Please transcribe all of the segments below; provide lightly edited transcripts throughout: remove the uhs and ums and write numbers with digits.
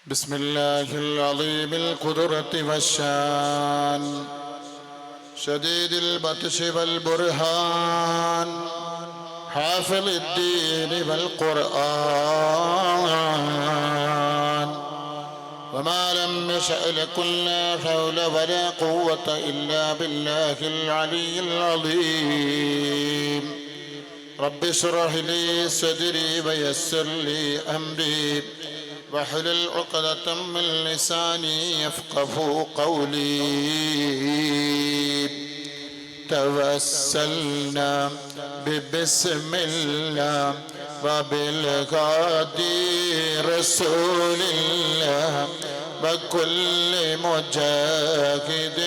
بسم الله العظيم القدرة والشان شديد البطش والبرهان حافظ الدين والقرآن وما لم يشأ لكن لا حول ولا قوة إلا بالله العلي العظيم رب اشرح لي صدري ويسر لي أمري واحلل عقدة من لساني يفقهوا قولي توسلنا ببسم الله وبالهادي رسول الله وكل مجاهد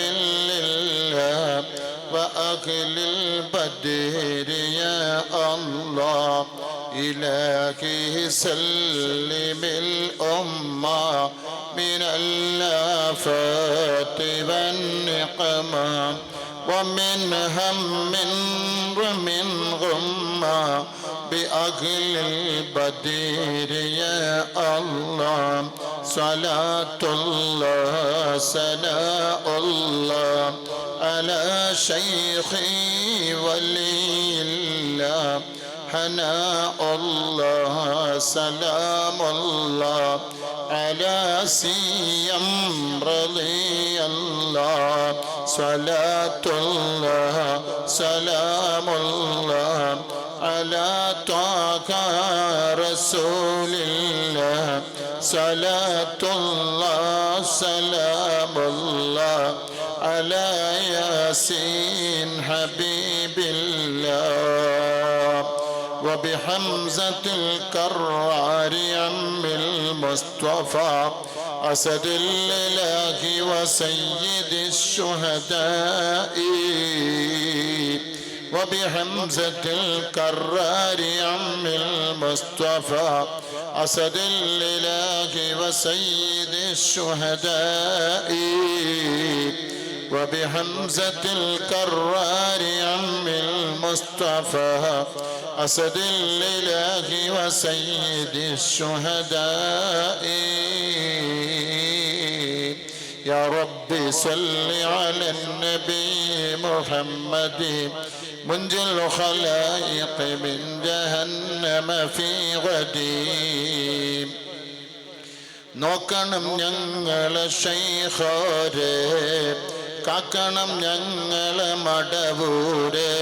لله وأهل البدر يا الله إلهي سلم الأمة من الآفات والنقمة ومن هم ومن غمة بأهل البدر يا الله صلاة الله ثناء الله على شيخي ولي الله حناء الله سلام الله على سيم رضي الله صلاة الله سلام الله على طه رسول الله صلاة الله سلام الله على ياسين حبيب الله وبحمزة الكرار عم المصطفى أسد الإله وسيد الشهداء وبحمزة الكرار عم المصطفى أسد الإله وسيد الشهداء وبحمزة الكرار عم المصطفى أسد الإله وسيد الشهداء يا رب صل على النبي محمد منجي الخلائق من جهنم في غديم നോക്കണം ഞങ്ങളെ ശൈഖോരെ കാക്കണം ഞങ്ങളെ മടവൂരെ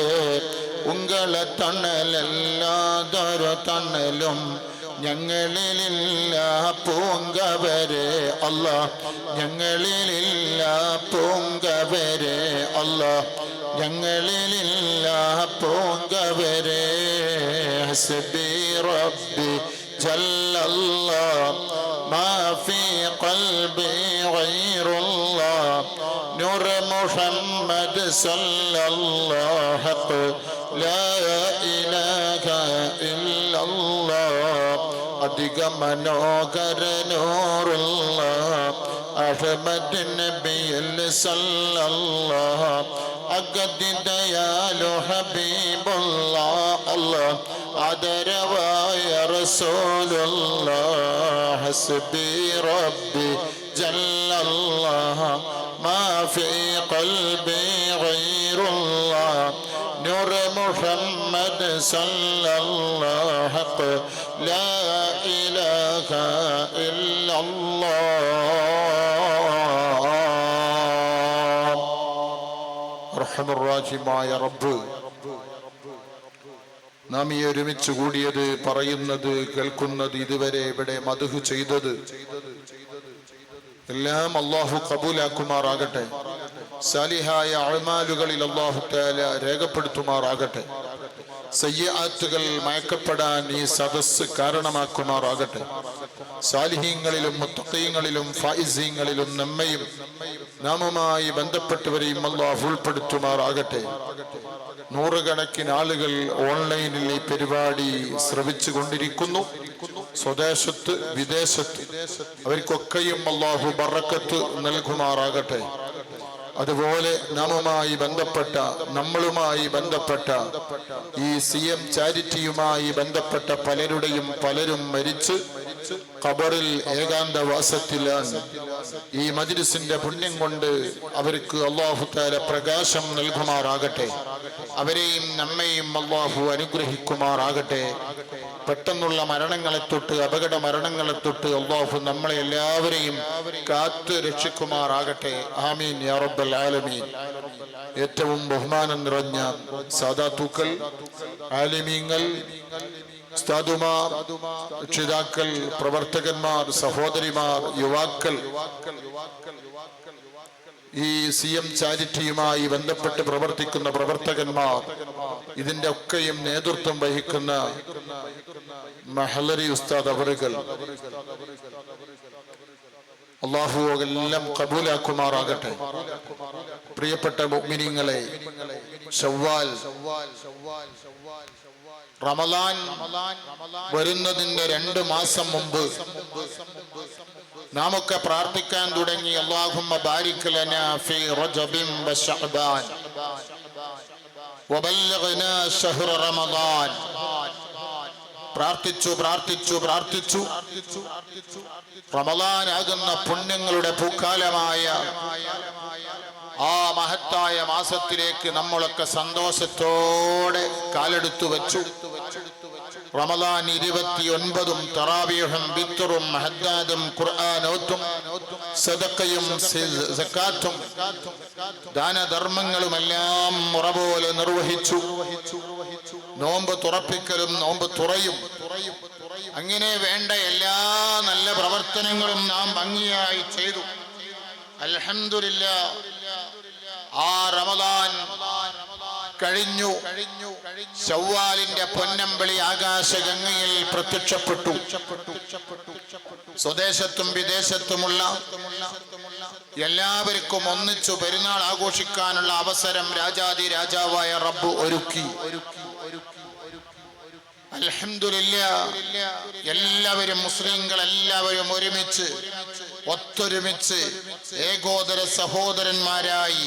ഉങ്ങളെ തണലല്ലാതൊരു തണലും ഞങ്ങളിലില്ല പൂങ്കവരെ അല്ലാഹ് ഞങ്ങളിലില്ല പൂങ്കവരെ അല്ലാഹ് ഞങ്ങളിലില്ല പൂങ്കവരെ ഹസ്ബി റബ്ബി ജല്ലല്ലാഹ് ما في قلبي غير الله نور محمد صلى الله حق لا إله إلا الله أدق منوكر نور الله أحمد النبي صلى الله أقد ديال حبيب الله الله عدرواي رسول الله حسبي ربي جل الله ما في قلبي غير الله نور محمد صلى الله حق لا إله إلا الله أرحم الراحمين يا رب നാം ഈ ഒരുമിച്ച് കൂടിയത് പറയുന്നത് കേൾക്കുന്നത് ഇതുവരെ ഇവിടെ മദ്ഹ് ചെയ്തത് എല്ലാം അല്ലാഹു ഖബൂലാക്കുമാറാകട്ടെ സാലിഹായ അഅ്മാലുകളിൽ അല്ലാഹു തആല രേഖപ്പെടുത്തുമാറാകട്ടെ സയ്യിആത്തുകൾ മയക്കപ്പെടാൻ ഈ സദസ്സ് കാരണമാക്കുമാറാകട്ടെ സാലിഹീങ്ങളിലും മുത്തഖീങ്ങളിലും ഫായിസീങ്ങളിലും നമ്മയും നാമുമായി ബന്ധപ്പെട്ടവരെയും അല്ലാഹു ഉൾപ്പെടുത്തുമാറാകട്ടെ നൂറുകണക്കിന് ആളുകൾ ഓൺലൈനിൽ ഈ പരിപാടി ശ്രവിച്ചു കൊണ്ടിരിക്കുന്നു സ്വദേശത്ത് വിദേശത്ത് അവർക്കൊക്കെയും അല്ലാഹു ബറക്കത്ത് നൽകുമാറാകട്ടെ അതുപോലെ നാമുമായി ബന്ധപ്പെട്ട നമ്മളുമായി ബന്ധപ്പെട്ട ഈ CM ചാരിറ്റിയുമായി ബന്ധപ്പെട്ട പലരും മരിച്ച് ഖബറിൽ ഏകാന്തവാസത്തിലാണ്. ഈ മജ്ലിസിന്റെ പുണ്യം കൊണ്ട് അവർക്ക് അല്ലാഹു തആല പ്രകാശം നൽകുമാറാകട്ടെ. അവരെയും നമ്മെയും അല്ലാഹു അനുഗ്രഹിക്കുമാറാകട്ടെ. പെട്ടെന്നുള്ള മരണങ്ങളെ തൊട്ട്, അപകട മരണങ്ങളെ തൊട്ട് അല്ലാഹു നമ്മളെ എല്ലാവരെയും കാത്തു രക്ഷിക്കുമാറാകട്ടെ. ആമീൻ യാ റബ്ബൽ ആലമീൻ. ഏറ്റവും ബഹുമാനം നിറഞ്ഞ സാദാത്തുക്കൾ, ആലിമീങ്ങൾ, ഉസ്താദുമാർ, രക്ഷിതാക്കൾ, പ്രവർത്തകന്മാർ, സഹോദരിമാർ, യുവാക്കൾ, ഈ CM ചാരിറ്റിയുമായി ബന്ധപ്പെട്ട് പ്രവർത്തിക്കുന്ന പ്രവർത്തകന്മാർ, ഇതിന്റെ ഒക്കെയും നേതൃത്വം വഹിക്കുന്ന മഹലരി ഉസ്താദ് അവറുകൾ, അല്ലാഹു എല്ലാം കബൂലാക്കുമാറാകട്ടെ. പ്രിയപ്പെട്ട മുഅ്മിനീങ്ങളെ, ശവ്വാൽ, റമളാൻ വരുന്നതിന്റെ 2 മാസം മുമ്പ് നാമൊക്കെ പ്രാർത്ഥിക്കാൻ തുടങ്ങി. അല്ലാഹുമ്മ ബാരിക് ലനാ ഫീ റജബിൻ വശഅബാൻ വബല്ലിഗ്നാ ശഹ്റ റമളാൻ. പ്രാർത്ഥിച്ചു പ്രാർത്ഥിച്ചു പ്രാർത്ഥിച്ചു. റമളാൻ ആകുന്ന പുണ്യങ്ങളുടെ പൂക്കാലമായ ആ മഹത്തായ മാസത്തിലേക്ക് നമ്മളൊക്കെ സന്തോഷത്തോടെ കാലെടുത്തു വെച്ചു. റമളാൻ 29 തറാവീഹും വിത്റും ഹദ്ദാദും ഖുർആനോത്തും സദഖയും സകാത്തും ദാനധർമ്മങ്ങളുമെല്ലാം മുറ പോലെ നിർവഹിച്ചു. നോമ്പ് തുറപ്പിക്കലും നോമ്പ് തുറയും, അങ്ങനെ വേണ്ട എല്ലാ നല്ല പ്രവർത്തനങ്ങളും നാം ഭംഗിയായി ചെയ്തു. അൽഹംദുലില്ലാഹ്. ആ റമളാൻ കഴിഞ്ഞു. ശവ്വാലിന്റെ പൊന്നമ്പളി ആകാശഗംഗയിൽ പ്രത്യക്ഷപ്പെട്ടു. സ്വദേശത്തും വിദേശത്തുമുള്ള എല്ലാവർക്കും ഒന്നിച്ചു പെരുന്നാൾ ആഘോഷിക്കാനുള്ള അവസരം രാജാതി രാജാവായ റബ്ബ് ഒരുക്കി. അൽഹംദുലില്ലാഹ്. എല്ലാവരും, മുസ്ലിങ്ങൾ എല്ലാവരും ഒരുമിച്ച്, ഒത്തൊരുമിച്ച്, ഏകോദര സഹോദരന്മാരായി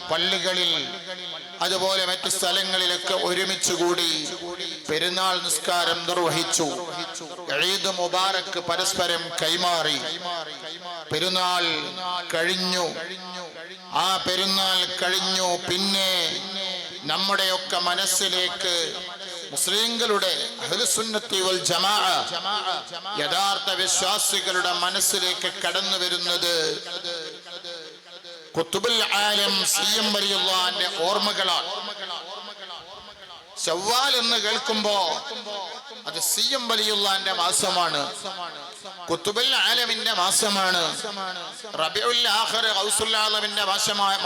പള്ളികളിൽ അതുപോലെ മറ്റു സ്ഥലങ്ങളിലൊക്കെ ഒരുമിച്ച് കൂടി പെരുന്നാൾ നിസ്കാരം നിർവഹിച്ചു. ഈദ് മുബാറക്ക് പരസ്പരം കൈമാറി. പെരുന്നാൾ കഴിഞ്ഞു. ആ പെരുന്നാൾ കഴിഞ്ഞു. പിന്നെ നമ്മുടെയൊക്കെ മനസ്സിലേക്ക്, മുസ്ലിങ്ങളുടെ അഹ്ലുസുന്നത്തി വൽ ജമാഅ യഥാർത്ഥ വിശ്വാസികളുടെ മനസ്സിലേക്ക് കടന്നു വരുന്നത് ഖുത്ബുൽ ആലം CM വലിയുള്ളാഹിന്റെ ഓർമ്മകളാണ്. ശവ്വാൽ എന്ന് കേൾക്കുമ്പോ അത് CM വലിയുള്ളാഹിന്റെ മാസമാണ്, ഖുത്ബുൽ ആലമിന്റെ മാസമാണ്. റബീഉൽ ആഖിർ ഗൗസുൽ ആലമിന്റെ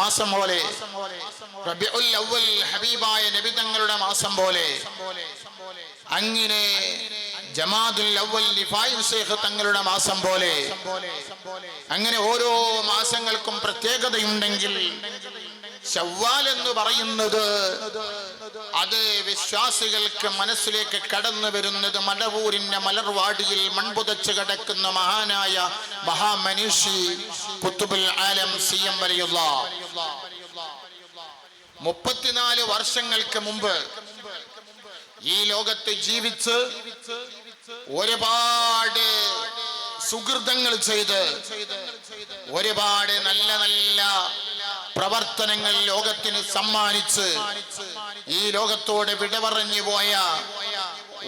മാസം പോലെ, റബീഉൽ അവ്വൽ ഹബീബായ നബി തങ്ങളുടെ മാസം പോലെ, അങ്ങനെ ജമാദുൽ അവ്വൽ ലിഫായി ശൈഖ് തങ്ങളുടെ മാസം പോലെ, അങ്ങനെ ഓരോ മാസങ്ങൾക്കും പ്രത്യേകതയുണ്ടെങ്കിൽ ശവ്വാൽ എന്ന് പറയുന്നത് അത് വിശ്വാസികൾക്ക് മനസ്സിലേക്ക് കടന്നു വരുന്നത് മടവൂരിന്റെ മലർവാടിയിൽ മൺപുതച്ച് കിടക്കുന്ന മഹാനായ മഹാമനീഷി ഖുത്ബുൽ ആലം CM വലിയുള്ളാഹ് 34 വർഷങ്ങൾക്ക് മുമ്പ് ഈ ലോകത്ത് ജീവിച്ച് ഒരുപാട് സുഹൃതങ്ങൾ ചെയ്ത് ഒരുപാട് നല്ല നല്ല പ്രവർത്തനങ്ങൾ ലോകത്തിന് സമ്മാനിച്ച് ഈ ലോകത്തോട് വിട പറഞ്ഞു പോയ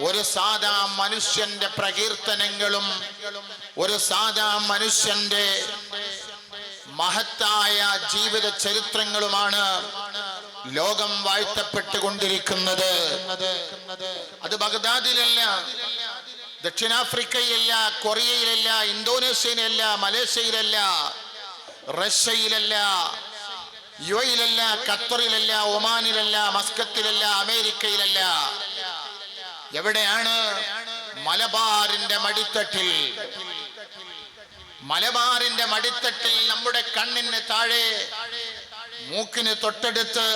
ഒരു സാധാ മനുഷ്യന്റെ പ്രകീർത്തനങ്ങളും ഒരു സാധാ മനുഷ്യന്റെ മഹത്തായ ജീവിത ചരിത്രങ്ങളുമാണ് ലോകം വാഴ്ത്തപ്പെട്ടുകൊണ്ടിരിക്കുന്നത്. അത് ബഗ്ദാദിലല്ല, ദക്ഷിണാഫ്രിക്കയിലല്ല, കൊറിയയിലല്ല, ഇന്തോനേഷ്യയിലല്ല, മലേഷ്യയിലല്ല, റഷ്യയിലല്ല, UAE-യിലല്ല, ഖത്തറിലല്ല, ഒമാനിലല്ല, മസ്കത്തിലല്ല, അമേരിക്കയിലല്ല. എവിടെയാണ്? മലബാറിന്റെ മടിത്തട്ടിൽ. മലബാറിന്റെ മടിത്തട്ടിൽ നമ്മുടെ കണ്ണിന് താഴെ മൂക്കിന് തൊട്ടടുത്ത്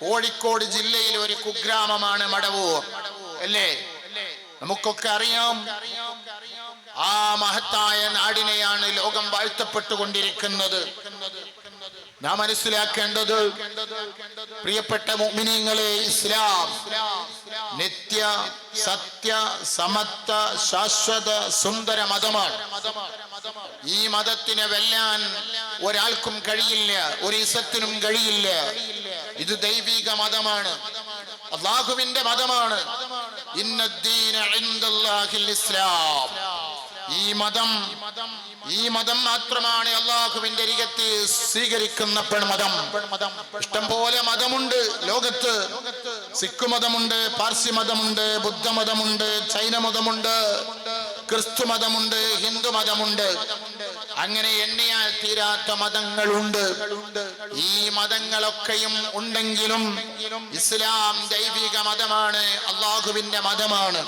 കോഴിക്കോട് ജില്ലയിൽ ഒരു കുഗ്രാമമാണ് മടവൂർ, അല്ലേ? നമുക്കൊക്കെ അറിയാം. ആ മഹത്തായ നാടിനെയാണ് ലോകം വാഴ്ത്തപ്പെട്ടുകൊണ്ടിരിക്കുന്നത്. നാം മനസ്സിലാക്കേണ്ടത്, പ്രിയപ്പെട്ട മുഅ്മിനീങ്ങളെ, ഇസ്ലാം നിത്യ സത്യ സമത്വ ശാശ്വത സുന്ദര മതമാണ്. ഈ മതത്തിനെ വെല്ലാൻ ഒരാൾക്കും കഴിയില്ല, ഒരു ഇസത്തിനും കഴിയില്ല. ഇത് ദൈവിക മതമാണ്, അല്ലാഹുവിന്റെ മതമാണ്. ഇന്നദ്ദീന ഇൻദല്ലാഹിൽ ഇസ്ലാം. ഈ മതം മാത്രമാണ് അല്ലാഹുവിന്റെ അരികത്ത് സ്വീകരിക്കുന്ന മതം. ഇഷ്ടം പോലെ മതമുണ്ട് ലോകത്ത്. സിഖ് മതമുണ്ട്, പാർസി മതമുണ്ട്, ബുദ്ധമതമുണ്ട്, ചൈന മതമുണ്ട്, ക്രിസ്തു മതമുണ്ട്, ഹിന്ദു മതമുണ്ട്. അങ്ങനെ എണ്ണിയാൽ തീരാത്ത മതങ്ങളുണ്ട്. ഈ മതങ്ങളൊക്കെയും ഉണ്ടെങ്കിലും ഇസ്ലാം ദൈവിക മതമാണ്, അല്ലാഹുവിന്റെ മതമാണ്.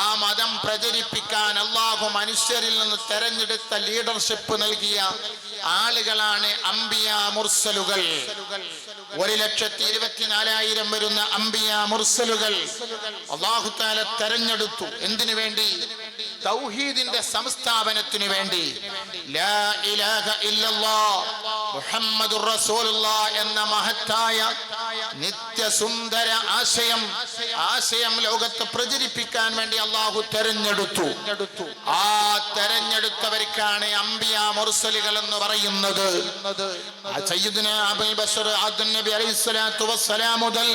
ആ മതം പ്രചരിപ്പിക്കാൻ അല്ലാഹു മനുഷ്യരിൽ നിന്ന് തെരഞ്ഞെടുത്ത ലീഡർഷിപ്പ് നൽകിയ ആളുകളാണ് അംബിയ മുർസലുകൾ. 1,24,000 വരുന്ന അംബിയ മുർസലുകൾ അല്ലാഹു തആല തെരഞ്ഞെടുത്തു. എന്തിനു വേണ്ടി? തൗഹീദിന്റെ സംസ്ഥാപനത്തിനു വേണ്ടി. ലാ ഇലാഹ ഇല്ലല്ലാഹ് മുഹമ്മദുർ റസൂലുള്ളാഹ് എന്ന മഹത്തായ നിത്യസുന്ദര ആശയം ലോകത്ത് പ്രചരിപ്പിക്കാൻ വേണ്ടി അല്ലാഹു തെരഞ്ഞെടുത്തു. ആ തെരഞ്ഞെടുത്തവർക്കാണ് അംബിയ മുർസലുകൾ എന്ന് പറയുന്നത്. സയ്യിദുനാ അബൂൽ ബശർ ആദം നബി അലൈഹിസ്സലാത്തു വസ്സലാം മുതൽ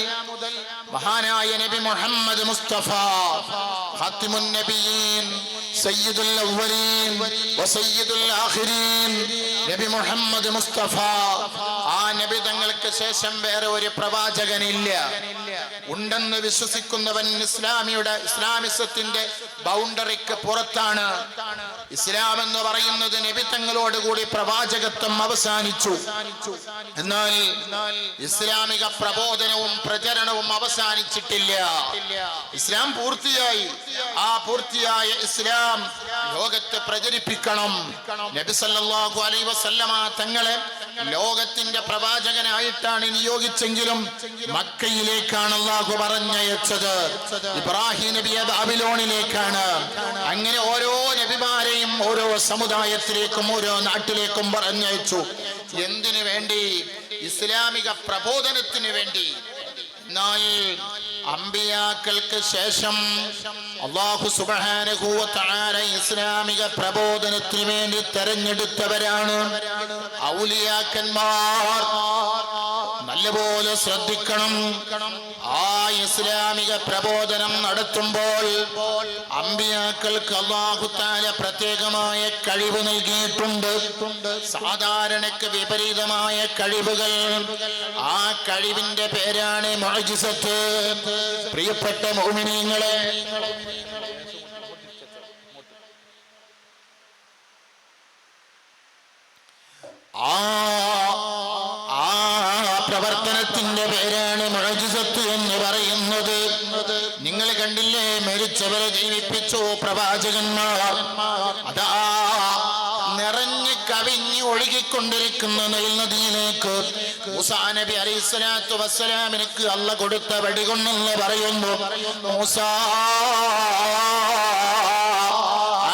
മഹാനായ നബി മുഹമ്മദ് മുസ്തഫ ഖാതിമുൻ നബിയീൻ സയ്യിദുൽ അവ്വലീൻ വസയ്യിദുൽ ആഖിരീൻ നബി മുഹമ്മദ് മുസ്തഫ, ആ നബി തങ്ങൾക്ക് ശേഷം വേറെ ഒരു പ്രവാചകനില്ല. ഉണ്ടെന്ന് വിശ്വസിക്കുന്നവൻ ഇസ്ലാമിസത്തിന്റെ ബൗണ്ടറിക്ക് പുറത്താണ്. ഇസ്ലാം എന്ന് പറയുന്നത് നബി തങ്ങളോട് കൂടി പ്രവാചകത്വം അവസാനിച്ചു. എന്നാൽ ഇസ്ലാമിക പ്രബോധനവും പ്രചരണവും അവസാനിച്ചിട്ടില്ല. ഇസ്ലാം പൂർത്തിയായി. ആ പൂർത്തിയായ ഇസ്ലാം ലോകത്ത് പ്രചരിപ്പിക്കണം. നബി സല്ലല്ലാഹു അലൈഹി വസല്ലമ തങ്ങളെ ലോകത്തിന്റെ പ്രവാചകനായിട്ടാണ് നിയോഗിച്ചെങ്കിലും മക്കയിലേക്കാണ് അല്ലാഹു പറഞ്ഞയച്ചത്. ഇബ്രാഹിം നബിയെ ബാബിലോണിലേക്കാണ്. അങ്ങനെ ഓരോ നബിമാരെയും ഓരോ സമുദായത്തിലേക്കും ഓരോ നാട്ടിലേക്കും പറഞ്ഞയച്ചു. എന്തിനു വേണ്ടി? ഇസ്ലാമിക പ്രബോധനത്തിന് വേണ്ടി. എന്നാൽ അമ്പിയാക്കൾക്ക് ശേഷം അല്ലാഹു സുബ്ഹാനഹു വ തആല ഇസ്ലാമിക പ്രബോധനത്തിന് വേണ്ടി തെരഞ്ഞെടുത്തവരാണ് ഔലിയാക്കന്മാർ. നല്ലപോലെ ശ്രദ്ധിക്കണം. ആ ഇസ്ലാമിക പ്രബോധനം നടത്തുമ്പോൾ അമ്പിയാക്കൾക്ക് അല്ലാഹു തആല പ്രത്യേകമായ കഴിവ് നൽകിയിട്ടുണ്ട്. സാധാരണക്ക് വിപരീതമായ കഴിവുകൾ. ആ കഴിവിന്റെ പേരാണ് മുഅ്ജിസത്ത്. പ്രിയപ്പെട്ട മുഅ്മിനീങ്ങളെ, ആ പ്രവർത്തനത്തിന്റെ പേരാണ് മുഅ്ജിസത്ത് എന്ന് പറയുന്നത്. നിങ്ങൾ കണ്ടില്ലേ, മരിച്ചവരെ ജീവിപ്പിച്ചു പ്രവാചകന്മാർ. അതാ നിറഞ്ഞ് കവിഞ്ഞ് ഒഴുകിക്കൊണ്ടിരിക്കുന്ന നൈൽ നദിയിലേക്ക് മൂസാ നബി അലൈഹിസ്സലാത്തു വസ്സലാമിനക്ക് അല്ലാഹു കൊടുത്ത വെടികൊണ്ടെന്ന് പറയുന്നു. മൂസാ,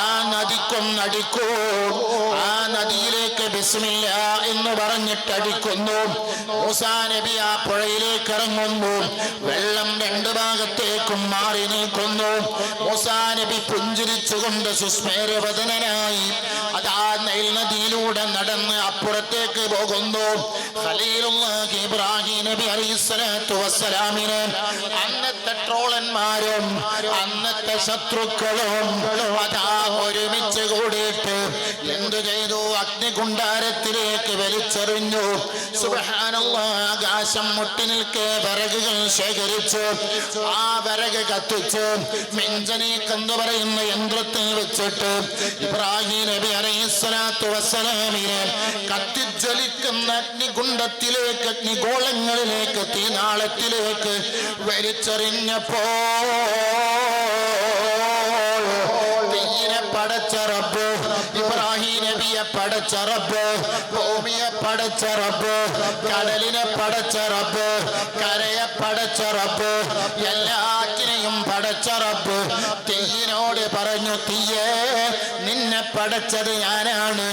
ആ നദിക്കൊന്നടിക്കൂ. ആ നദിയിലേക്ക് ബിസ്മില്ല എന്ന് പറഞ്ഞിട്ട് അടിക്കുന്നു. മൂസാ നബി ആ പുഴയിലേക്ക് ഇറങ്ങുന്നു. വെള്ളം രണ്ട് ഭാഗത്തേക്കും മാറി നിൽക്കുന്നു. മൂസാ നബി പുഞ്ചിരിച്ചുകൊണ്ട് സുസ്മേരവദനായി അതാ നൈൽ നദിയിലൂടെ നടന്ന് അപ്പുറത്തേക്ക് പോകുന്നു. ഖലീലുള്ളാഹി ഇബ്രാഹിം നബി അലൈഹിസ്സലാത്തു വസ്സലാമിനെ അന്നത്തെ ട്രോളന്മാരും അന്നത്തെ ശത്രുക്കളും അതാ ഒരുമിച്ച് കൂടിയിട്ട് എന്തു ചെയ്തു? അഗ്നികുണ്ടാരത്തിലേക്ക് വലിച്ചെറിഞ്ഞു. സുബ്ഹാനല്ലാഹ്, ആകാശം മുട്ടി നിൽക്കെ വിറകുകൾ ശേഖരിച്ച് ആ വിറക് കത്തിച്ച് മിഞ്ചനീക്ക് എന്ന് പറയുന്ന യന്ത്രത്തിൽ വെച്ചിട്ട് ഇബ്രാഹിം നബി അലൈഹിസ്സലാത്തു വസ്സലാമിനെ കത്തിജ്വലിക്കുന്ന അഗ്നികുണ്ഡത്തിലേക്ക്, അഗ്നിഗോളങ്ങളിലേക്ക്, തീനാളത്തിലേക്ക് വലിച്ചെറിഞ്ഞപ്പോ പടച്ച റബ്ബ്, ഇബ്രാഹിം നബിയെ പടച്ച റബ്ബ്, ഭൂമിയെ പടച്ച റബ്ബ്, കടലിനെ പടച്ച റബ്ബ്, കരയെ പടച്ച റബ്ബ്, എല്ലാറ്റിനെയും പടച്ച റബ്ബ് തീയിനോട് പറഞ്ഞു, തീയേ നിന്നെ പടച്ചത് ഞാനാണ്,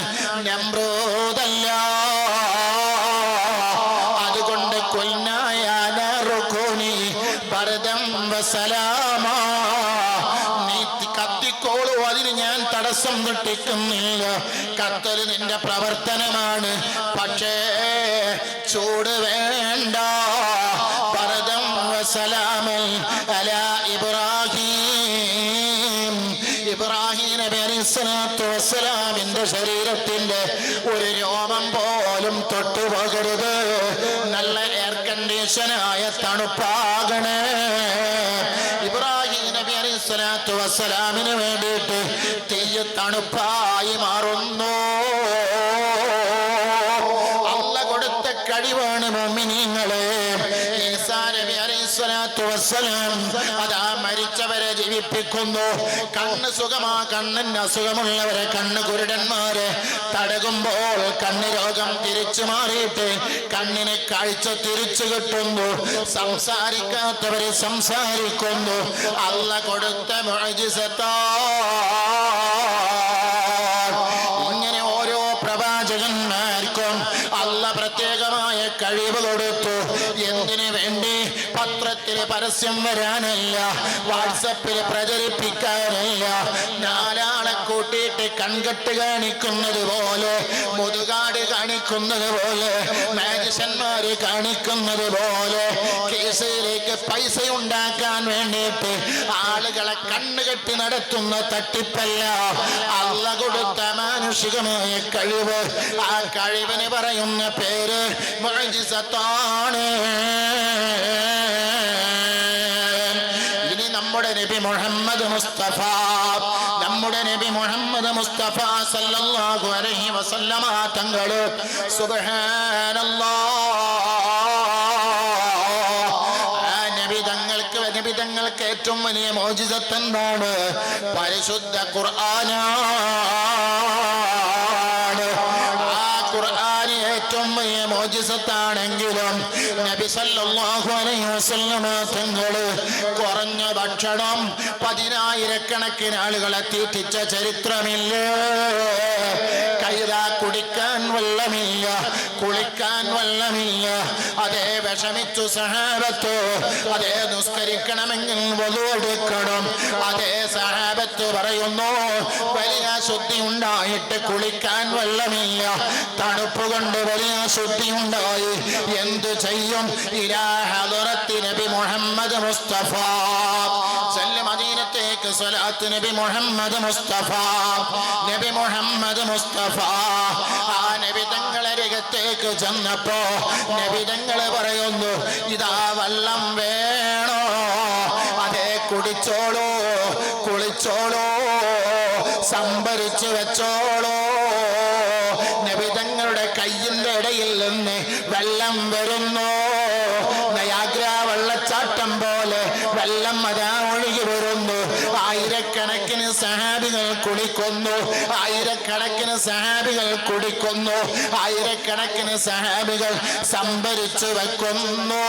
നമ്രൂദല്ല. ബർദം വസലാമാ. നീ കത്തിക്കോളൂ, അതിന് ഞാൻ തടസ്സം കിട്ടിക്കുന്നില്ല. കത്തൽ നിന്റെ പ്രവർത്തനമാണ്, പക്ഷേ ചൂട് വേണ്ട. ബർദം വസലാമൻ അലാ ഇബ്രാഹിം. ഇബ്രാഹിം നബി അലൈഹിസ്സലാത്തു വസ്സലാമിന്റെ ശരീരത്തിന്റെ ഒരു രോമം പോലും തൊട്ടുപോകരുത്. നല്ല എയർ കണ്ടീഷനായ തണുപ്പാകണേ. ഇബ്രാഹിം നബി അലൈഹിസ്സലാത്തു വസ്സലാമിന് വേണ്ടിയിട്ട് തീയ് തണുപ്പായി മാറുന്നു. അല്ലാഹ് കൊടുത്ത കഴിവാണ് മുഅ്മിനീങ്ങളെ. ഈസാ നബി അലൈഹിസ്സലാത്തു വസ്സലാം അതാ മരിച്ചവരെ ജീവിപ്പിക്കുന്നു. കണ്ണ് സുഖമാ, കണ്ണിന് അസുഖമുള്ളവരെ, കണ്ണ് കുരുടന്മാരെ തടകുമ്പോൾ കണ്ണ് രോഗം തിരിച്ചു മാറിയിട്ട് കണ്ണിന് കാഴ്ച തിരിച്ചു കിട്ടുന്നു. സംസാരിക്കാത്തവരെ സംസാരിക്കുന്നു. അല്ലാഹ് കൊടുത്ത മുഅ്ജിസത്താ. ഇങ്ങനെ ഓരോ പ്രവാചകന്മാർക്കും അല്ലാഹ് പ്രത്യേകമായ കഴിവ് കൊടുത്തു. എന്തിനു വേണ്ടി? പത്രത്തിൽ പരസ്യം വരാനല്ല, വാട്സപ്പിൽ പ്രചരിപ്പിക്കാനല്ല, നാലാളെ കൂട്ടിയിട്ട് കൺകെട്ട് കാണിക്കുന്നത് പോലെ, മുതുകാട് കാണിക്കുന്നത് പോലെ, മാജിഷ്യന്മാര് കാണിക്കുന്നത് പോലെ, കേസിലേക്ക് പൈസ ഉണ്ടാക്കാൻ വേണ്ടിയിട്ട് ആളുകളെ കണ്ണുകെട്ടി നടത്തുന്ന തട്ടിപ്പല്ല. അല്ലാഹ് കൊടുത്ത മാനുഷികമായ കഴിവ്. ആ കഴിവിന് പറയുന്ന പേര് മുഅ്ജിസത്താണ്. ഇനി നമ്മുടെ നബി മുഹമ്മദ് മുസ്തഫ, നമ്മുടെ നബി മുഹമ്മദ് മുസ്തഫ സല്ലല്ലാഹു അലൈഹി വസല്ലമ തങ്ങള് സുബ്ഹാനല്ലാഹ്, നബിതങ്ങൾക്ക് ഏറ്റവും വലിയ മോചിതത്ത് എന്താണ്? പരിശുദ്ധ ഖുർആനാണ്. ആ ഖുർആൻ ഏറ്റവും വലിയ മോചിതത്താണെങ്കിലും നബി സല്ലല്ലാഹു അലൈഹി വസല്ലമ തങ്ങള് കുറഞ്ഞ ഭക്ഷണം 10,000 ആളുകളെ തീറ്റിച്ച ചരിത്രമില്ല. കൈതാ കുടിക്കാൻ വെള്ളമില്ല, കുളിക്കാൻ വെള്ളമില്ല. അതേ വിഷമിച്ചു സഹാബത്ത്. അതേ നിസ്കരിക്കണമെങ്കിൽ വളു എടുക്കണം. അതേ സഹാബത്ത് പറയുന്നു, വലിയ ശുദ്ധി ഉണ്ടായിട്ട് കുളിക്കാൻ വെള്ളമില്ല, തണുപ്പ് കൊണ്ട് വലിയ ശുദ്ധി ഉണ്ടായി. എന്തു ചെയ്യും? ഇലാ ഹദറത്തി നബി മുഹമ്മദ് മുസ്തഫ മദീനത്തേക്ക് സ്വലാത്ത് നബി മുഹമ്മദ് മുസ്തഫ, നബി മുഹമ്മദ് മുസ്തഫ. ആ നബി തങ്ങളെ രംഗത്തേക്ക് ചെന്നപ്പോ നബി തങ്ങള് പറയുന്നു, ഇതാ വെള്ളം വേണോ? അതേ കുടിച്ചോളൂ, കുളിച്ചോളൂ, സംഭരിച്ചു വെച്ചോളൂ. നബി തങ്ങളുടെ കയ്യിന്റെ ഇടയിൽ നിന്ന് വെള്ളം വരുന്നു. നയാഗ്ര വെള്ളച്ചാട്ടം പോലെ വെള്ളം അതാ ഒഴുകി വരുന്നു. ആയിരക്കണക്കിന് സഹാബികൾ കുളിക്കുന്നു, ആയിരക്കണക്കിന് സഹാബികൾ കുടിക്കുന്നു, ആയിരക്കണക്കിന് സഹാബികൾ സംഭരിച്ചു വെക്കുന്നു.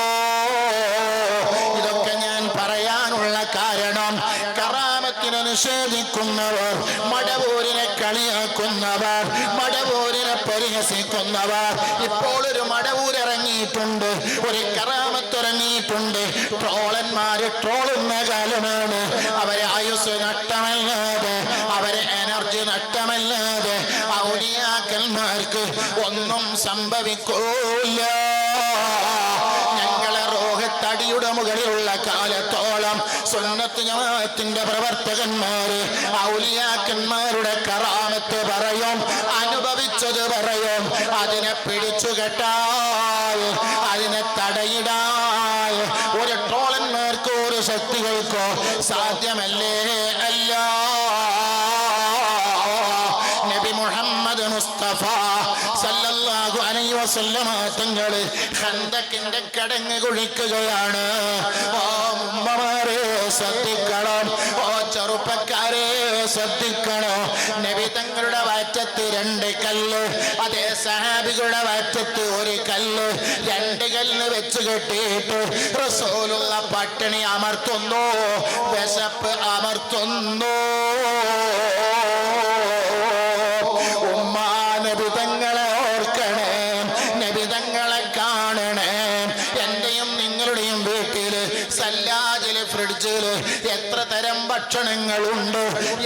ഇതൊക്കെ ഞാൻ പറയാനുള്ള കാരണം, കറാമത്തിനെ നിഷേധിക്കുന്നവർ, മടവൂരിനെ കളിയാക്കുന്നവർ, മടവൂരിനെ പരിഹസിക്കുന്നവർ, ഇപ്പോൾ ഒരു മടവൂർ ഇറങ്ങിയിട്ടുണ്ട്, ഒരു കറാമത്ത് ഇറങ്ങിയിട്ടുണ്ട്. ട്രോളന്മാര് ട്രോളുന്ന കാലമാണ്. അവരെ ആയുസ് നഷ്ടമല്ലാതെ, അവരെ എനർജി നഷ്ടമല്ലാതെ ഔലിയാക്കന്മാർക്ക് ഒന്നും സംഭവിക്കൂല. ഞങ്ങളെ റോഹത്തടിയുടെ മുകളിലുള്ള കാലത്തോളം സുന്നത്ത് ജമാഅത്തിന്റെ പ്രവർത്തകന്മാര് ഔലിയാക്കന്മാരുടെ കറാമത്ത് പറയും, അനുഭവിച്ചത് പറയും. അതിനെ പിടിച്ചുകെട്ടാൽ, അതിനെ തടയിടാൻ ഒരു ട്രോളന്മാർക്കോ ഒരു ശക്തികൾക്കോ സാധ്യമല്ലേ? അല്ല. നബി മുഹമ്മദ് മുസ്തഫ സല്ലല്ലാഹു അലൈഹി വസല്ലമ തങ്ങള് ഖന്തക്കിന്റെ കടങ്ങ് കുഴിക്കുകയാണ്. ഓ ഉമ്മമാരെ ശ്രദ്ധിക്കണം, ഓ ചെറുപ്പക്കാരെ ശ്രദ്ധിക്കണം. നബി തങ്ങളുടെ വയറ്റത്ത് 2 കല്ല്, അതേ സഹാബികളുടെ വയറ്റത്ത് 1 കല്ല്, 2 കല്ല് വെച്ച് കെട്ടിയിട്ട് റസൂലുള്ള പട്ടിണി അമർത്തുന്നു, വിശപ്പ് അമർത്തുന്നു. നബിതങ്ങളെ ഓർക്കണേ, നബിതങ്ങളെ കാണണേ. എന്റെയും നിങ്ങളുടെയും വീട്ടില് സല്ലാജില് ഫ്രിഡ്ജില് എത്ര തരം ഭക്ഷണങ്ങളുണ്ട്,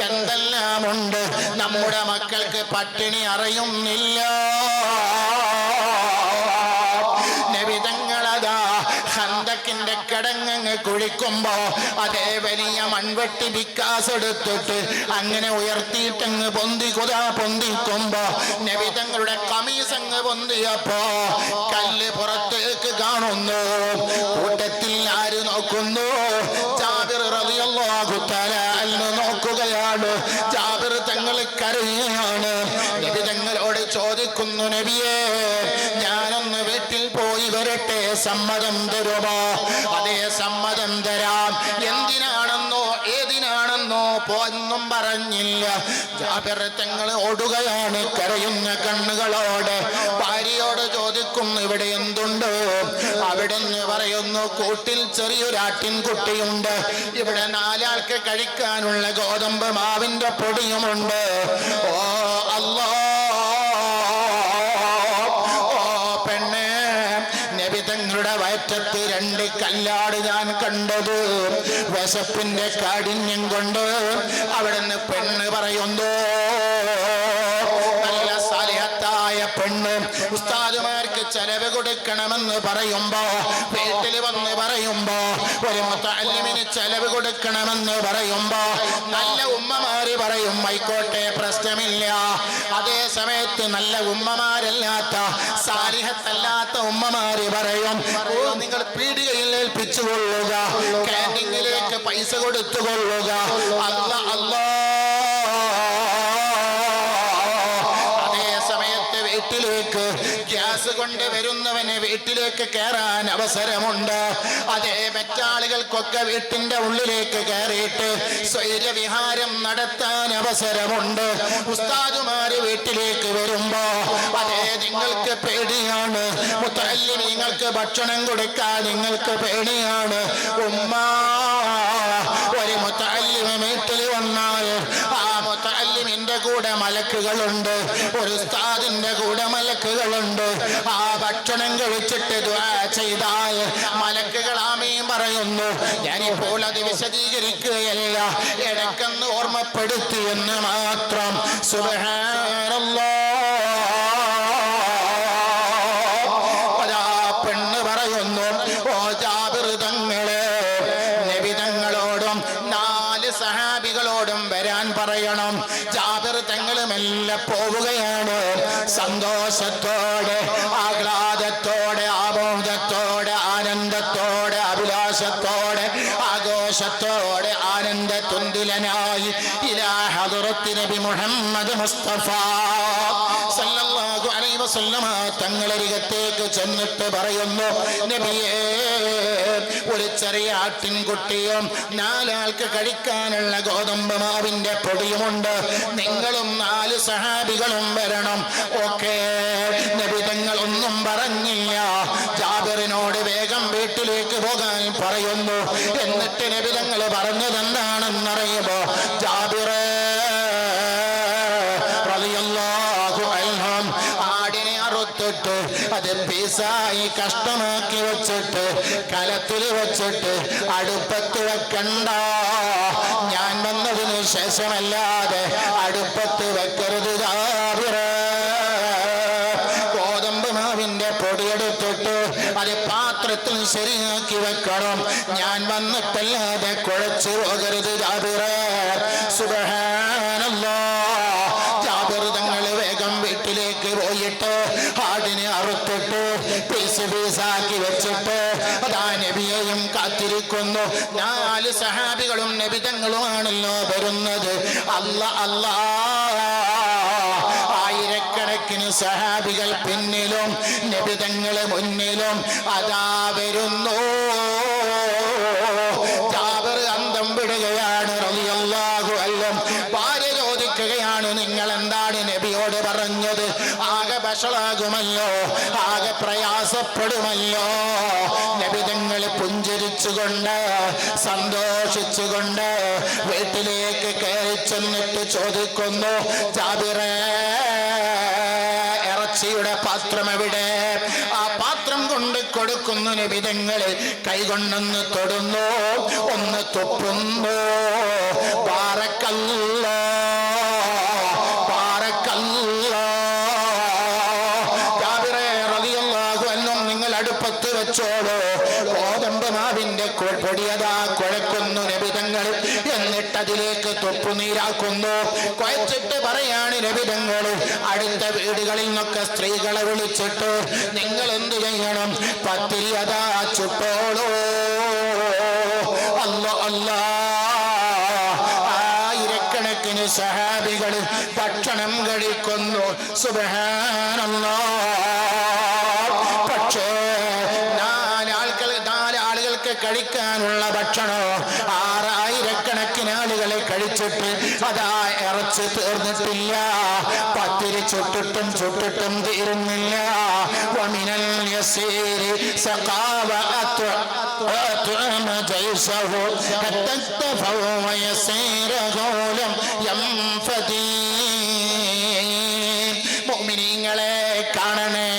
എന്തെല്ലാമുണ്ട്. നമ്മുടെ മക്കൾക്ക് പട്ടിണി അറിയുന്നില്ല. നബി തങ്ങളതാ ഖന്തക്കിന്റെ കിടങ്ങ് കുഴിക്കുമ്പോ അതേ വലിയ മൺവെട്ടി വിക്കാസ് എടുത്തിട്ട് അങ്ങനെ ഉയർത്തിയിട്ടങ്ങ് പൊന്തിക്കുമ്പോ നബി തങ്ങളുടെ കമീസ് അങ്ങ് പൊന്തിയപ്പോ കല്ല് പുറത്തേക്ക് കാണുന്നു. കൂട്ടത്തിൽ ആര് നോക്കുന്നു? ജാബിർ റളിയല്ലാഹു തആല അൻഹു നോക്കുകയാണ്. ജാബിർ തങ്ങൾ കരയുകയാണ്. നബി തങ്ങളോട് ചോദിക്കുന്നു, നബിയേ ഞാനൊന്ന് വീട്ടിൽ പോയി വരട്ടെ, സമ്മതം തരുമോ? അതേ സമ്മതം തരാം. എന്തിനാണെന്നോ ഏതിനാണെന്നോ ഒന്നും പറഞ്ഞില്ല. ജാബിർ തങ്ങൾ ഓടുകയാണ് കരയുന്ന കണ്ണുകളോട്. ഭാര്യയോട് ചോദിക്കുന്നു, ഇവിടെ എന്തുണ്ട്? അവിടെ നിന്ന് പറയുന്നു, കൂട്ടിൽ ചെറിയൊരാട്ടിൻ കുട്ടിയുണ്ട്, ഇവിടെ 4 ആൾക്ക് കഴിക്കാനുള്ള ഗോതമ്പ് മാവിന്റെ പൊടിയുമുണ്ട്. ഓ അല്ലാ, തങ്ങളുടെ വയറ്റത്ത് 2 കല്ലാട് ഞാൻ കണ്ടത്. വിശപ്പിന്റെ കാഠിന്യം കൊണ്ട് അവിടുന്ന് പെണ്ണ് പറയുന്നു, നല്ല സാലിഹത്തായ പെണ്ണ് ഉസ്താദുമാർക്ക് ചെലവ് കൊടുക്കണമെന്ന് പറയുമ്പോ, വീട്ടിൽ വന്ന് പറയുമ്പോ, ഒരു മുതഅല്ലിമിന് ചെലവ് കൊടുക്കണമെന്ന് പറയുമ്പോ നല്ല ഉമ്മമാര് പറയും ആയിക്കോട്ടെ പ്രശ്നമില്ല. അതേ സമയത്ത് നല്ല ഉമ്മമാരല്ലാത്ത സാലിഹത്തല്ലാത്ത ഉമ്മമാര് പറയും, ഓ നിങ്ങൾ പീടികയിൽ ഏൽപ്പിച്ചുകൊള്ളുക, ക്യാൻറ്റീനിലേക്ക് പൈസ കൊടുത്തുകൊള്ളുക. അല്ലാ അല്ലാ. വീട്ടിലേക്ക് ഗ്യാസ് കൊണ്ട് വരുന്നവന് വീട്ടിലേക്ക് കയറാൻ അവസരമുണ്ട്. അതേ മറ്റാളുകൾക്കൊക്കെ വീട്ടിന്റെ ഉള്ളിലേക്ക് കയറിയിട്ട് സ്വൈര്യവിഹാരം നടത്താൻ അവസരമുണ്ട്. ഉസ്താദുമാര് വീട്ടിലേക്ക് വരുമ്പോ അതേ നിങ്ങൾക്ക് പേടിയാണ്, മുതഅല്ലിമീങ്ങൾക്ക് ഭക്ഷണം കൊടുക്കാൻ നിങ്ങൾക്ക് പേടിയാണ്. ഉമ്മ ഒരു മുതഅല്ലിമ വീട്ടിൽ വന്നാൽ ആ മുതഅല്ലിമിന്റെ കൂടെ മലക്കുകളുണ്ട്, ഒരു ഉസ്താദിന്റെ കൂടെ മലക്കുകളുണ്ട്. ആ ഭക്ഷണം കഴിച്ചിട്ട് ദുആ ചെയ്താൽ മലക്കുകൾ ആമീൻ പറയുന്നു. ഞാനിപ്പോൾ അത് വിശദീകരിക്കുകയല്ല, ഇടയ്ക്കൊന്ന് ഓർമ്മപ്പെടുത്തി എന്ന് മാത്രം. സുബ്ഹാനല്ലാഹ്. പെണ്ണ് പറയുന്നു, ഓ ജാബിർ തങ്ങളെ, നബി തങ്ങളോടും 4 സഹാബികളോടും വരാൻ പറയണം. ജാബിർ തങ്ങൾ മെല്ലെ പോവുകയാണ്. സന്തോഷത്തോടെ, ആഹ്ലാദത്തോടെ, ആമോദത്തോടെ, ആനന്ദത്തോടെ, അഭിലാഷത്തോടെ, ആഘോഷത്തോടെ, ആനന്ദതുന്തിലനായി ഇലാ ഹദ്റത്തി നബി മുഹമ്മദ് മുസ്തഫ സല്ലല്ലാഹു അലൈഹി വസല്ലമ തങ്ങളരികത്തേക്ക് ചെന്നിട്ട് പറയുന്നു, നബിയേ ഒരു ചെറിയ ആട്ടിൻകുട്ടിയും 4 ആൾക്ക് കഴിക്കാനുള്ള ഗോതമ്പ് മാവിന്റെ പൊടിയുമുണ്ട്, നിങ്ങളും 4 സഹാബികളും വരണം. ഓക്കേ. നബി തങ്ങൾ ഒന്നും പറഞ്ഞില്ല. ജാബിറിനോട് വേഗം വീട്ടിലേക്ക് പോകാൻ പറയുന്നു. എന്നിട്ട് നബി തങ്ങൾ പറഞ്ഞത് എന്താണെന്നറിയുമോ? ജാബിറേ റളിയല്ലാഹു അൻഹു ആടിനെ അറുത്തിട്ട് അത് പീസായി കഷ്ടമാക്കി വെച്ചിട്ട് കലത്തിൽ വെച്ചിട്ട് അടുപ്പത്ത് വെക്കണ്ട. ഞാൻ വന്നതിന് ശേഷമല്ലാതെ അടുപ്പത്ത് വെക്കരുത് ജാബിറേ. ഗോതമ്പ് മാവിന്റെ പൊടിയെടുത്തിട്ട് അത് പാത്രത്തിൽ ശരിയാക്കി വെക്കണം. ഞാൻ വന്നിട്ടല്ലാതെ കുഴച്ചു പോകരുത് ജാബിറേ. സുബ്ഹാനല്ലാഹ്. ജാബിർ തങ്ങൾ വേഗം വീട്ടിലേക്ക് പോയിട്ട് ആടിനെ അറുത്തിട്ട് പീസാക്കി വെച്ചിട്ട് അതാ നബിയെയും കാത്തിരിക്കുന്നു. 4 സഹാബികളും നബി തങ്ങളുമാണല്ലോ വരുന്നത്. അല്ലാ, ആയിരക്കണക്കിന് സഹാബികൾ പിന്നിലും നബി തങ്ങൾ മുന്നിലും അതാ വരുന്നു. ജാബിർ അന്തം വിടുകയാണ് റളിയല്ലാഹു അൻഹു. ഭാര്യ ചോദിക്കുകയാണ്, നിങ്ങൾ എന്താണ് നബിയോട് പറഞ്ഞത്? ആകെ വഷളാകുമല്ലോ, ആകെ പ്രയാസപ്പെടുമല്ലോ. നബി തങ്ങൾ പുഞ്ചിരിച്ചുകൊണ്ട് സന്തോഷിച്ചുകൊണ്ട് വീട്ടിലേക്ക് കയറി ചെന്നിട്ട് ചോദിക്കുന്നു, ജാബിറേ ഇറച്ചിയുടെ പാത്രം എവിടെ? ആ പാത്രം കൊണ്ട് കൊടുക്കും കൊടുക്കുന്നു. നബിതങ്ങള് കൈകൊണ്ടൊന്ന് തൊടുന്നു, ഒന്ന് തൊപ്പുന്നു. ബാറക്കല്ലാഹ്, ബാറക്കല്ലാഹ്. ജാബിറേ റളിയല്ലാഹു അൻഹു നിങ്ങൾ അടുപ്പത്ത് വെച്ചോളൂ. ഗോതമ്പ് മാവിന്റെ പൊടിയതാ കുഴക്കുന്നു നബിതങ്ങൾ. എന്നിട്ട് അതിലേക്ക് തൊപ്പുനീരാക്കുന്നു. കുഴച്ചിട്ട് പറയാണ് നബിതങ്ങൾ, അടുത്ത വീടുകളിൽ നിന്നൊക്കെ സ്ത്രീകളെ വിളിച്ചിട്ട് നിങ്ങൾ എന്ത് ചെയ്യണം? പത്തിരി അതാ ചുട്ടോളൂ. അല്ലാ അല്ലാ. ആയിരക്കണക്കിന് സഹാബികൾ ഭക്ഷണം കഴിക്കുന്നു. സുബ്ഹാനല്ലാഹ്. പക്ഷേ നാലാളുകൾക്ക് കഴിക്കാനുള്ള ഭക്ഷണം 6000കണക്കിന് ആളുകളെ കഴിച്ചിട്ട് അതാ ഇറച്ചി തീർന്നിട്ടില്ല. പത്തിരി ചുട്ടിട്ടും ചുട്ടിട്ടും തീരുന്നില്ല. വമിനൽ യസീരി സഖാവ അത്അമ ജൈസഹു ഹത്തഫൗ വയസീറഹു ലം യംഫദീ. മുഅ്മിനീങ്ങളെ കാണണേ,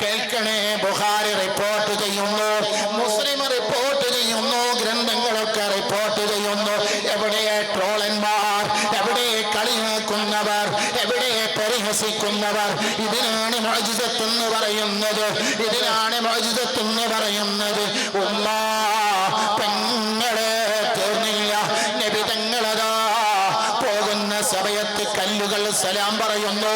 കേൾക്കണേ. ബുഖാരി റിപ്പോർട്ട് ചെയ്യുന്നു, മുസ്ലിം റിപ്പോർട്ട് ചെയ്യുന്നു, ഗ്രന്ഥങ്ങളൊക്കെ റിപ്പോർട്ട് ചെയ്യുന്നു. എവിടെ ട്രോളന്മാർ, എവിടെ കളിയാക്കുന്നവർ, എവിടെ പരിഹസിക്കുന്നവർ? ഇതിനാണ് മുഅ്ജിസത്ത് എന്ന് പറയുന്നത്, ഇതിനാണ് മുഅ്ജിസത്ത് എന്ന് പറയുന്നത്. ഉമ്മാ പെങ്ങളെ തീർന്നില്ല. നബി തങ്ങളതാ പോകുന്ന സമയത്ത് കല്ലുകൾ സലാം പറയുന്നു,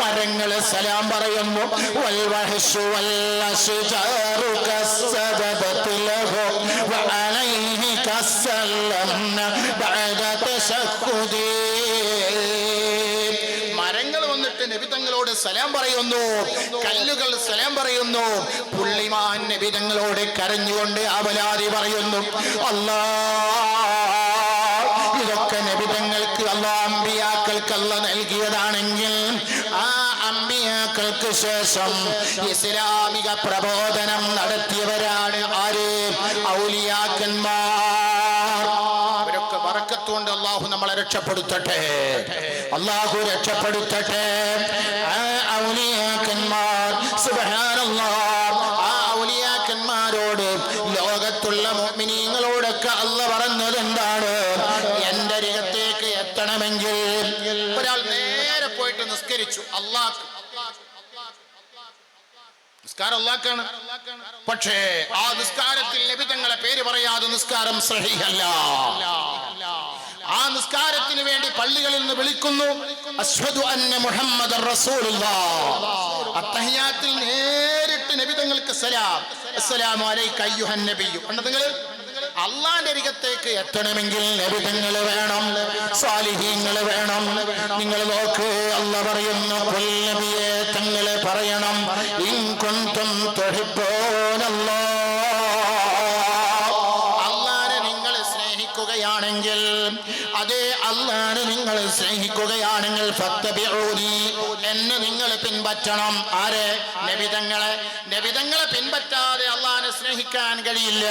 മരങ്ങൾ സലാം പറയുന്നു. വൽവഹ്ശു വല്ലശ്ജാറു കസ്സദബത് ലഹു വഅലൈഹി കസ്സലംന ബഅദ തശഖുദി. മരങ്ങൾ വന്നിട്ട് നബി തങ്ങളോട് സലാം പറയുന്നു, കല്ലുകൾ സലാം പറയുന്നു. പുള്ളിമാൻ നബി തങ്ങളോട് കരഞ്ഞുകൊണ്ട് അവലാതി പറയുന്നു. ഇതൊക്കെ നബിതങ്ങൾക്ക് അമ്പിയാക്കൾക്ക് അല്ലാഹ് നൽകിയതാണെങ്കിൽ ആ അമ്പിയാക്കൾക്ക് ശേഷം ഇസ്ലാമിക പ്രബോധനം നടത്തിയവരാണ് ആര്? ഔലിയാക്കന്മാർ. അവരൊക്കെ ബറക്കത്തുകൊണ്ട് അല്ലാഹു നമ്മളെ രക്ഷപ്പെടുത്തട്ടെ, അല്ലാഹു രക്ഷപ്പെടുത്തട്ടെ. ആ ഔലിയാക്കന്മാർ സുബ്ഹാനല്ലാഹ്, ആ ഔലിയാക്കന്മാരോട് ലോകത്തുള്ള മുഅ്മിനീങ്ങളോടൊക്കെ അല്ലാഹ് പറഞ്ഞത് എന്താണ്? എന്റെ അരികത്തേക്ക് എത്തണമെങ്കിൽ ഒരാൾ നേരെ പോയിട്ട് നിസ്കരിച്ചു. നിസ്കാരം അല്ലാഹ്ക്കാണ്. പക്ഷേ ആ നിസ്കാരത്തിൽ നബി തങ്ങളെ പേര് പറയാതെ നിസ്കാരം സഹീഹല്ല. ആ നിസ്കാരത്തിന് വേണ്ടി പള്ളികളിൽ നിന്ന് വിളിക്കുന്നു, അശ്ഹദു അന്ന മുഹമ്മദർ റസൂലുള്ളാഹ്. അത്തഹിയാത്തിൽ നേരിട്ട് നബി തങ്ങൾക്ക് സലാം, അസ്സലാമു അലൈക അയ്യുഹൻ നബിയ്യു. നിങ്ങൾ അള്ളാന്റെ അരികത്തേക്ക് എത്തണമെങ്കിൽ നബി തങ്ങൾ വേണം, സാലിഹീങ്ങൾ വേണം. നിങ്ങൾ നോക്ക്, അല്ലാഹ് പറയുന്നു, നബിയെ തങ്ങളെ പറയണം, ഇൻ കുൻതും തുഹിബ്ബൂനല്ലാഹ്. അല്ലാഹനെ നിങ്ങൾ സ്നേഹിക്കുകയാണെങ്കിൽ, അതേ അല്ലാഹനെ നിങ്ങൾ സ്നേഹിക്കുകയാണെങ്കിൽ ഫത്തബിഊനി, എന്നെ നിങ്ങൾ പിൻപറ്റണം. ആരെ? നബി തങ്ങളെ. നബി തങ്ങളെ പിൻപറ്റാതെ അല്ലാഹനെ സ്നേഹിക്കാൻ കഴിയില്ല.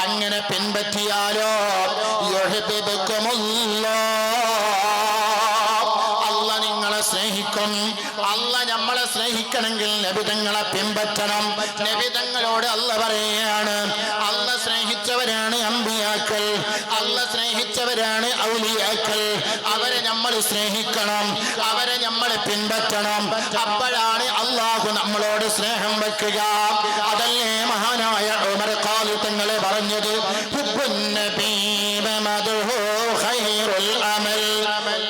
അങ്ങനെ പിൻപറ്റിയാലോ അല്ലാഹ് നിങ്ങളെ സ്നേഹിക്കും. അല്ലാഹ് നമ്മളെ സ്നേഹിക്കണമെങ്കിൽ നബി തങ്ങളെ പിൻപറ്റണം. നബി തങ്ങളോട് അല്ലാഹ് പറയുകയാണ്, അല്ലാഹ് സ്നേഹിച്ചവരാണ് അമ്പിയാക്കൾ, അല്ലാഹ് സ്നേഹിച്ചവരാണ് ഔലിയാക്കൾ. അവരെ നമ്മൾ സ്നേഹിക്കണം, അവരെ നമ്മൾ പിൻപറ്റണം. അപ്പോഴാണ് അല്ലാഹു നമ്മളോട് സ്നേഹം വെക്കുക. അതല്ലേ മഹാനായ ഉമർ ഖാലി തങ്ങളെ പറഞ്ഞത്,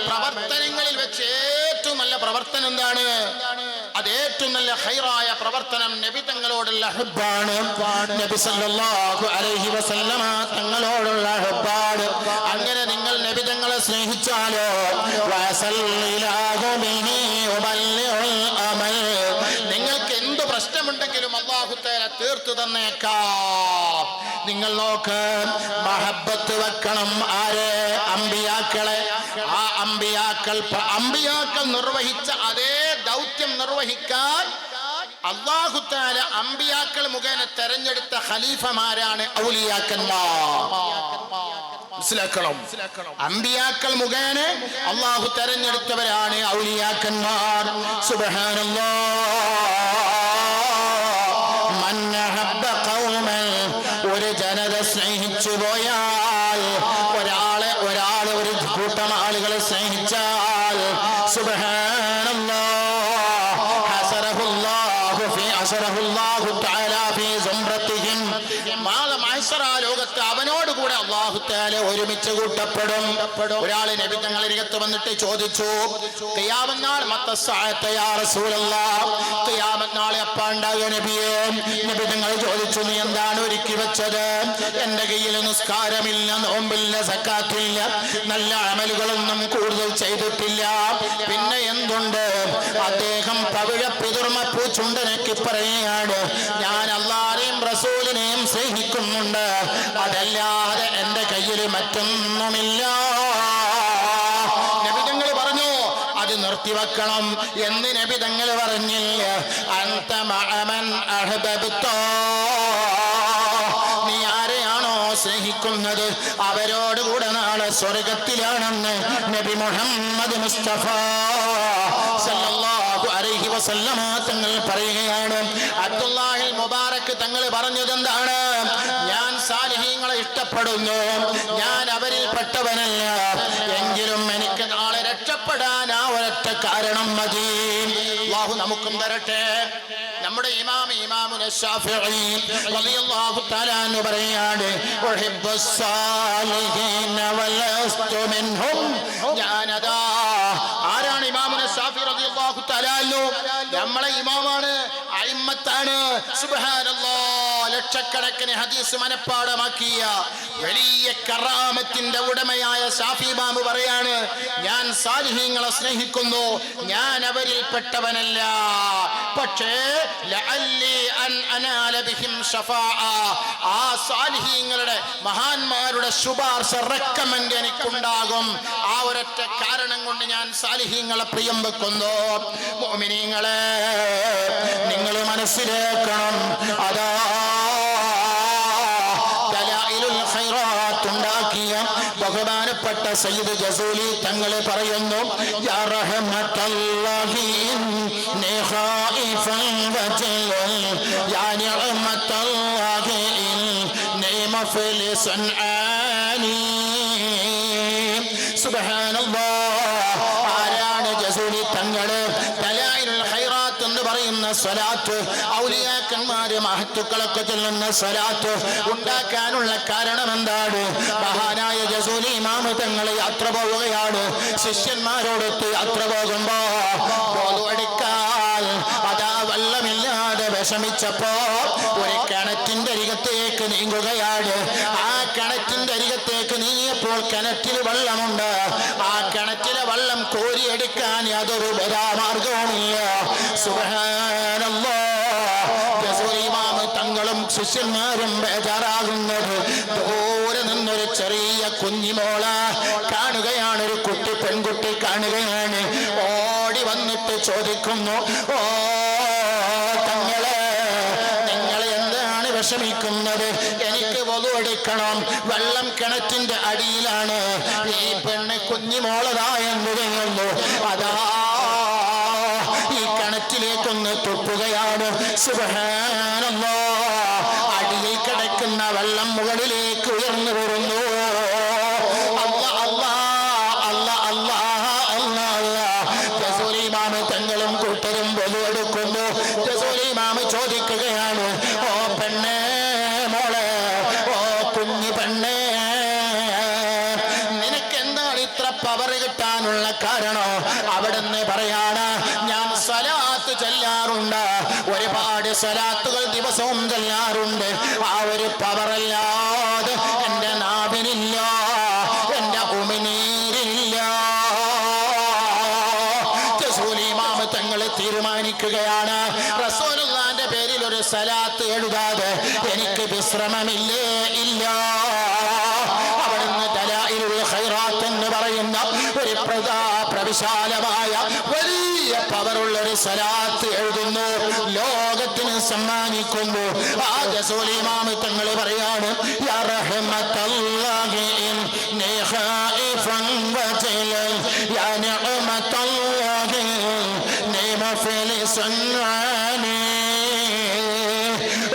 പ്രവർത്തനങ്ങളിൽ വെച്ച് ഏറ്റവും നല്ല പ്രവർത്തനം എന്താണ്? അത് ഏറ്റവും നല്ല ഖൈറായ പ്രവർത്തനം നബി തങ്ങളോടുള്ള ഹുബ്ബാണ്. നബി സല്ലല്ലാഹു അലൈഹി വസല്ലമ തങ്ങളോടുള്ള ഹുബ്ബാണ്. അങ്ങനെ നിങ്ങൾ നബി തങ്ങളെ സ്നേഹിച്ചാലോ നിങ്ങൾക്ക് എന്ത് പ്രശ്നമുണ്ടെങ്കിലും അല്ലാഹു തആല തീർത്തു തന്നേക്കാം. നിങ്ങൾ നോക്ക്, മഹബ്ബത്ത് വെക്കണം. ആരെ? അമ്പിയാക്കളെ. ആ അമ്പിയാക്കൾ നിർവഹിച്ച അതേ ദൗത്യം നിർവഹിക്കാൻ അല്ലാഹു തആല അമ്പിയാക്കൾ മുഖേന തെരഞ്ഞെടുത്ത ഖലീഫമാരാണ് ഔലിയാക്കന്മാർ. മനസ്സിലാക്കണം, അമ്പിയാക്കൾ മുഖേന അല്ലാഹു തെരഞ്ഞെടുത്തവരാണ് ഔലിയാക്കന്മാർ. സുബ്ഹാനല്ലാഹ്. മൻ അഹബ്ബ പോയാൽ ഒരാളെ ഒരു കൂട്ടം ആളുകളെ സ്നേഹിച്ചാൽ സുബ്ഹാനല്ലാഹ് ഹസറഹുല്ലാഹു തആല ഫീ സുംറത്തിഹിം ലോകത്ത് അവനോടുകൂടെ അല്ലാഹു തആല ഒരുമിച്ച് കൂട്ടപ്പെടും. ഒരാൾ നബി തങ്ങളുടെ അരികത്ത് വന്നിട്ട് ചോദിച്ചു, ഖിയാമത്ത് നാൾ മത്തസ്സഅത യാ റസൂലല്ലാഹ്, ഖിയാമത്ത് നാൾ എപ്പോൾ ഉണ്ടാകും നബിയേ? നബി തങ്ങൾ ചോദിച്ചു, നീ എന്താണ് ഒരുക്കി വെച്ചത്? എന്റെ കയ്യിൽ നിസ്കാരമില്ല, നോമ്പില്ല, സക്കാത്തില്ല, നല്ല അമലുകളൊന്നും കൂടുതൽ ചെയ്തിട്ടില്ല, പിന്നെ എന്തുണ്ട്? അദ്ദേഹം പവിഴ പിതുർമപ്പൂ ചുണ്ടനക്കി പറയുകയാണ്, ഞാൻ അല്ലാഹുവിനെയും റസൂലിനെയും സ്നേഹിക്കുന്നുണ്ട്, അതല്ലാതെ എന്റെ കയ്യിൽ മറ്റൊന്നുമില്ല. നബി തങ്ങൾ പറഞ്ഞു, അത് നിർത്തിവെക്കണം എന്ന് നബി തങ്ങൾ പറഞ്ഞില്ല. അൻത മഅമൻ അഹ്ബബ്ത, നീ ആരെയാണോ സ്നേഹിക്കുന്നത് അവരോടുകൂടെ നാളെ സ്വർഗത്തിലാണെന്ന് നബി മുഹമ്മദ് മുസ്തഫ സല്ലല്ലാഹു അലൈഹി വസല്ലമ തങ്ങൾ പറയുകയാണ്. അബ്ദുല്ലാഹിൽ മുബാറക് തങ്ങൾ പറഞ്ഞത് എന്താണ്? ഞാൻ സാലിഹീങ്ങളെ ഇഷ്ടപ്പെടുന്നു, ഞാൻ അവരിൽ പെട്ടവനല്ല, എങ്കിലും എനിക്ക് നാളെ രക്ഷപ്പെടാൻ ആ ഒരൊറ്റ കാരണം മതി. അല്ലാഹു നമുക്കും തരട്ടെ. നമ്മുടെ ഇമാമുന ശാഫിഈ റളിയല്ലാഹു തആല അൻഹു പറയാണ്, ഉഹിബ്ബുസ് സാലിഹീന വലസ്തു മിൻഹും. ഞാനതാ ആരാണ്? ഇമാമുന ശാഫിഈ റളിയല്ലാഹു തആല അൻഹു നമ്മളെ ഇമാമാണ്, അയിമ്മത്താണ്. സുബ്ഹാനല്ലാഹ്, ലക്ഷക്കണക്കിന് ഹദീസ് മനപ്പാടമാക്കിയ വലിയ കറാമത്തിന്റെ ഉടമയായ ശാഫി ഇമാം പറയാണ്, ഞാൻ സാലിഹീങ്ങളെ സ്നേഹിക്കുന്നു, ഞാൻ അവരിൽ പെട്ടവനല്ല, പക്ഷേ ലഅല്ലി അൻ അനാല ബിഹിം ശഫാഅ, ആ സാലിഹീങ്ങളുടെ മഹാന്മാരുടെ ശുപാർശ റെക്കമെൻഡ് എനിക്കുണ്ടാകും. ആ ഒരൊറ്റ കാരണം കൊണ്ട് ഞാൻ സാലിഹീങ്ങളെ പ്രിയം വെക്കുന്നു. മുഅ്മിനീങ്ങളെ, നിങ്ങൾ മനസ്സിലാക്കണം, അതാ ദലായിലുൽ ഖൈറാത്ത് ഉണ്ടാക്കിയ ബഹുമാനപ്പെട്ട സയ്യിദ് ജസൂലി തങ്ങൾ പറയുന്നു, യാ റഹ്മത്തല്ലാഹി ഇന്നി ഖായിഫൻ വജലൽ, യാ നിഅമത്തല്ലാഹി ഇന്നി മുഫ്ലിസൻ ആനി. സുബ്ഹാനല്ലാഹ്, ആരാണ് ജസൂലി തങ്ങൾ? ദലായിലുൽ ഖൈറാത്ത് എന്ന് പറയുന്ന സ്വലാത്ത്, ഔലിയാക്കന്മാര് മഹത്തുക്കളൊക്കെ ചൊല്ലുന്ന സ്വലാത്ത് ഉണ്ടാക്കാനുള്ള കാരണം എന്താണ്? മഹാനായ ജസൂലി ഇമാം തങ്ങൾ യാത്ര പോവുകയാണ്. ശിഷ്യന്മാരോടൊത്ത് യാത്ര പോകുമ്പോ എടുക്കാൻ അതാ വെള്ളമില്ലാതെ വിഷമിച്ചപ്പോ ഒരു കിണറ്റിന്റെ അരികത്തേക്ക് നീങ്ങുകയാണ്. ആ കിണറ്റിന്റെ അരികത്തേക്ക് നീങ്ങിയപ്പോൾ കിണറ്റിൽ വെള്ളമുണ്ട്. ആ കിണറ്റിലെ വെള്ളം കോരിയെടുക്കാൻ യാതൊരു ബലാമാർഗവുമില്ല. സുബ്ഹാനല്ലാഹ്, റസൂൽ ഇമാം തങ്ങളും ശിഷ്യന്മാരും ബേജാറാകുന്നത് ദൂരെ നിന്നൊരു ചെറിയ കുഞ്ഞിമോള കാണുകയാണ്, ഒരു കുട്ടി പെൺകുട്ടി കാണുകയാണ്. ഓടി വന്നിട്ട് ചോദിക്കുന്നു, ഓ തങ്ങളെ, നിങ്ങൾ എന്താണ് വിഷമിക്കുന്നത്? എനിക്ക് വധു എടുക്കണം, വെള്ളം കിണറ്റിന്റെ അടിയിലാണ്, ഈ പെണ്ണ് കുഞ്ഞിമോളതായെന്ന് പറയുന്നു. അതാ ഈ കിണറ്റിലേക്കൊന്ന് തുപ്പുകയാണ്. സുബ്ഹാനല്ലാഹ്, അടിയിൽ കിടക്കുന്ന വെള്ളം മുകളിലേക്ക് ഉയർന്നു വരുന്നു. തങ്ങളും കൂട്ടരും ബലിയെടുക്കുന്നു. റസൂലിമാം ചോദിക്കുകയാണ്, ഓ പെണ്ണേ, മോളെ, ഓ കുഞ്ഞു പെണ്ണേ, നിനക്ക് എന്താണ് ഇത്ര പവർ കിട്ടാനുള്ള കാരണം? അവിടുന്ന് പറയാണ്, ഞാൻ സ്വലാത്ത് ചൊല്ലാറുണ്ട്, ഒരുപാട് സ്വലാത്തുകൾ ദിവസവും ചൊല്ലാറുണ്ട്, ആ ഒരു പവറല്ലാതെ എന്റെ നാവിനില്ല, എന്റെ ഉമിനീരില്ല. തങ്ങൾ തീരുമാനിക്കുകയാണ്, റസൂലുള്ളാഹിന്റെ പേരിൽ ഒരു സലാത്ത് എഴുതാതെ എനിക്ക് വിശ്രമമില്ലേ ഇല്ല. അവിടുന്ന് ദലായിലുൽ ഖൈറാത്ത് എന്ന് പറയുന്ന ഒരു പ്രവിശാലമായ വലിയ പവറുള്ള ഒരു സലാത്ത് എഴുതുന്നു, ലോകത്തിന് സമ്മാനിക്കുന്നു. ആ റസൂൽ ഇമാം തങ്ങൾ പറയാണ്, യാ റഹ്മത്തല്ലാഹി ഇന്നി ഖായിഫൻ വജലൽ, യാ നിഅമത്തല്ലാഹി മുഫ്ലിസൻ ആനി.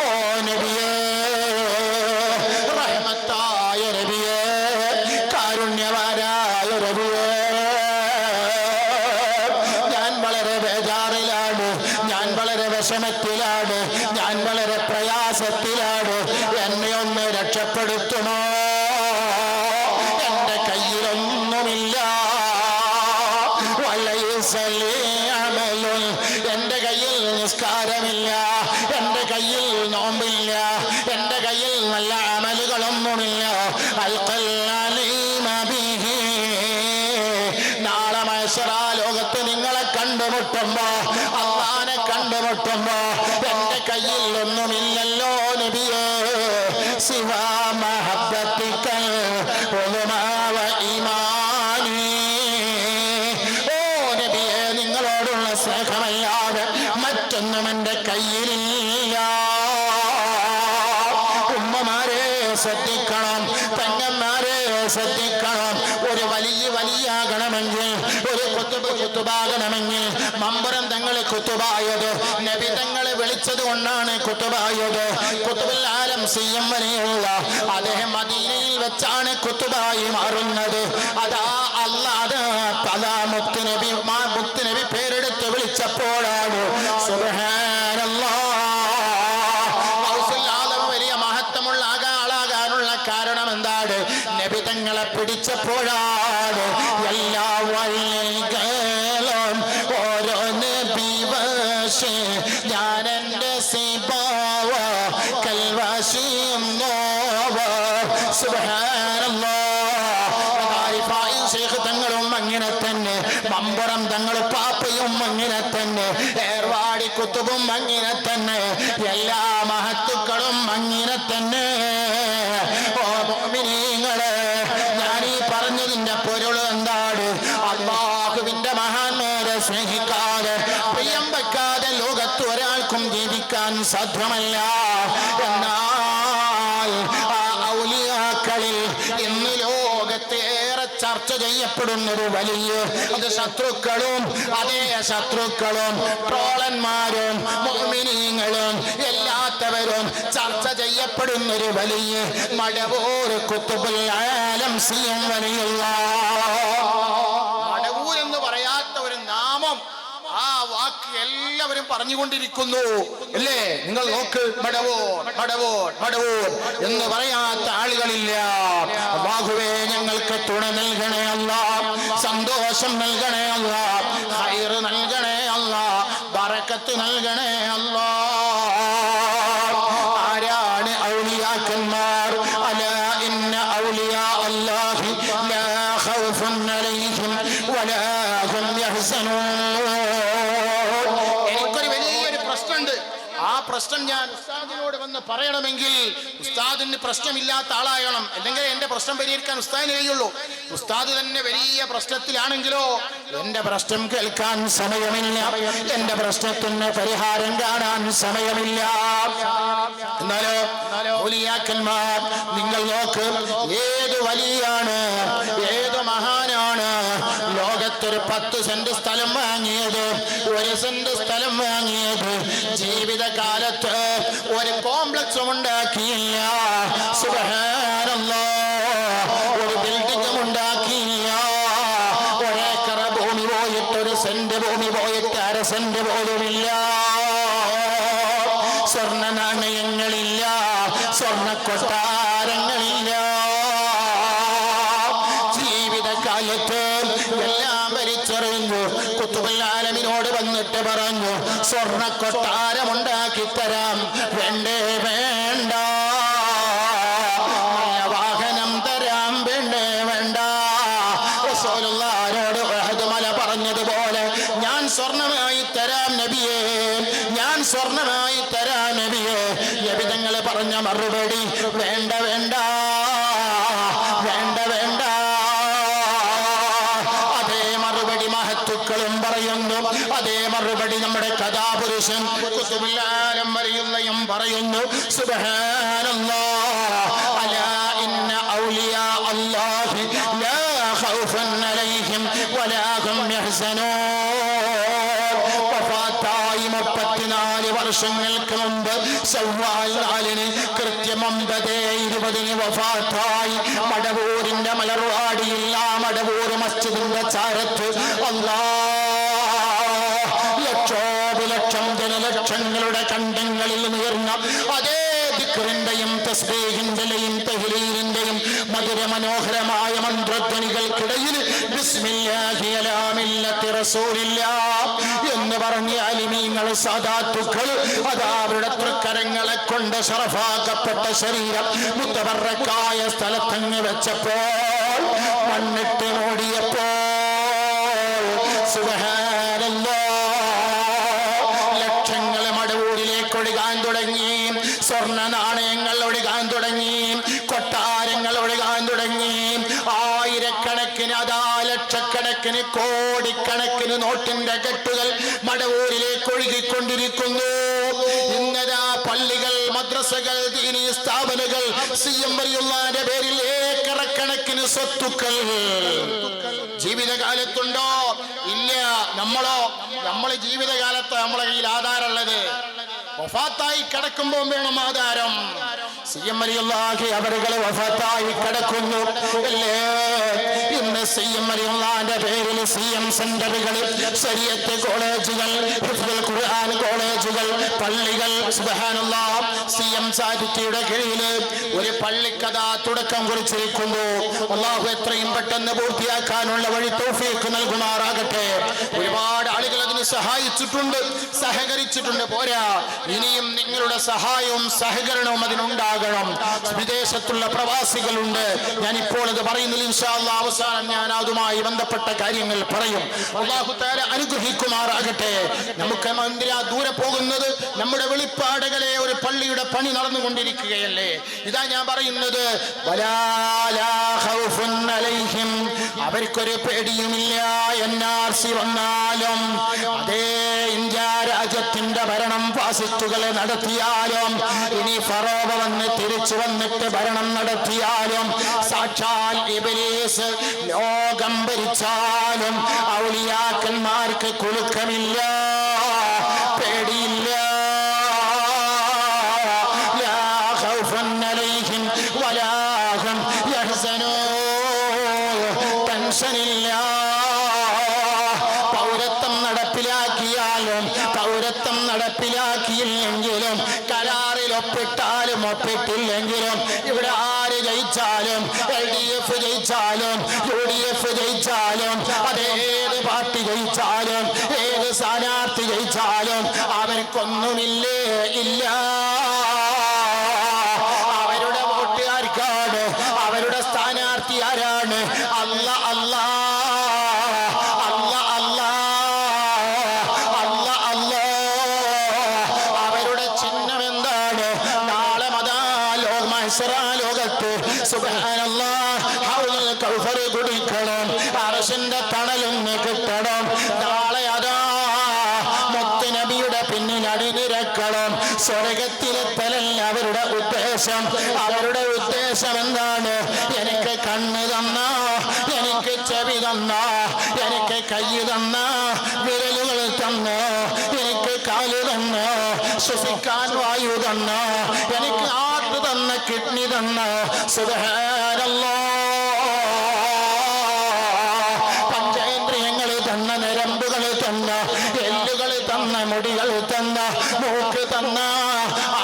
ഓ നബിയേ, റഹ്മത്തായ രക്ഷപ്പെടുത്തുമോ? എന്റെ കയ്യിലൊന്നുമില്ല. എന്റെ കയ്യിൽ നിസ്കാരമില്ല, എന്റെ കയ്യിൽ നോമ്പില്ല, എന്റെ കയ്യിൽ നല്ല അമലുകളൊന്നുമില്ല. നാളെ മഹ്ശറാ ലോകത്ത് നിങ്ങളെ കണ്ടുമുട്ടുമ്പോ, അല്ലാഹനെ കണ്ടുമുട്ടുമ്പോ എന്റെ കയ്യിൽ ഒന്നുമില്ലല്ലോ നബിയേ, സിവാ മഹബ്ബത്തിക്കൽ ഉലുമാ വ ഈമാനി. ഓ നബിയേ, നിങ്ങളോടുള്ള സ്നേഹമല്ലാതെ മറ്റൊന്നും എന്റെ കയ്യിലില്ല. ഉമ്മമാരെ ശ്രദ്ധിക്കണം, പെങ്ങന്മാരെ ശ്രദ്ധിക്കണം. ഒരു വലിയാകണമെങ്കിൽ, ഒരു കുത്തുബാകണമെങ്കിൽ മമ്പുറം തങ്ങളെ കുത്തുബായത് നബി തങ്ങളെ വിളിച്ചത് കൊണ്ടാണ് കുത്തുബായത്. കുത്തുബുൽ ആലം സിയം വരെയുള്ള അദ്ദേഹം മദീനയിൽ വെച്ചാണ് കുത്തുബായി മാറുന്നത്. അതാ അല്ലാതെ അതാ മുത്തുനബി പേരെടുത്ത് വിളിച്ചപ്പോഴാണ് സുബ്ഹാനല്ലാഹ്. വലിയ മഹത്വമുള്ള ആളാകാനുള്ള കാരണം എന്താണ്? നബി തങ്ങളെ പിടിച്ചപ്പോഴാണ്. എല്ലാ വഴികളും ഓരോ നബി വശി, ഞാൻ എന്റെ സിബാവ കൽവാശിയും നോവ. സുബ്ഹാനല്ലാഹ്. ശൈഖ് തങ്ങളും അങ്ങനെ തന്നെ, മമ്പുറം തങ്ങളും പാപ്പയും അങ്ങനെ തന്നെ, ഏർവാടി കുത്തുബും അങ്ങനെ തന്നെ, എല്ലാ മഹത്തുക്കളും അങ്ങനെ തന്നെ. ഓ മുഅ്മിനീങ്ങളെ, ഞാൻ ഈ പറഞ്ഞതിന്റെ പൊരുൾ എന്താണ്? അല്ലാഹുവിന്റെ മഹാന്മാരെ സ്നേഹിക്കാതെ, പ്രിയം വെക്കാതെ ലോകത്ത് ഒരാൾക്കും ജീവിക്കാൻ സാധ്യമല്ല. എന്നാൽ ആ ഔലിയാക്കളിൽ ഇന്ന് ലോകത്തേറെ ചർച്ച ചെയ്യപ്പെടുന്നൊരു വലിയ, അത് ശത്രുക്കളും, അതേ ശത്രുക്കളും ട്രോളന്മാരും മുഅ്മിനീങ്ങളും എല്ലാത്തവരും ചർച്ച ചെയ്യപ്പെടുന്നൊരു വലിയ മടവൂർ കുത്തുബുൽ ആലം സിയം വലിയുള്ളാഹ്. മടവൂർ എന്ന് പറയാത്ത ഒരു നാമം, ആ വാക്ക് എല്ലാവരും പറഞ്ഞുകൊണ്ടിരിക്കുന്നു അല്ലേ? നിങ്ങൾ നോക്ക്, മടവൂർ മടവൂർ മടവൂർ എന്ന് പറയാത്ത ആളുകളില്ല. അല്ലാഹുവേ, ഞങ്ങൾക്ക് തുണ നൽകണേ അല്ലാഹ്, സന്തോഷം നൽകണേ അല്ലാഹ്, ഖൈർ നൽകണേ അല്ലാഹ്, ബറക്കത്ത് നൽകണേ അല്ലാഹ്. ആരാണ് ഔലിയാക്കന്മാർ? അലാ ഇന്ന ഔലിയാ അല്ലാഹി ലാ ഖൗഫുൻ അലൈഹിം വലാ ഹും യഹ്സനൂൻ. എനിക്കൊരു വലിയൊരു പ്രശ്നമുണ്ട്. ആ പ്രശ്നം ഞാൻ ഉസ്താദിനോട് വന്ന് പറയണമെങ്കിൽ ഉസ്താദിന് പ്രശ്നമില്ലാത്ത ആളാകണം, അല്ലെങ്കിൽ എന്റെ പ്രശ്നം പരിഹരിക്കാൻ ഉസ്താദിന് കഴിയുള്ളൂ. ഉസ്താദ് തന്നെ വലിയ പ്രശ്നത്തിലാണെങ്കിലോ എന്റെ പ്രശ്നം കേൾക്കാൻ സമയമില്ല, എന്റെ പ്രശ്നത്തിന് പരിഹാരം കാണാൻ സമയമില്ല. എന്നാലോ ഔലിയാക്കന്മാർ നിങ്ങൾ നോക്ക്, ഏത് വലിയാണ്, ഏത് മഹാനാണ് ലോകത്തൊരു 10 സെന്റ് സ്ഥലം വാങ്ങിയത്, 1 സെന്റ് സ്ഥലം വാങ്ങിയത്, ജീവിതകാലത്ത് ഒരു കോംപ്ലക്സും ഉണ്ടാക്കിയില്ല. സുബ്ഹാനല്ലാഹ്. ഒരു ബിൽഡിംഗും ഉണ്ടാക്കിയില്ല. 1 ഏക്കർ ഭൂമി പോയിട്ട്, 1 സെന്റ് ഭൂമി പോയിട്ട് 1/2 സെന്റ് പോലുമില്ല. സ്വർണ്ണ നാണയങ്ങളില്ല, സ്വർണ്ണ കൊട്ടാരങ്ങളില്ല. ജീവിതകാലത്ത് എല്ലാം വലിച്ചെറിഞ്ഞു. കുത്തുബുൽ ആലമിനോട് വന്നിട്ട് പറഞ്ഞു, സ്വർണ്ണ കൊട്ടാരം ഉണ്ടാക്കി തരാം. വേണ്ടേ? വേണ്ട. വാഹനം തരാം. വേണ്ടേ? വേണ്ട. റസൂലുള്ളാഹിനോട് ഉഹദ് മല പറഞ്ഞതുപോലെ, ഞാൻ സ്വർണ്ണമായി തരാം നബിയേ, ഞാൻ സ്വർണ്ണമായി തരാം നബിയേ. നബി തങ്ങൾ പറഞ്ഞ മറുപടി, വേണ്ട വേണ്ട വേണ്ട വേണ്ട. അതേ മറുപടി മഹത്തുക്കളും പറയുന്നു, അതേ മറുപടി നമ്മുടെ കഥാപുരുഷൻ കുത്തുബുൽ ആലം വരെയുള്ളയും പറയുന്നു. സുബ്ഹാനല്ലാഹ്. അലാ ഇന്ന ഔലിയാ അല്ലാഹി ലാ ഖൗഫുൻ അലൈഹിം വലാ ഹും യഹ്സനൂൻ. വഫാത്തായി 34 വർഷങ്ങൾക്ക് മുമ്പ് ശവ്വാൽ 4-ന് കൃത്യം 9:20 വഫാത്തായി. മടവൂരിന്റെ മലർവാടിയിൽ, ആ മടവൂർ മസ്ജിദിന്റെ ചാരത്ത് ലക്ഷോപലക്ഷം ജനലക്ഷങ്ങളുടെ കണ്ടങ്ങളിൽ ഉയർന്ന അതേ ദിക്റിന്റെയും തസ്ബീഹിന്റെയും തഹ്ലീലിന്റെയും മനോഹരമായ മന്ത്രധ്വനികൾക്കിടയിൽ ബിസ്മില്ലാഹി അലാ മില്ലത്തി റസൂലില്ലാഹ് എന്ന് പറഞ്ഞ അലിമീങ്ങൾ സാദാത്തുക്കൾ അതാ അവരുടെ തൃക്കരങ്ങളെ കൊണ്ട് ശറഫാക്കപ്പെട്ട ശരീരം മുത്തബറക്കായ സ്ഥലത്തങ്ങ് വെച്ചപ്പോൾ മണ്ണിട്ട് മൂടിയപ്പോൾ ലക്ഷങ്ങൾ മടവൂരിലേക്ക് ഒഴുകാൻ തുടങ്ങി, സ്വർണ്ണ നാണയങ്ങൾ ഒഴുകാൻ തുടങ്ങി, കൊട്ടാരങ്ങൾ ഒഴുകാൻ തുടങ്ങി, ആയിരക്കണക്കിന് അതാ ലക്ഷക്കണക്കിന് കോടിക്കണക്കിന് നോട്ടിന്റെ കെട്ടുകൾ മടവൂരിലേക്ക് ഒഴുകിക്കൊണ്ടിരിക്കുന്നു. ഇന്നതാ പള്ളികൾ, മദ്രസകൾ, ദീനീ സ്ഥാപനങ്ങൾ, CM വലിയുള്ളാന്റെ പേരിൽ ഏക്കറക്കണക്കിന് സ്വത്തുക്കൾ ജീവിതകാലത്തുണ്ടോ? ഇല്ല. നമ്മള് ജീവിതകാലത്ത് നമ്മളെ കയ്യിൽ ആധാരമുള്ളത് വഫാത്തായി കിടക്കുമ്പോൾ വേണം ആധാരം. CM വലിയുള്ളാഹി അവരുകൾ വഫാത്തായി കിടക്കുന്നു അല്ലേ? ഇന്ന് CM വലിയുള്ളാന്റെ പേരിൽ CM സെന്ററുകൾ, ശരീഅത്ത് കോളേജുകൾ, ഹിഫ്ദുൽ ഖുർആൻ കോളേജുകൾ, പള്ളികൾ, സുബ്ഹാനല്ലാഹ്, CM ചാരിറ്റിയുടെ കീഴിൽ ഒരു പള്ളിക്കഥ തുടക്കം കുറിച്ചിരിക്കുന്നു. അല്ലാഹു എത്രയും പെട്ടെന്ന് പൂർത്തിയാക്കാനുള്ള വഴി തൗഫീഖ് നൽകുമാറാകട്ടെ. ഒരുപാട് ആളുകൾ അതിന് സഹായിച്ചിട്ടുണ്ട്, സഹകരിച്ചിട്ടുണ്ട്. പോരാ, ഇനിയും നിങ്ങളുടെ സഹായവും സഹകരണവും അതിനുണ്ടാകണം. വിദേശത്തുള്ള പ്രവാസികളുണ്ട്. ഞാനിപ്പോൾ അത് പറയുന്നില്ല. ഇൻഷാ അല്ലാഹ് അവസാനം ഞാൻ അതുമായി ബന്ധപ്പെട്ട കാര്യങ്ങൾ പറയും. അല്ലാഹു തആല അനുഗ്രഹിക്കുമാറാകട്ടെ. നമുക്ക് എന്തിനാ ദൂരെ പോകുന്നത്? നമ്മുടെ വെളിപ്പാടുകളെ ഒരു പള്ളിയുടെ പണി നടന്നുകൊണ്ടിരിക്കുകയല്ലേ. ഇതാ ഞാൻ പറയുന്നത്, അവർക്കൊരു പേടിയുമില്ല. NRC വന്നാലും അതേ ഇന്ത്യ രാജ്യത്തിന്റെ ഭരണം ഫാസിസ്റ്റുകളെ നടത്തിയാലും ഇനി ഫറോവ വന്ന് തിരിച്ചു വന്നിട്ട് ഭരണം നടത്തിയാലും സാക്ഷാൽ ഇബ്ലീസ് ലോകം ഭരിച്ചാലും ഔലിയാക്കന്മാർക്ക് കുലുക്കമില്ല, പേടിയില്ല. ലാ ഖൗഫുൻ അലൈഹിം വലാ ഹും യഹ്സനൂൻ. ടെൻഷനില്ല. പൗരത്വം നടപ്പിലാക്കിയാലും പൗരത്വം നടപ്പിലാക്കിയില്ലെങ്കിലും കരാറിൽ ഒപ്പിട്ടാലും ഒപ്പിട്ടില്ലെങ്കിലും ഇവിടെ ആര് ജയിച്ചാലും LDF ജയിച്ചാലും UDF ജയിച്ചാലും അതേത് പാർട്ടി ജയിച്ചാലും ഏത് സ്ഥാനാർത്ഥി ജയിച്ചാലും അവർക്കൊന്നുമില്ലേ, ഇല്ല. അവരുടെ വോട്ടുകാർക്കാണ്. അവരുടെ സ്ഥാനാർത്ഥി ആരാണ്? അല്ലാ അല്ലാ അല്ലാ അല്ലാ അല്ലാ അല്ലാ. അവരുടെ ചിഹ്നം എന്താണ്? നാളെ ലോകത്ത് സുബ്ഹാനല്ലാഹ് ഹൗലുൽ കൗസർ കുടിക്കണം, അർശിന്റെ തണലൊന്ന് കിട്ടണം. നാളെ അതാ മുത്തുനബിയുടെ പിന്നിൽ അണിനിരക്കണം. സ്വർഗത്തിലെത്തലല്ല അവരുടെ ഉദ്ദേശം. അവരുടെ ഉദ്ദേശം എന്താണ്? എനിക്ക് കണ്ണ് തന്ന, എനിക്ക് ചെവി തന്ന, എനിക്ക് കൈ തന്ന, വിരലുകൾ തന്ന, എനിക്ക് കാല് തന്ന, ശ്വസിക്കാൻ വായു തന്ന, എനിക്ക് ഹാർട്ട് തന്ന, കിഡ്നി തന്ന. സുബ്ഹാനല്ലാഹ്. പഞ്ചേന്ദ്രിയങ്ങൾ തന്ന, നരമ്പുകൾ തന്ന, എല്ലുകൾ തന്ന, മുടികൾ തന്ന, മൂക്ക് തന്ന,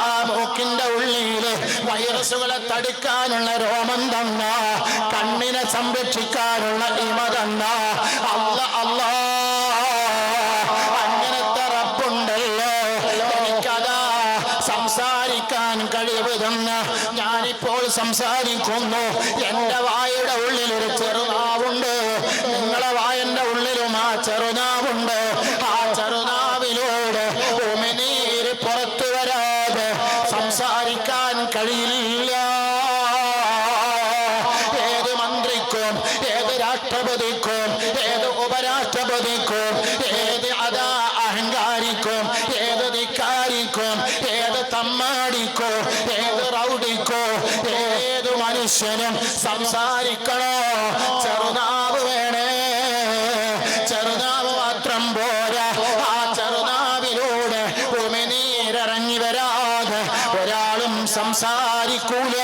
ആ മൂക്കിന്റെ ഉള്ളിൽ വൈറസുകളെ തടുക്കാനുള്ള രോമം തന്ന, കണ്ണിനെ സംരക്ഷിക്കാനുള്ള ഇമ തന്ന. അല്ലാ അല്ലാ, അങ്ങനത്തെ റബ്ബുണ്ടല്ലോ. എനിക്കതാ സംസാരിക്കാൻ കഴിവ് തന്ന. ഞാനിപ്പോൾ സംസാരിക്കുന്നു. എന്റെ വായുടെ ഉള്ളിൽ ഒരു ചെറുനാവുണ്ട്. നിങ്ങളെ വായന്റെ ഉള്ളിലും ആ ചെറുനാവുണ്ട്. ആ ചെറുനാവിലൂടെ ഉമിനീര് പുറത്തു വരാതെ സംസാരിക്കാൻ കഴിയില്ല. ഏത് മന്ത്രിക്കും, ഏത് രാഷ്ട്രപതിക്കും, ഏത് ഉപരാഷ്ട്രപതിക്കും, ഏത് അതാ അഹങ്കാരിക്കും, ഏത് ധിക്കാരിക്കും, ഏത് തമ്മാടിക്കോ, ഏത് റൗഡിക്കോ, ഏത് മനുഷ്യനും സംസാരിക്കണോ? ചെറുനാവ് വേണേ. ചെറുനാവ് മാത്രം പോരാ. ആ ചെറുനാവിലൂടെ ഉമിനീരിറങ്ങി വരാതെ ഒരാളും സംസാരിക്കൂല.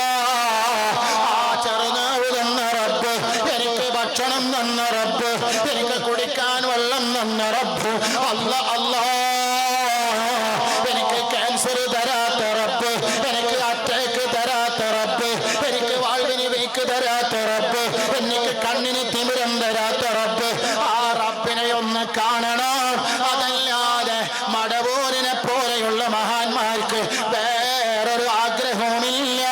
ആ ചെറുനാവ് തന്ന റബ്ബ്, എനിക്ക് ഭക്ഷണം തന്ന റബ്ബ്, എനിക്ക് കുടിക്കാൻ വെള്ളം തന്ന റബ്ബ്. അല്ലാ അല്ലാ. എനിക്ക് ക്യാൻസർ തരാത്ത റബ്ബ്, എനിക്ക് അറ്റാക്ക് തരാത്ത റബ്ബ്, എനിക്ക് വാൾവിന് എനിക്ക് തരാത്ത റബ്ബ്, എനിക്ക് കണ്ണിന് തിമിരം തരാത്ത റബ്ബ്, ആ റബ്ബിനെ ഒന്ന് കാണണം. അതല്ലാതെ മടവൂരിനെ പോലെയുള്ള മഹാന്മാർക്ക് വേറൊരു ആഗ്രഹവുമില്ല.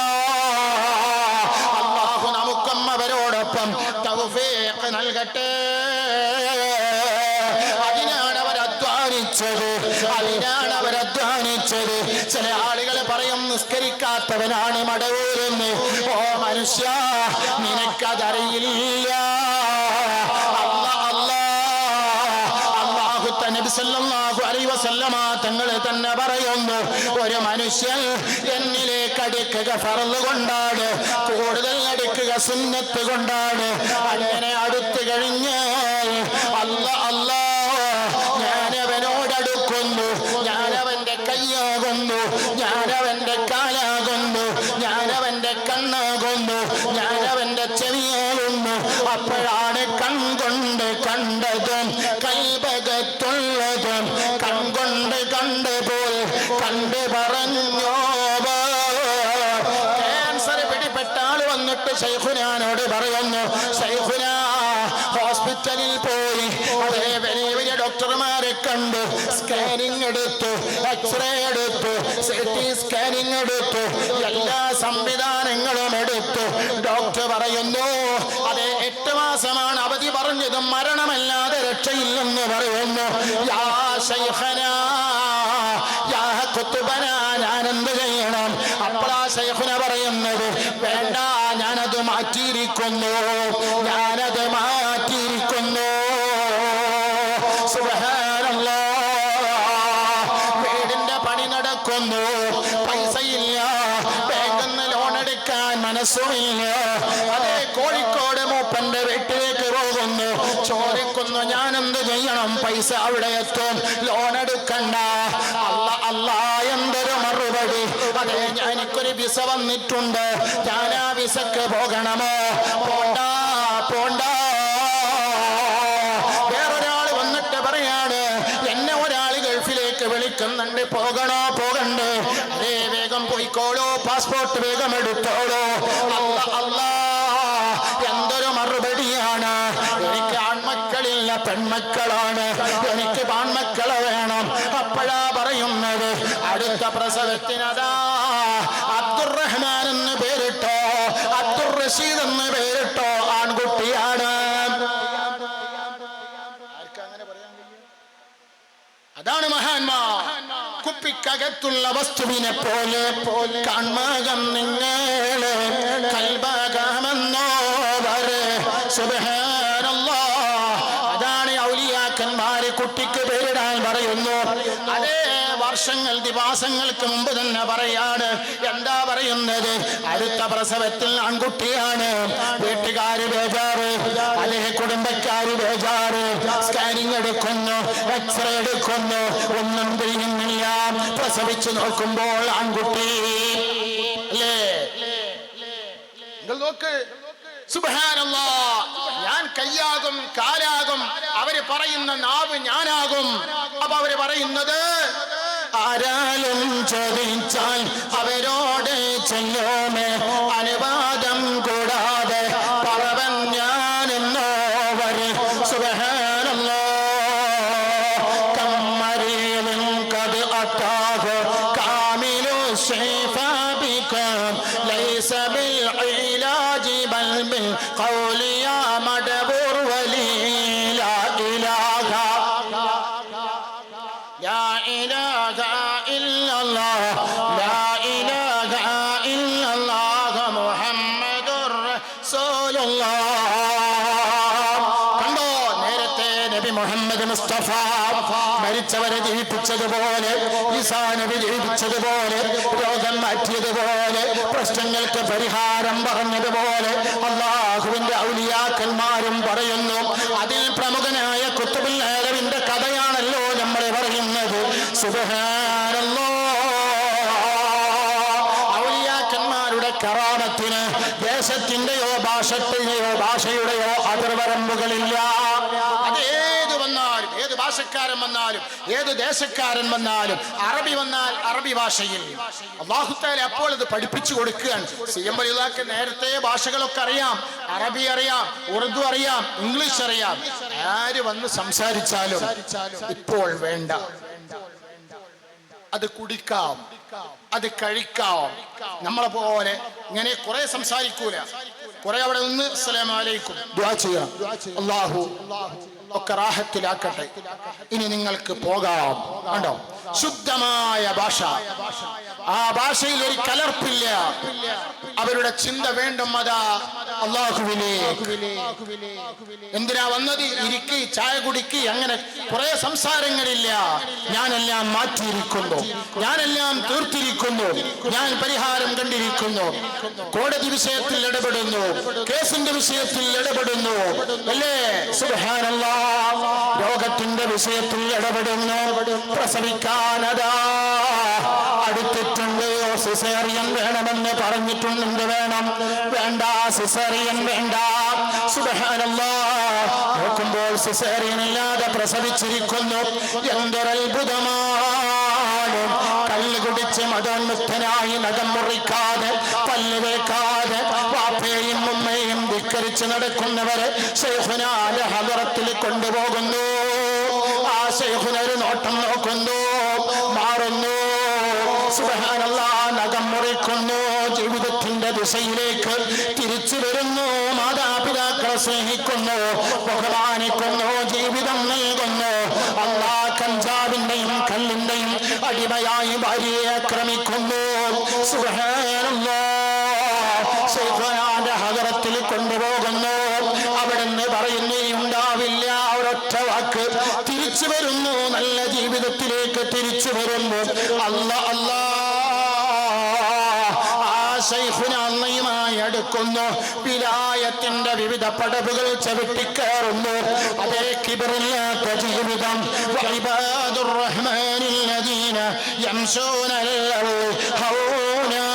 അല്ലാഹു നമുക്കും അവരോടൊപ്പം തൗഫീഖ് നൽകട്ടെ. അതിനാണ് അവരധ്വാനിച്ചത്. ചില ആളുകൾ പറയും നിസ്കരിക്കാത്തവനാണ് മടവൂരെന്ന്. ഓ മനുഷ്യ, നിനക്കതറിയില്ല. നബി സല്ലല്ലാഹു അലൈഹി വസല്ലമ തങ്ങൾ തന്നെ പറയുന്നു, ഒരു മനുഷ്യൻ എന്നിലേക്ക് അടുക്കുക ഫർള് കൊണ്ടാണ്, കൂടുതൽ അടുക്കുക സുന്നത്ത് കൊണ്ടാണ്. അങ്ങനെ അടുത്തു കഴിഞ്ഞാൽ അല്ലാ ഞാനവനോടടുക്കുന്നു, ഞാനവന്റെ കയ്യാകുന്നു, ഞാനവന്റെ കാലാകുന്നു, ഞാനവന്റെ കണ്ണാകുന്നു, ഞാനവന്റെ ചെവിയാകുന്നു. അപ്പോഴാണ് കൺകൊണ്ട് കണ്ടതും കൽബകത്തുള്ളതും കൺകൊണ്ട് കണ്ടുപോൽ കണ്ടു പറഞ്ഞോ. ക്യാൻസർ പിടിപ്പെട്ട ആള് വന്നിട്ട് ശൈഖുനാനോട് പറയുന്നു, ശൈഖുന ഹോസ്പിറ്റലിൽ പോയി അതേ വലിയ വലിയ ഡോക്ടർമാരെ കണ്ടു, സ്കാനിങ് എടുത്തു, എക്സ്റേ എടുത്തു, CT സ്കാനിങ് എടുത്തു, എല്ലാ സംവിധാനങ്ങളും എടുത്തു. ഡോക്ടർ പറയുന്നു, അതെ 8 മാസമാണ് അവധി പറഞ്ഞത്, മരണമല്ലാതെ രക്ഷയില്ലെന്ന് പറയുന്നു. യാ ശൈഖനാ യാ ഖുത്ബന, ഞാൻ എന്ത് ചെയ്യണം? അപ്പോഴാ ശൈഖുന പറയുന്നത്, വേണ്ട, ഞാനത് മാറ്റിയിരിക്കുന്നു. വീടിന്റെ പണി നടക്കുന്നു, പൈസയില്ല, ബാങ്കിന്ന് ലോൺ എടുക്കാൻ മനസ്സുമില്ല. അതേ കോഴിക്കോട് മൂപ്പന്റെ വീട്ടിലേക്ക് പോകുന്നു, ചോദിക്കുന്നു, ഞാൻ എന്ത് ചെയ്യണം? പൈസ അവിടെ എത്തും, ലോൺ എടുക്കണ്ട. അല്ലാ എന്തൊരു മറുപടി! അതെ, എനിക്കൊരു വിസ വന്നിട്ടുണ്ട്, ഞാൻ ആ വിസക്ക് പോകണമോ? പോണ്ട. വേറൊരാൾ വന്നിട്ട് പറയാണ്, എന്നെ ഒരാൾ ഗൾഫിലേക്ക് വിളിക്കുന്നുണ്ട്, പോകണ്ടേ? അതേ, വേഗം പോയിക്കോളൂ, പാസ്പോർട്ട് വേഗം എടുത്തോളൂ. അല്ലാ എന്തൊരു മറുപടിയാണ്! എനിക്ക് ആൺമക്കളില്ല, പെൺമക്കളാണ്, എനിക്ക് ആൺമക്കളെ വേണം. അപ്പോഴാ പറയുന്നത്, അടുത്ത പ്രസവത്തിനതാ അബ്ദുറഹ്മാൻ എന്ന് പേരിട്ടോ, അബ്ദുർ റഷീദ് എന്ന് പേരിട്ടോ, ആൺകുട്ടിയാണ്. അതാണ് മഹാന്മാർ. കുപ്പിക്കകത്തുള്ള വസ്തുവിനെ പോലെ കൺമകം നിങ്ങളെ കൽബകമെന്നോവരെ സുബ്ഹാനല്ലാഹ്. അതാണ് ഔലിയാക്കന്മാര് കുട്ടിക്ക് പേരിടാൻ പറയുന്നു. അതേ വർഷങ്ങൾ ദിവസങ്ങൾക്ക് മുമ്പ് തന്നെ പറയാണ്. എന്താ പറയുന്നത്? അടുത്ത പ്രസവത്തിൽ ആൺകുട്ടിയാണ്. വീട്ടുകാര് ബേജാറ്, അതേ കുടുംബക്കാര് ബേജാറ്. സ്കാനിങ് എടുക്കുന്നു, എക്സ്റേ എടുക്കുന്നു, ഒന്നും ചെയ്യുന്നില്ല. പ്രസവിച്ചു നോക്കുമ്പോൾ ആൺകുട്ടി. അല്ലേ? നിങ്ങൾ നോക്ക്, സുബ്ഹാനല്ലാഹ്. ഞാൻ കയ്യാകും, കാലാകും, അവര് പറയുന്ന നാവ് ഞാനാകും. അപ്പൊ അവര് പറയുന്നത്, ആരാലും ചോദിച്ചാൽ അവരോട് ചെല്ലോമേ, അനുവാദം കൂടാതെ പറവൻ ഞാനെന്നോവര്. സുബ്ഹാനല്ലാഹ്. കമ്മരീലിൻ ഖദ് അതാഹു കാമിലു ശിഫാ ബികം ലൈസ ബിൽ ഇലാജി ബൽ ബിൽ ഖൗലി യാ മദബൂർ വലി ലാ ഇലാഹ لا إله إلا الله لا إله إلا الله محمد رسول الله. കണ്ടോ, നേരത്തെ നബി മുഹമ്മദ് മുസ്തഫ മരിച്ചവരെ ജീവിപ്പിച്ചതുപോലെ, ഈസാ നബി ജീവിപ്പിച്ചതുപോലെ, രോഗം മാറ്റിയതുപോലെ, പ്രശ്നങ്ങൾക്ക് പരിഹാരം പറഞ്ഞതുപോലെ അല്ലാഹുവിന്റെ ഔലിയാക്കന്മാരും പറയുന്നു. അതിൽ പ്രമുഖനായ ഖുത്ബുൽ ആലമിന്റെ കഥയാണല്ലോ നമ്മൾ പറയുന്നത്. സുബ്ഹാനല്ലാഹ്. ഔലിയാക്കന്മാരുടെ കറാമത്തിന് ദേശത്തിന്റെയോ ഭാഷയുടെയോ അതിർവരമ്പുകളില്ല. അത് ഏത് വന്നാലും, ഏത് ഭാഷക്കാരൻ വന്നാലും ഏത് ദേശക്കാരൻ വന്നാലും അറബി വന്നാൽ അറബി ഭാഷയിൽ അല്ലാഹു തആല അപ്പോൾ ഇത് പഠിപ്പിച്ചു കൊടുക്കുകയാണ്. CM വലിയുള്ളാക്ക് നേരത്തെ ഭാഷകളൊക്കെ അറിയാം, അറബി അറിയാം, ഉറുദു അറിയാം, ഇംഗ്ലീഷ് അറിയാം. ആര് വന്ന് സംസാരിച്ചാലും ഇപ്പോൾ വേണ്ട, അത് കുടിക്കാം, അത് കഴിക്കാം. നമ്മളെ പോലെ ഇങ്ങനെ കുറെ സംസാരിക്കൂല, കുറെ അവിടെ നിന്ന് അസ്സലാമു അലൈക്കും ദുആ ചെയ്യാം, അല്ലാഹു ഒക്കെ റാഹത്തിലാക്കട്ടെ, ഇനി നിങ്ങൾക്ക് പോകാം. കണ്ടോ, ശുദ്ധമായ ഭാഷ, ആ ഭാഷയിൽ ഒരു കലർപ്പില്ല. അവരുടെ ചിന്ത വേണ്ടും അതാ അല്ലാഹുവിനെ. എന്തിനാ വന്നത്? ഇരിക്കി, ചായ കുടിക്കി, അങ്ങനെ കുറെ സംസാരങ്ങളില്ല. ഞാനെല്ലാം മാറ്റിയിരിക്കുന്നു, ഞാനെല്ലാം തീർത്തിരിക്കുന്നു, ഞാൻ പരിഹാരം കണ്ടിരിക്കുന്നു. കോടതി വിഷയത്തിൽ ഇടപെടുന്നു, കേസിന്റെ വിഷയത്തിൽ ഇടപെടുന്നു, അല്ലേ? സുബ്ഹാനല്ലാഹ്. രോഗത്തിന്റെ വിഷയത്തിൽ ഇടപെടുന്നു, പ്രസവിക്കാനതാ അടുത്തിട്ടുണ്ട്. സിസേറിയൻ വേണമെന്ന് പറഞ്ഞിട്ടുണ്ട്, വേണം, വേണ്ട, സിസേറിയൻ വേണ്ട. സുബ്ഹാനല്ലാഹ്. നോക്കുമ്പോൾ സിസേറിയൻ ഇല്ലാതെ പ്രസവിച്ചിരിക്കുന്നു. എന്തൊരത്ഭുതമാണ്! കല്ല് കുടിച്ച് മതോന്മുക്തനായി നഖം മുറിക്കാതെ പല്ല് വെക്കാതെ വാപ്പയെയും ഉമ്മയെയും ധിക്കരിച്ച് നടക്കുന്നവരെ ശൈഖുനാന്റെ ഹദറത്തിൽ കൊണ്ടുപോകുന്നു. ആ ശൈഖുനൊരു നോട്ടം നോക്കുന്നു, മാറുന്നു. സുബ്ഹാനല്ലാഹ്. നഖം മുറിക്കുന്നു, ജീവിതത്തിന്റെ ദിശയിലേക്ക് തിരിച്ചു വരുന്നു. മാതാപിതാക്കളെ സ്നേഹിക്കുന്നു, ബഹുമാനിക്കുന്നു, ജീവിതം നൽകുന്നു. അല്ലാഹ് കഞ്ചാവിന്റെയും കല്ലിന്റെയും അടിമയായി ഭാര്യയെ ആക്രമിക്കുന്നു. സുബ്ഹാനല്ലാഹ്. ശൈഖുനാന്റെ ഹദറത്തിൽ കൊണ്ടുപോകുന്നു. അവിടുന്ന് പറയുന്നേ ഉണ്ടാവില്ല, ഒരൊറ്റ വാക്ക്, തിരിച്ചു വരുന്നു, നല്ല ജീവിതത്തിലേക്ക് തിരിച്ചു വരുന്നു. അല്ലാഹ് ശൈഖുനായി അടുക്കുന്നു. വിലായത്തിന്റെ വിവിധ പടവുകൾ ചവിട്ടിക്കയറുന്നു. അതേ കിബറില്ലാത്ത ജീവിതം. വഇബാദുർ റഹ്മാനില്ലദീന യംശൂനൽ അർളി ഹൗനാ.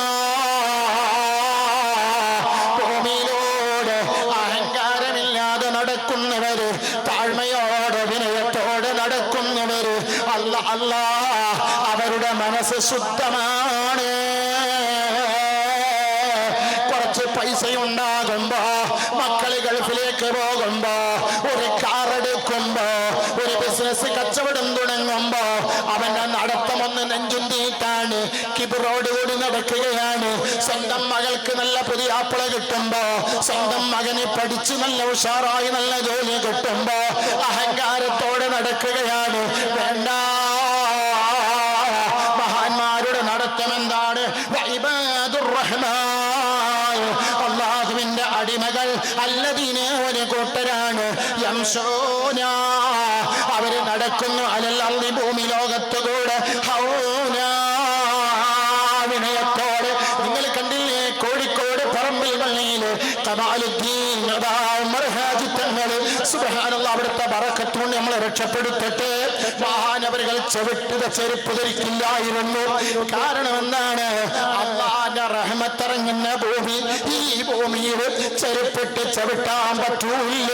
ഭൂമിയിലൂടെ അഹങ്കാരമില്ലാതെ നടക്കുന്നവര്, താഴ്മയോടെ വിനയത്തോടെ നടക്കുന്നവര്, അല്ലാഹ് അവരുടെ മനസ്സ് ശുദ്ധമാണ്. പൈസയുണ്ടാകുമ്പോ, മക്കള് ഗൾഫിലേക്ക് പോകുമ്പോ, ഒരു കാർ എടുക്കുമ്പോ, ഒരു ബിസിനസ് കച്ചവടം തുടങ്ങുമ്പോ അവന്റെ നടത്തമൊന്ന് നെഞ്ചുന്തിയിട്ടാണ്, കിബിറോടുകൂടി നടക്കുകയാണ്. സ്വന്തം മകൾക്ക് നല്ല പുതിയ ആപ്പിള കിട്ടുമ്പോ, സ്വന്തം മകന് പഠിച്ച് നല്ല ഉഷാറായി നല്ല ജോലി കിട്ടുമ്പോ അഹങ്കാരത്തോടെ നടക്കുകയാണ്. വേണ്ട, മഹാന്മാരുടെ നടത്തം എന്താണ്? വഇബാദുർ റഹ്മാൻ, അല്ലാഹുവിന്റെ അടിമകൾ, അല്ലദീന ഒരു കൂട്ടരാണ്, യംശൂന അവര് നടക്കുന്നു, അലൽ അർളി ഭൂമി ലോകത്തുകൂടെ, ഹൗനാ വിനയത്തോടെ. നിങ്ങൾ കണ്ടില്ലേ കോഴിക്കോട് പറമ്പിൽ പള്ളിയില് കമാലുദ്ദീൻ മർഹാജി തങ്ങള്, സുബ്ഹാനല്ലാഹ്, അവിടുത്തെ ബറക്കത്തുകൊണ്ട് നമ്മളെ രക്ഷപ്പെടുത്തട്ടെ. മഹാനവരുകൾ ചവിട്ടുക ചെരുപ്പ് ധരിക്കില്ലായിരുന്നു. കാരണം എന്താണ്? അല്ലാഹുവിന്റെ റഹ്മത്തിറങ്ങുന്ന ഭൂമി. ഈ ഭൂമിയിൽ ചെരുപ്പിട്ട് ചവിട്ടാൻ പറ്റൂല്ല.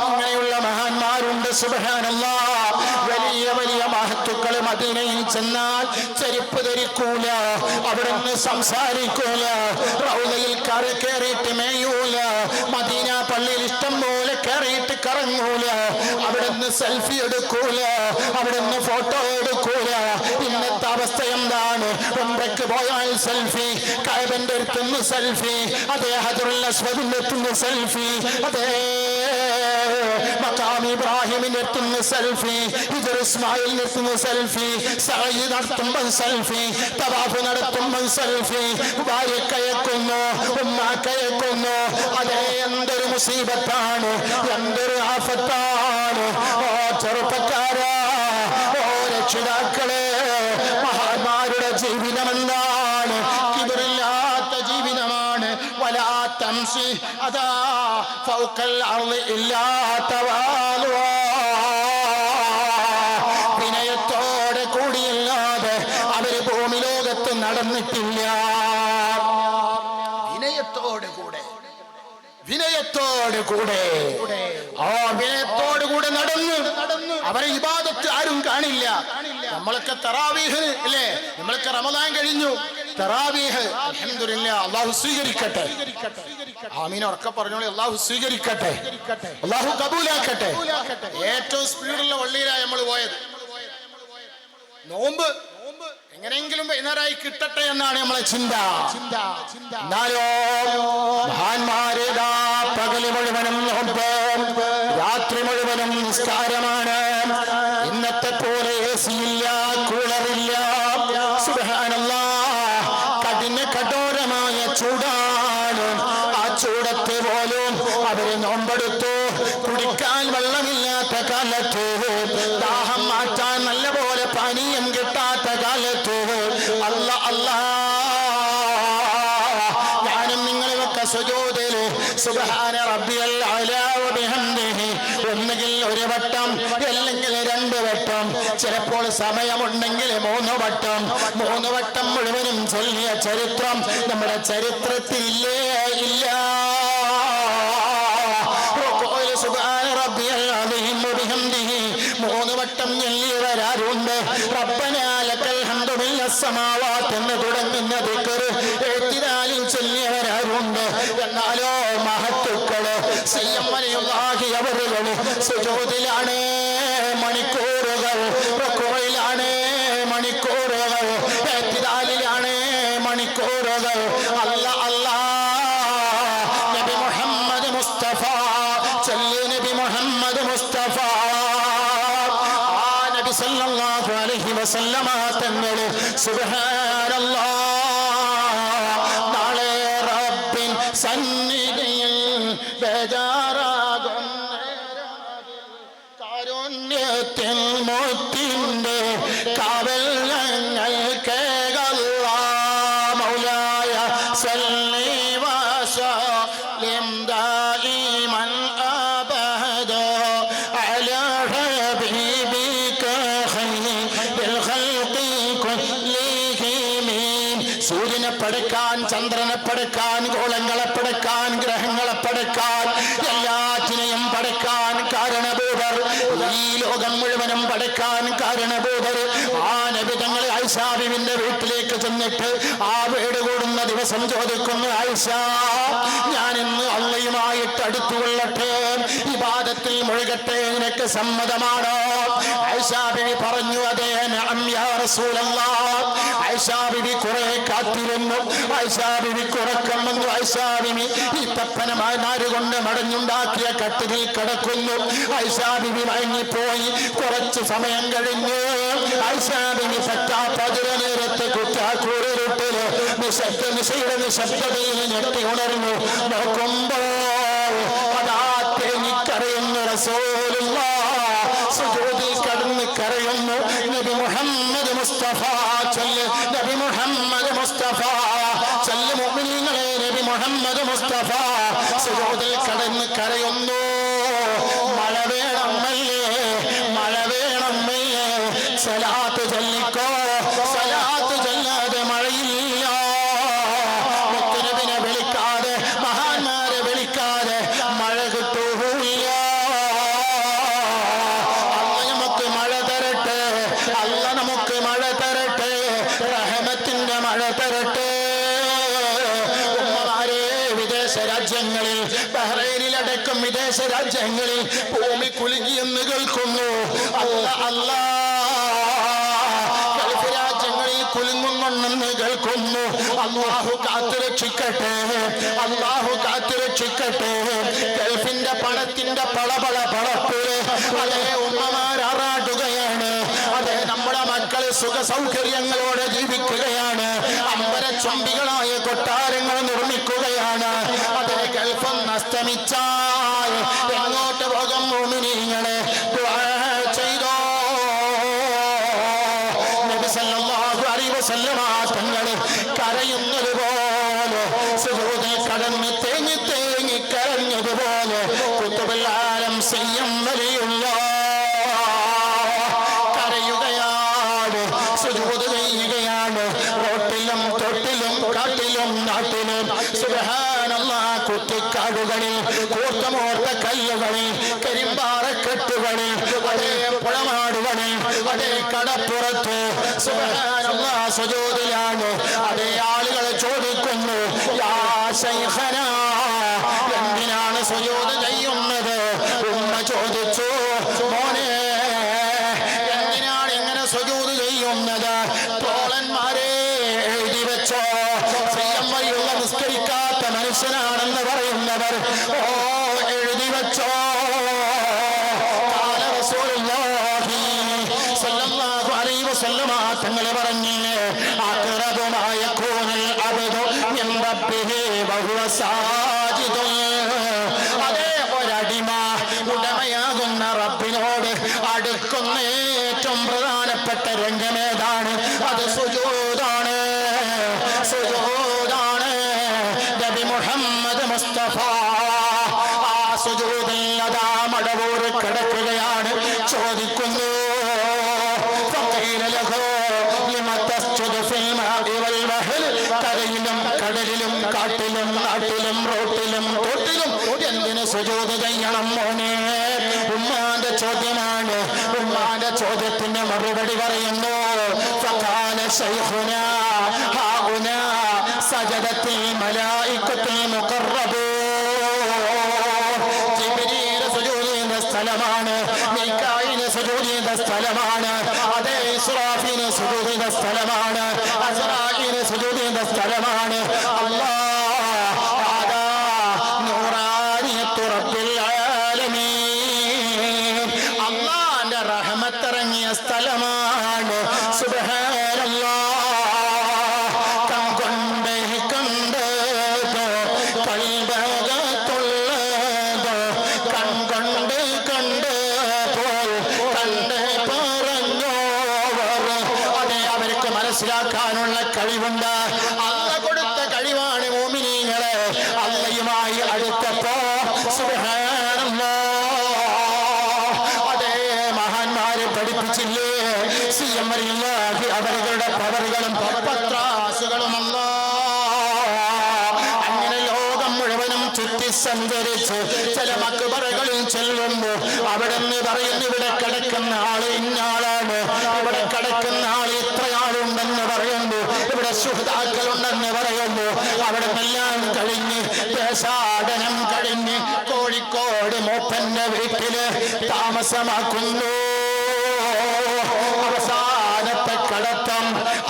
ഇങ്ങനെയുള്ള മഹാന്മാരുണ്ട്. സുബ്ഹാനല്ലാഹ്. വലിയ വലിയ മഹത്തുക്കൾ മദീനയിൽ ചെന്നാൽ ചെരുപ്പ് ധരിക്കൂല, അവിടുന്ന് സംസാരിക്കൂല, റൗളയിൽ കയറിയിട്ട് മേയൂല, മദീന പള്ളിയിൽ ഇഷ്ടം പോലെ കയറിയിട്ട് കറങ്ങൂല, അവിടുന്ന് സെൽഫി എടുക്കൂല, അവിടുന്ന് ഫോട്ടോ എടുക്കൂല. ഇന്നത്തെ അവസ്ഥ എന്താണ്? ഉംറയ്ക്ക് പോയാൽ സെൽഫി, കഅബന്റെ അടുത്തുനിന്ന് സെൽഫി, അതേ ഹജറുൽ അസ്വദിന്റെ അടുത്തുനിന്ന് സെൽഫി, അതേ മഖാം ഇബ്രാഹിമിന്റെ അടുത്തുനിന്ന് സെൽഫി, ഹിജർ ഇസ്മായിലിന്റെ അടുത്തുനിന്ന് സെൽഫി, സഅയ് നടത്തുമ്പോൾ സെൽഫി, തവാഫ് നടത്തുമ്പോൾ സെൽഫി, ഭാര്യക്കയക്കുന്നു, ഉമ്മക്കയക്കുന്നു. അതേ എന്തൊരു മുസീബത്താണ്, എന്തൊരു ആഫത്താണ്! ഓ ചെറുപ്പക്കാരാ, ഓ രക്ഷിതാക്കളെ, മഹാന്മാരുടെ ജീവിതം എന്താണ്? കിബറില്ലാത്ത ജീവിതമാണ്. വലാ തംശി അതാ ഫൗഖൽ അർളി ഇല്ലാ തവാലുവാ. വിനയത്തോടെ കൂടിയില്ലാതെ അവര് ഭൂമി ലോകത്ത് നടന്നിട്ടില്ല. വിനയത്തോടെ കൂടെ വിനയത്തോടുകൂടെ നടന്ന് അവരെ ഇബാദത്ത് ആരും കാണില്ല. നമ്മളൊക്കെ തറാവീഹ് അല്ലേ, നമ്മളൊക്കെ റമദാൻ കഴിഞ്ഞു, തറാവീഹ് അൽഹംദുലില്ലാ, അല്ലാഹു സ്വീകരിക്കട്ടെ. ആമീൻ ഉറക്കെ പറഞ്ഞോളൂ. അല്ലാഹു സ്വീകരിക്കട്ടെ, അല്ലാഹു കബൂലാക്കട്ടെ. ഏറ്റവും സ്പീഡുള്ള വള്ളിയിലാണ് നമ്മൾ പോയത്. നോമ്പ് എങ്ങനെയെങ്കിലും വൈകുന്നേരമായി കിട്ടട്ടെ എന്നാണ് നമ്മളെ ചിന്ത. എന്നാലോ മഹാന്മാരേതാ പകല് മുഴുവനും നോമ്പ്, രാത്രി മുഴുവനും നിസ്കാരമാണ്. ഇന്നത്തെ പോലെ AC ഇല്ല, കൂളറില്ല. സുബ്ഹാനല്ലാഹ്, കഠോരമായ ചൂടാണ്. ആ ചൂടത്ത് പോലും അവര് നോമ്പെടുത്തു. കുടിക്കാൻ വെള്ളമില്ലാത്ത കാലത്ത്, ദാഹം മാറ്റാൻ നല്ലപോലെ പാനീയം കിട്ടാത്ത കാലത്ത്, ഞാനും നിങ്ങളുമൊക്കെ സുജൂദില് സുബ്ഹാന റബ്ബിയൽ അലാ വബിഹംദിഹി ഒന്നുകിൽ ഒരു വട്ടം, അല്ലെങ്കിൽ 2 വട്ടം, ചിലപ്പോൾ സമയമുണ്ടെങ്കിൽ 3 വട്ടം മുഴുവനും ചൊല്ലിയ ചരിത്രം നമ്മുടെ ചരിത്രത്തിൽ ഇല്ല. സുബ്ഹാന റബ്ബിയൽ അലീം വബിഹംദിഹി 3 വട്ടം ചൊല്ലിയവരാരുണ്ട്. റബ്ബനാ ലക്കൽ ഹംദു മില്ലസ് സമാവാത്ത് എന്ന് തുടങ്ങുന്ന ദിക്ർ എഴുത്തിനാലിൽ ചൊല്ലിയവരാരുണ്ട്. എന്നാലോ മഹത്തുക്കള് സയ്യമ്മനിയുള്ളാഹി അവരുകള് സുജൂദിലാണ് മണിക്കൂറുകൾ, റുകൂഇലാണ് മണിക്കൂറുകൾ, എഴുത്തിനാലിലാണ് മണിക്കൂറുകൾ. നബി മുഹമ്മദ് മുസ്തഫ ചൊല്ലി, നബി മുഹമ്മദ് മുസ്തഫ നബി സല്ലല്ലാഹു അലൈഹി വസല്ലമ തങ്ങള് സുബ്ഹാനല്ലാഹ് നാളെ റബ്ബിൻ സന്നിധിയിൽ ബേജാറാകും കാരുണ്യത്തിൽ മുത്തിന്റെ കാവൽ ഞങ്ങൾ കേൾക്കല്ലാഹ്. മൗലായ സല്ലി വസല്ലിം ദായിമൻ അബദാ അലാ ഹബീബിക ഖൈറിൽ ഖൽഖി കുല്ലിഹിം. സൂര്യനെ പടക്കാൻ, ചന്ദ്രനെ പടക്കാൻ, ഗോളങ്ങളെ പടക്കാൻ, ഗ്രഹങ്ങളെ പടക്കാൻ, എല്ലാറ്റിനെയും പടക്കാൻ കാരണഭൂതർ, ഈ ലോകം മുഴുവനും പടക്കാൻ കാരണഭൂതർ ആ നബി തങ്ങൾ ആയിഷാ ബീവിന്റെ വീട്ടിലേക്ക് ചെന്നിട്ട് ആ വീട് കൂടുന്ന ദിവസം ചോദിക്കുന്നു, ആയിഷ ഞാൻ ഇന്ന് അള്ളയുമായിട്ട് അടുത്തുകൊള്ളട്ടെ, ഇബാദത്തിൽ മുഴുകട്ടെ, നിനക്ക് സമ്മതമാണോ? ആയിഷാ ബീവി പറഞ്ഞു, അതെ നഅം യാ റസൂലല്ലാഹ്. ആയിഷാ ബീവി കുറെ കാത്തിരുന്നു. ആയിഷാ ബീവിക്ക് ഉറക്കം വന്നു. ആയിഷാ ബീവി ഈ തപ്പനമായ നാരുകൊണ്ട് മടഞ്ഞുണ്ടാക്കിയ കട്ടിലിൽ കിടക്കുന്നു. ആയിഷാ ബീവി മയങ്ങിപ്പോയി. കുറച്ചു സമയം കഴിഞ്ഞു. ആയിഷാ ബീവി പറ്റാപ്പതിര നേരത്തെ കുറ്റാക്കൂറിരുട്ടില് നിശബ്ദയുടെ നിശബ്ദതയിൽ ഞെട്ടി ഉണർന്നു. നോക്കുമ്പോൾ അതാ തേങ്ങിക്കരയുന്നു റസൂലുള്ളാഹ്. സുജൂദിൽ കടന്ന് കരയുന്നു. നബി മുഹമ്മദ് മുസ്തഫ ചൊല്ല്, നബി മുഹമ്മദ് മുസ്തഫ ചൊല്ല്. മുഅ്മിനീങ്ങളെ, നബി മുഹമ്മദ് മുസ്തഫ സുജൂദിൽ കടന്ന് കരയുന്നു. മഴ വേണമല്ലേ, മഴ വേണമല്ലേ, സലാത്ത് ചൊല്ലിക്കോ, സലാത്ത് ചൊല്ലാതെ മഴയില്ല. മുത്തുനബിനെ വിളിക്കാതെ, മഹാന്മാരെ വിളിക്കാതെ മഴ കിട്ടൂല്ല. അല്ല നമുക്ക് മഴ തരട്ടെ, അല്ല നമുക്ക് മഴ തരട്ടെ, റഹ്മത്തിന്റെ മഴ തരട്ടെ. ഉമ്മമാരെ, വിദേശ രാജ്യങ്ങളിൽ, ബഹ്റൈനിലടക്കം വിദേശ രാജ്യങ്ങളിൽ ഭൂമി കുലുങ്ങിയെന്ന് കേൾക്കുന്നു. ഗൾഫ് രാജ്യങ്ങളിൽ കുലുങ്ങുമെന്ന് കേൾക്കുന്നു. അല്ലാഹു കാത്തുരക്ഷിക്കട്ടെ, അല്ലാഹു കാത്തുരക്ഷിക്കട്ടെ. ഗൾഫിന്റെ പണത്തിന്റെ പളപള പളപ്പില് അതേ ഉമ്മമാരാറാടുകയാണ്. അതെ, നമ്മുടെ മക്കൾ സുഖ സൗകര്യങ്ങളോടെ ജീവിക്കുകയാണ്. അമ്പരച്ചൊമ്പികളായ കൊട്ടാരങ്ങൾ നിർമ്മിക്കുകയാണ്. അതേ, ഗൾഫം നഷ്ടമിച്ചാൽ എങ്ങോട്ട് പോകും? മുഅ്മിനീങ്ങളെ ദുആ ചെയ്തോ. നബി സല്ലല്ലാഹു അലൈഹി വസല്ലമ തങ്ങൾ കരയുന്നത് പോലെ, സുജൂദിൽ കടന്ന് തേങ്ങി തേങ്ങി കരഞ്ഞതുപോലെ ഖുതുബുൽ ആലം സയ്യം വലിയുള്ളാഹ് കരയുകയാണ്, സുജൂദ് ചെയ്യുകയാണ്. റോട്ടിലും തൊട്ടിലും കാട്ടിലും നാട്ടിലും സുബ്ഹാനല്ലാഹ് കുറ്റിക്കാടുകളിൽ കൂർത്തമോർത്ത കല്ലുകളിൽ കരിമ്പാറക്കെട്ടുകളിൽ അതേ പുഴമാടുകളിൽ അതേ കടപ്പുറത്ത് സുബ്ഹാനല്ലാഹ് സുജൂദിലാണ്. അതേ ആളുകൾ ചോദിക്കുന്നു, യാ ശൈഖനാ, എന്തിനാണ് സുജൂദ് ചെയ്യുന്നത്? ഉമ്മ ചോദിച്ചു, മോനെ എന്തിനാണ് ഇങ്ങനെ സുജൂദ് ചെയ്യുന്നത്? തോളന്മാരെ എഴുതി വെച്ചോ, വഴിയുള്ള നിസ്കരിക്കാത്ത മനുഷ്യനാണെന്ന് പറയുന്നവർ ഓ എഴുതി വെച്ചോ. തങ്ങളെ പറഞ്ഞില്ലേ, അഖറബുമായ കൂനൽ അബ്ദു മിൻ റബ്ബിഹി വഹുവ സാജിദുൻ. അതേ ഒരടിമ ഉടമയാകുന്ന റബ്ബിനോട് അടുക്കുന്ന ഏറ്റവും പ്രധാനപ്പെട്ട രംഗമേതാണ്? അത് സുജൂദാണ്, സുജൂദാണ്. നബി മുഹമ്മദ് മുസ്തഫ ആ സുജൂദിൽ അതാ മടവൂർ കിടക്കുകയാണ്. ചോദിക്കുന്നു, കരയിലും കടലിലും കാട്ടിലും നാട്ടിലും റോട്ടിലും തോട്ടിലും എന്തിന് സുജൂദ് ചെയ്യണം മോനെ? ഉമ്മാന്റെ ചോദ്യമാണ്. ഉമ്മാന്റെ ചോദ്യത്തിന് മറുപടി പറയുന്നു, ഫഖാല ശൈഖുനാ ഹൗനാ സജദത്തിൽ മലായികത്തുൽ മുഖറബൂൻ. ജിബ്രീൽ സുജൂദ് ചെയ്യുന്ന സ്ഥലമാണ്, മീകായിൽ സുജൂദ് ചെയ്യുന്ന സ്ഥലമാണ്, അതേ ഇസ്രാഫീൽ സുജൂദ് ചെയ്യുന്ന സ്ഥലമാണ്, അസ്റാഈൽ സുജൂദ് ചെയ്യുന്ന സ്ഥലമാണ്. അല്ലാഹ് അതാ നൂറാനിയത്തു റബ്ബിൽ ആലമീൻ, അല്ലാഹുവിന്റെ റഹ്മത്ത് ഇറങ്ങിയ സ്ഥലമാണ്. സുബ്ഹാനല്ലാഹ്, കൺകൊണ്ട് കണ്ടത് കൽബകത്തുള്ളത്, കൺകൊണ്ട് കണ്ടപ്പോൾ കണ്ട് പറഞ്ഞോവർ. അതെ, അവർക്ക് മനസ്സിലാക്കാനുള്ള കഴിവുണ്ട്. അല്ലാഹ് കൊടുത്ത കഴിവാണ് മുഅ്മിനീങ്ങളെ. അല്ലാഹുമായി അടുത്തപ്പോ സുബ്ഹാനല്ലാഹ്, അതേ മഹാന്മാരെ പഠിപ്പിച്ചില്ലേ CM അലില്ലാഹി അവരുടെ പവറുകളും പത്രാസുകളും. അങ്ങനെ ലോകം മുഴുവനും ചുറ്റി സഞ്ചരിച്ച് ചില മക്ബറകളിൽ ചെല്ലുന്നു. അവിടെ നിന്ന് പറയുന്നു, ഇവിടെ കിടക്കുന്ന ആള് ഇന്നാളാണ്, ഇവിടെ കിടക്കുന്ന ആള് ഇത്രയാളുണ്ടെന്ന് പറയുന്നു, ഇവിടെ ശുഹദാക്കളുണ്ടെന്ന് പറയുന്നു. അവിടെ എല്ലാം കഴിഞ്ഞ് ദേശാടനം കഴിഞ്ഞ് കോഴിക്കോട് മൂപ്പന്റെ വീട്ടില് താമസമാക്കുന്നു. അവസാനത്തെ കടത്തം,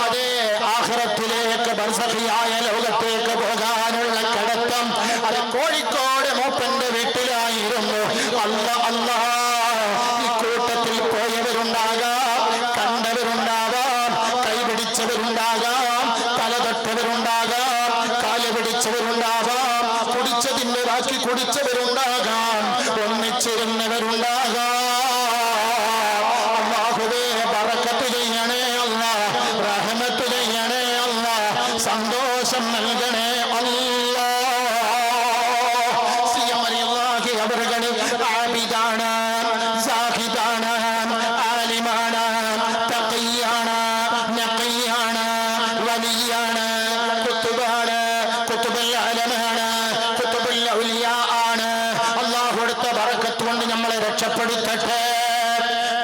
അതേ ആഖിറത്തിലേക്ക് ബർസഖിയായ ലോകത്തേക്ക് പോകാനുള്ള കടത്തം, അത് കോഴിക്കോട് മൂപ്പന്റെ വീട്ടിലായിരുന്നു. ഈ കൂട്ടത്തിൽ പോയവരുണ്ടാകാം, കണ്ടവരുണ്ടാകാം, കൈപിടിച്ചവരുണ്ടാകാം, തലതൊട്ടവരുണ്ടാകാം, കാല് പിടിച്ചവരുണ്ടാകാം, കുടിച്ചതിന്റെ ബാക്കി കുടിച്ചവരുണ്ടാകാം, ഒന്നിച്ചിരുന്നവരുണ്ടാകാം. അല്ലാഹുവേ ബറക്കത്ത് ചെയ്യണേ അല്ലാഹ്, റഹ്മത്ത് ചെയ്യണേ അല്ലാഹ്, സന്തോഷം നൽകണേ അല്ലാഹ്. CM അലില്ലാഹി അവர்கள் ആബിദാണ്, സാഹിദാണ്, ആലിമാണ്, തഖിയാണ്, നഖിയാണ്, വലിയാണ്, കുത്തുബാണ്, കുത്തുബുൽ ആലമാണ്, കുത്തുബുൽ ഔലിയാ ആണ്. അല്ലാഹു കൊടുത്ത ബറക്കത്ത് കൊണ്ട് നമ്മളെ രക്ഷപ്പെടുത്തട്ടെ.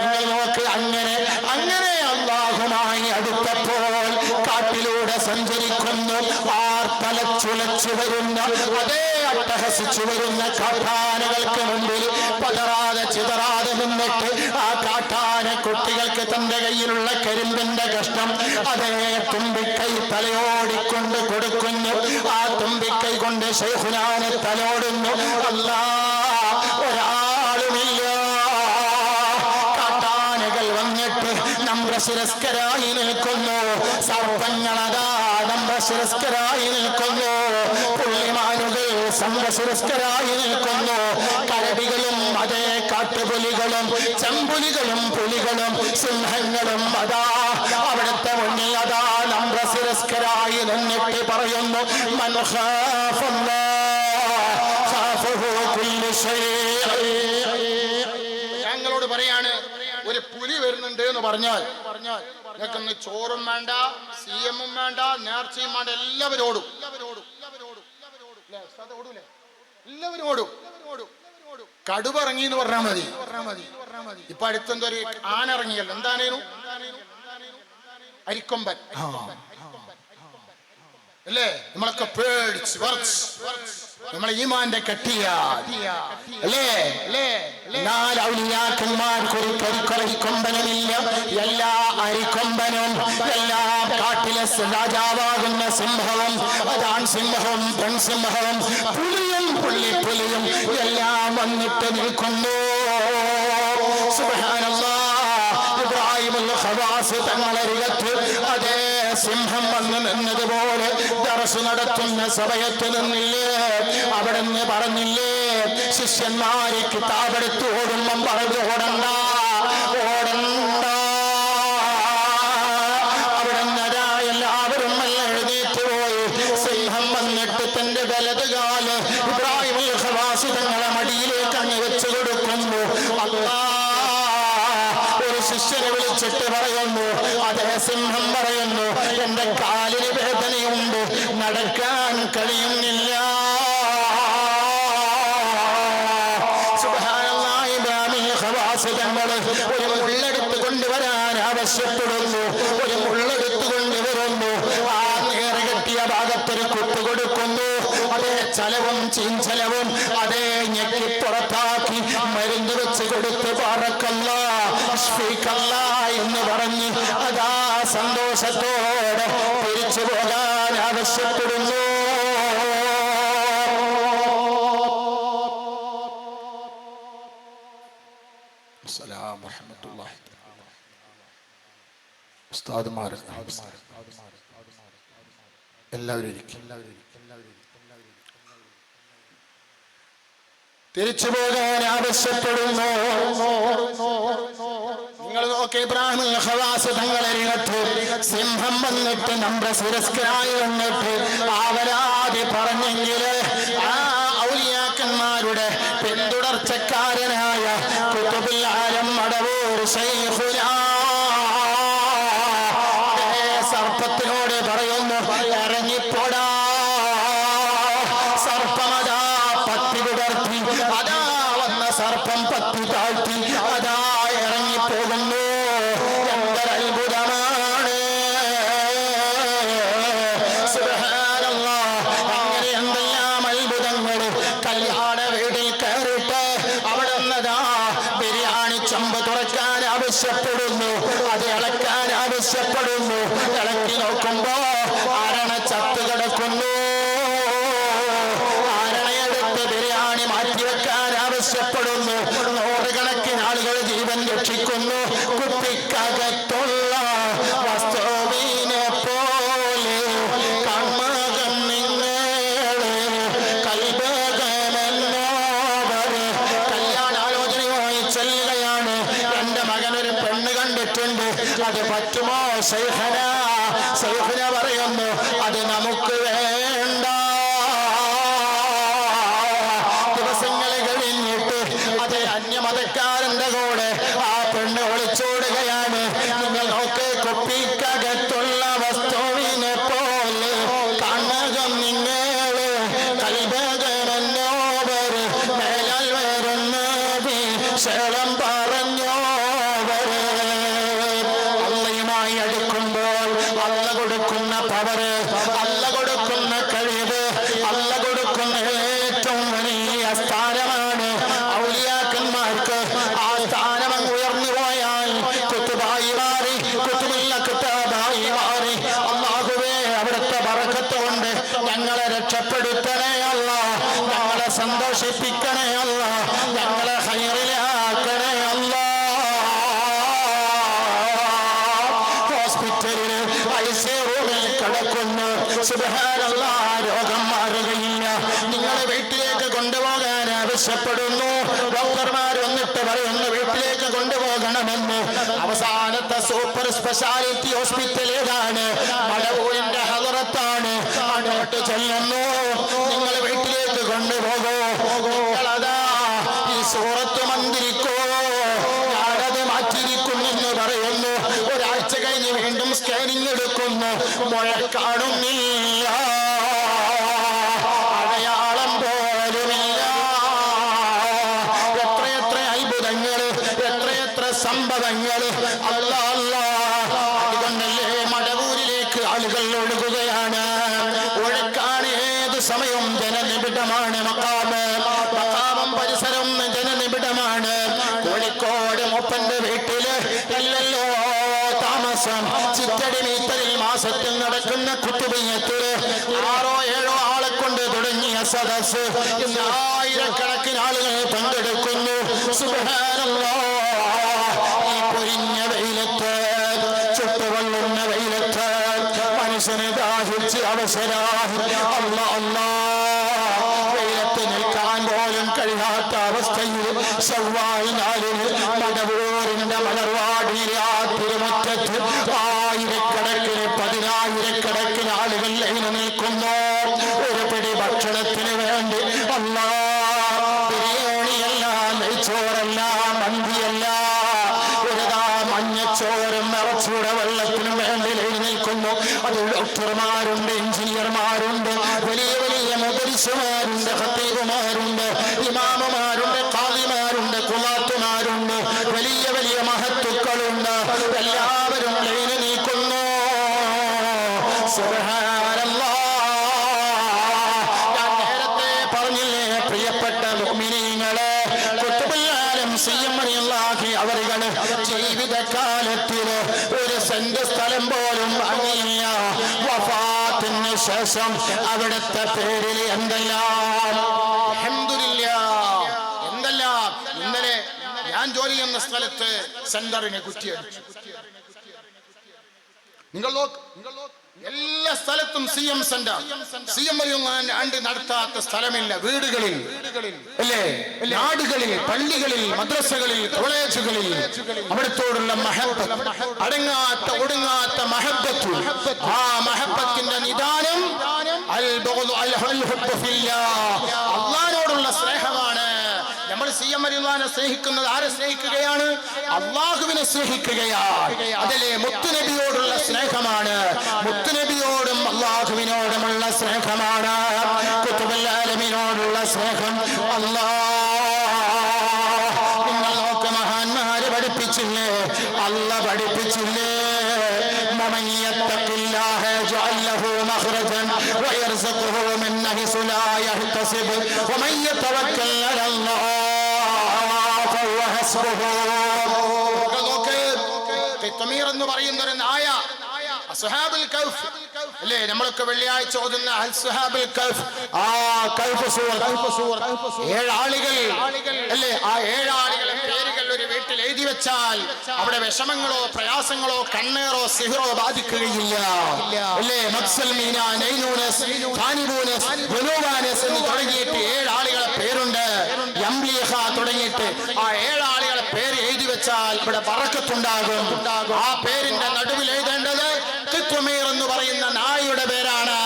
നിങ്ങൾ നോക്ക്, അങ്ങനെ അങ്ങനെ അല്ലാഹുമായി അടുത്തപ്പോൾ കാട്ടിലൂടെ സഞ്ചരിക്കുന്നു. ആർത്തലച്ചുലച്ചു വരുന്ന, അതേ അട്ടഹസിച്ചു വരുന്ന കാട്ടാനകൾക്ക് മുമ്പിൽ പതറാതെ ചിതറാതെ നിന്നിട്ട് ആ കാട്ടാന കുട്ടികൾക്ക് തന്റെ കയ്യിലുള്ള കരിമ്പിന്റെ കഷ്ണം അതേ തുമ്പിക്കൈ തലയോടിക്കൊണ്ട് കൊടുക്കുന്നു. ആ തുമ്പിക്കൈ കൊണ്ട് ശൈഖുനാനെ തലോടുന്നു. അല്ലാഹ്, ഒരാളുമില്ല. കാട്ടാനകൾ വന്നിട്ട് നമ്രശിരസ്കരായി നിൽക്കുന്നു. സർപ്പങ്ങളതാ നമ്രശിരസ്കരായി നിൽക്കുന്നു. പുള്ളിമാനുകൾ സംഘശിരസ്കരായി നിൽക്കുന്നു. കരടികളും അതേ കാട്ടുപുലികളും ചെമ്പുലികളും പുലികളും സിംഹങ്ങളും അതാ അവിടുത്തെ മുന്നിൽ അതാ നമ്രശിരസ്കരായി നിന്നിട്ട് പറയുന്നു, മൻ ഖാഫല്ലാഹ് ഖാഫഹു കുല്ലു ശൈഇ. ഞങ്ങളോട് പറയാണ്, ഒരു പുലി വരുന്നുണ്ട് എന്ന് പറഞ്ഞാൽ നിങ്ങൾക്കൊന്ന് ചോറും വേണ്ട, CM വേണ്ട, നേർച്ചയും വേണ്ട, എല്ലാവരും ഓടും. ഓടൂലേ? എല്ലാവരും ഓടും. കടുവ ഇറങ്ങി എന്ന് പറഞ്ഞാൽ മതി. ഇപ്പൊ അടുത്തെന്തോ ഒരു ആന ഇറങ്ങിയല്ലോ. എന്താണേനു? അരിക്കൊമ്പൻ അല്ലേ? നമ്മളൊക്കെ പേടിച്ച് നമ്മളെ ഈമാന്റെ കെട്ടിയ അല്ലേ? ഔലിയാക്കന്മാർക്കൊരു കരിക്കൊമ്പനുമില്ല. എല്ലാ അരിക്കൊമ്പനും എല്ലാ കാട്ടിലെ രാജാവാകുന്ന സിംഹവും അതാണ് സിംഹവും പെൺസിംഹവും പുലിയും പുള്ളിപ്പുലിയും എല്ലാം വന്നിട്ട് നിൽക്കുന്നു. സുബ്ഹാനല്ലാഹ്. ഇബ്രാഹിമുൽ ഖവാസ് തങ്ങളരികത്ത് അതേ സിംഹം വന്ന് നിന്നതുപോലെ ദർസ് നടത്തുന്ന സമയത്ത് നിന്നില്ലേ? അവിടെ നിന്ന് പറഞ്ഞില്ലേ? ശിഷ്യന്മാര് കിതാബെടുത്ത് ഓടുമ്പം പറഞ്ഞു ഓടണ്ട. അവിടെ നിന്ന് എല്ലാവരും എഴുന്നേറ്റ് പോയി. സിംഹം വന്നിട്ട് തന്റെ വലത് കാല് ഇബ്രാഹിമുൽ ഖവാസ് തങ്ങളെ മടിയിലേക്ക് അങ്ങ് വെച്ച് കൊടുക്കുന്നു. ഒരു ശിഷ്യനെ വിളിച്ചിട്ട് പറയുന്നു, അതേ സിംഹം പറയുന്നു, എന്റെ കാലിന് വേദനയുണ്ട്, നടക്കാൻ കഴിയുന്നില്ല. സുബ്ഹാനല്ലാഹ്. ഇബ്രാഹിമുൽ ഖവാസ് തങ്ങൾ ഒരു മുള്ളെടുത്ത് കൊണ്ടുവരാൻ ആവശ്യപ്പെടുന്നു. ഒരു മുള്ളെടുത്ത് കൊണ്ടുവരുന്നു. ആ നേരെ കെട്ടിയ ഭാഗത്തൊരു കുത്തു കൊടുക്കുന്നു. അതേ ചലവും ചീഞ്ചലവും അതേ ഞെക്കി പുറത്താക്കി മരുന്ന് വെച്ച് കൊടുത്ത് ബറക്കല്ലാഹ് എന്ന് പറഞ്ഞ് അതാ സന്തോഷത്തോടെ തിരിച്ചു പോകാൻ ആവശ്യപ്പെടുന്നു. എല്ലാവരും തിരിച്ചു പോകാൻ ആവശ്യപ്പെടുന്നു. നിങ്ങൾ നോക്കി, ഇബ്രാഹിമുൽ ഖവാസ് തങ്ങളരികത്ത് സിംഹം വന്നിട്ട് നമ്രശിരസ്കനായി വന്നിട്ട് ആവലാതി പറഞ്ഞെങ്കില് ആ ഔലിയാക്കന്മാരുടെ പിന്തുടർച്ചക്കാരനായ ഖുതുബുൽ ആലം മടവൂർ ശൈഖുനാ സർപ്പത്തിനോട് പറയുന്നു, ഇറങ്ങിപ്പോടാ. സർപ്പമതാ പത്തി വിടർത്തി, അതാ വന്ന സർപ്പം പത്തി താഴ്ത്തി അതാ ഇറങ്ങിപ്പോകുന്നു. എന്തൊരത്ഭുതമാണ്! സുബ്ഹാനല്ലാഹ്. അങ്ങനെ എന്തെല്ലാം അത്ഭുതങ്ങൾ! കല്യാണ വീട്ടിൽ കയറിയിട്ട് അവിടെ നിന്നതാ ബിരിയാണി ചെമ്പ് തുറക്കാൻ ആവശ്യപ്പെടുന്നു. അത് ഇളക്കാൻ ആവശ്യപ്പെടുന്നു. ഇളക്കി നോക്കുമ്പോ അരണ ചത്ത് കിടക്കുന്നു. അരണയെടുത്ത് ബിരിയാണി മാറ്റിവെക്കാൻ ആവശ്യപ്പെടുന്നു. നൂറുകണക്കിന് ആളുകൾ ജീവൻ രക്ഷിക്കുന്നു. കുപ്പിക്കകത്തുള്ള വസ്തുവിനെ പോലെ കൺമകം നിങ്ങളെ കൽബകമെന്നോവർ. കല്യാണാലോചനയുമായി ചെല്ലുകയാണ്. എന്റെ മകനൊരു പെണ്ണ് കണ്ടിട്ടുണ്ട്, അത് പറ്റുമോ ശൈഖന? ശൈഖന പറയുന്നു, അത് നമുക്ക് വേണ്ട. ദിവസങ്ങൾ കഴിഞ്ഞിട്ട് അത് അന്യമതക്കാരന്റെ കൂടെ ആ പെണ്ണ് ഒളിച്ചോടുകയാണ്. നിങ്ങൾ നോക്ക്, കുപ്പിക്കകത്തുള്ള വസ്തുവിനെ പോലെ കണ്ണകം നിങ്ങള് കൽബകമെന്നോവർ. മേലാൽ വരുന്ന വിഷളം പറഞ്ഞോവർ. അള്ളയുമായി അടുക്കുമ്പോൾ അള്ള കൊടുക്കുന്ന പവറ്, അള്ള കൊടുക്കുന്ന കഴിവ്, അള്ള കൊടുക്കുന്ന ഏറ്റവും വലിയ സ്ഥാനമാണ് ഔലിയാക്കന്മാർക്ക്. ആ സ്ഥാനം ഉയർന്നു പോയാൽ കുത്തുബായി മാറി, കുത്തുബുൽ അക്താബായി മാറി. അല്ലാഹുവേ, അവിടുത്തെ ബറക്കത്ത് കൊണ്ട് ഞങ്ങളെ രക്ഷപ്പെടുത്തണേ അല്ലാഹ്, ഞങ്ങളെ സന്തോഷിപ്പിക്കണേ അല്ലാഹ്, ഞങ്ങളെ ഖൈറിലാക്കണേ അല്ലാഹ്. ഹോസ്പിറ്റലിൽ ഐസിയുവിൽ കിടക്കുന്നു. സുബ്ഹാനല്ലാഹ്. രോഗം മാറുകയില്ല. നിങ്ങളെ വീട്ടിലേക്ക് കൊണ്ടുപോകാൻ ആവശ്യപ്പെടുന്നു. ഡോക്ടർമാർ വന്നിട്ട് പറയുന്നു, വീട്ടിലേക്ക് കൊണ്ടുപോകണമെന്ന്. അവസാനത്തെ സൂപ്പർ സ്പെഷ്യാലിറ്റി ഹോസ്പിറ്റൽ ഏതാണ്? മടവൂരിന്റെ ഹദറത്താണ്. അങ്ങോട്ട് ചെല്ലുന്നു. നിങ്ങൾ വീട്ടിലേക്ക് കൊണ്ടുപോകൂ. നിങ്ങളതാ ഈ സൂറത്ത് മന്ത്രിക്കോ, ഞാനത് മാറ്റിയിരിക്കുന്നെന്ന് പറയുന്നു. ഒരാഴ്ച കഴിഞ്ഞ് വീണ്ടും സ്കാനിങ് എടുക്കുന്നു. മുഴ കാണുന്നില്ല, അടയാളം പോലുമില്ല. സംഭവങ്ങൾ. അതുകൊണ്ടല്ലേ മടവൂരിലേക്ക് ആളുകൾ ഒഴുകുകയാണ്. ഒഴുക്കാണ്, ഏത് സമയവും ജനനിബിഡമാണ്. മക്കാമും പരിസരവും ജനനിബിഡമാണ്. കോഴിക്കോട് മൂപ്പന്റെ വീട്ടില് അല്ലല്ലോ താമസം. ചിറ്റടി മീറ്ററിൽ മാസത്തിൽ നടക്കുന്ന കുത്തുബിയ്യത്തില് 6 or 7 ആളെ കൊണ്ട് തുടങ്ങിയ സദസ് ഇന്ന് ആയിരക്കണക്കിന് ആളുകൾ പങ്കെടുക്കുന്നു. സുബ്ഹാനല്ലാഹ്. ഈ പൊരിഞ്ഞ വെയിലത്ത്, ചുട്ടുകൊള്ളുന്ന വെയിലത്ത് മനുഷ്യനെ ദാഹിച്ച് അവസരായി വെയിലത്ത് നിൽക്കാൻ പോലും കഴിയാത്ത അവസ്ഥയിൽ ശവ്വാൽ 4 മടവൂരിന്റെ മലർവാടിയിലെ ആ തിരുമുറ്റത്ത് ആയിരക്കണക്കിന് 10,000-കണക്കിന് ആളുകൾ ലൈന് നിൽക്കുന്നു. ഒരു പിടി ഭക്ഷണത്തിന് വേണ്ടി. ബിരിയാണിയല്ല, നെയ്ച്ചോറല്ല, മന്തിയല്ല, ഒരുതാ മഞ്ഞച്ചോറും നിറച്ചൂടെ വെള്ളത്തിനും വേണ്ടി ലൈന് നിൽക്കുന്നു. അത് ഡോക്ടർമാരുണ്ട്, എഞ്ചിനീയർമാരുണ്ട്, വലിയ വലിയ മുദരിസുമാരുണ്ട്, ഖതീബുമാരുണ്ട്, ഇമാമുമാരുണ്ട്, ഖാദിമാരുണ്ട്, ഖുലാത്തുമാരുണ്ട്, വലിയ വലിയ മഹത്തുക്കളുണ്ട്. എല്ലാവരും ലൈന് നീക്കുന്നു. സുബ്ഹാനല്ലാഹ്. ഞാൻ നേരത്തെ പറഞ്ഞില്ലേ പ്രിയപ്പെട്ട മുഅ്മിനീങ്ങളെ, ഖുത്ബുൽ ആലം സി.എം. റളിയല്ലാഹു അവരുകൾ ജീവിതകാലത്തിൽ 1 സെന്റ് സ്ഥലം പോലും വാങ്ങിയില്ല. വഫാത്തിന് ശേഷം അവിടുത്തെ പേരിൽ എന്തെല്ലാം അൽഹംദുലില്ലാഹ്, എന്തെല്ലാം. ഇന്നലെ ഞാൻ ജോലി ചെയ്യുന്ന സ്ഥലത്ത് സെന്ററിനെ കുറ്റിയടിച്ചു. നിങ്ങൾ നോക്ക്, എല്ലാ സ്ഥലത്തും CM സെന്റർ. CM നടത്താത്ത സ്ഥലമില്ല. വീടുകളിൽ അല്ലേ, നാടുകളിൽ, പള്ളികളിൽ, മദ്രസകളിൽ, കോളേജുകളിൽ അവിടത്തോടുള്ള മഹബ്ബത്ത്, അടങ്ങാത്ത ഒടുങ്ങാത്ത മഹബ്ബത്ത്. ആ മഹബ്ബത്തിന്റെ നിദാനം അല്ലാഹുവിനോടുള്ള സ്നേഹമാണ്. നമ്മൾ CM സ്നേഹിക്കുന്നത് ആരെ സ്നേഹിക്കുകയാണ്? അള്ളാഹുവിനെ സ്നേഹിക്കുകയാണ്. അതിലെ മുത്തുനബിയോടുള്ള സ്നേഹമാണ്. മുത്തുനബിയോടും അള്ളാഹുവിനോടുമുള്ള സ്നേഹമാണ്. ഖുത്ബുൽ ആലമീനോടുള്ള സ്നേഹം. നിങ്ങൾ നോക്ക്, മഹാന്മാര് പഠിപ്പിച്ചില്ലേ, അല്ലാഹ് പഠിപ്പിച്ചില്ലേ, മൻ യത്തഖില്ലാഹ യജ്അൽ ലഹു മഖ്റജൻ വയർസുഖുഹു മിൻ ഹൈസു ലാ യഹ്തസിബ് വമൻ യതവക്കൽ അലല്ലാഹ് ഫഹുവ ഹസ്ബുഹു. എന്ന് പറയുന്ന ഒരു നായ, അസ്ഹാബുൽ കഹ്ഫ് അല്ലേ, നമ്മളൊക്കെ വെള്ളിയാഴ്ച ഓതുന്ന അസ്ഹാബുൽ കഹ്ഫ്. ആ കഹ്ഫ് സൂറ 7 ആളുകൾ അല്ലേ, ആ 7 ആളുകളെ പേരുകൾ ഒരു വീട്ടിൽ എഴുതി വെച്ചാൽ അവിടെ വിഷമങ്ങളോ പ്രയാസങ്ങളോ കണ്ണേറോ സിഹറോ ബാധിക്കുകയില്ല അല്ലേ. മക്സൽ മീന, നൈനൂനസ്, ഖാനിബൂനസ്, ബുനൂവാനസ് എന്ന് തുടങ്ങിയിട്ട് 7 ആളുകളെ പേരുണ്ട്. യംലീഹ തുടങ്ങിയിട്ട് ആ 7 ആളുകളെ പേര് എഴുതി വെച്ചാൽ ഇവിടെ ബറക്കത്തുണ്ടാകും. ആ പേരിന്റെ നടുവിൽ എഴുതേണ്ടത് ഖിത്മീർ എന്ന് പറയുന്ന നായയുടെ പേരാണ്.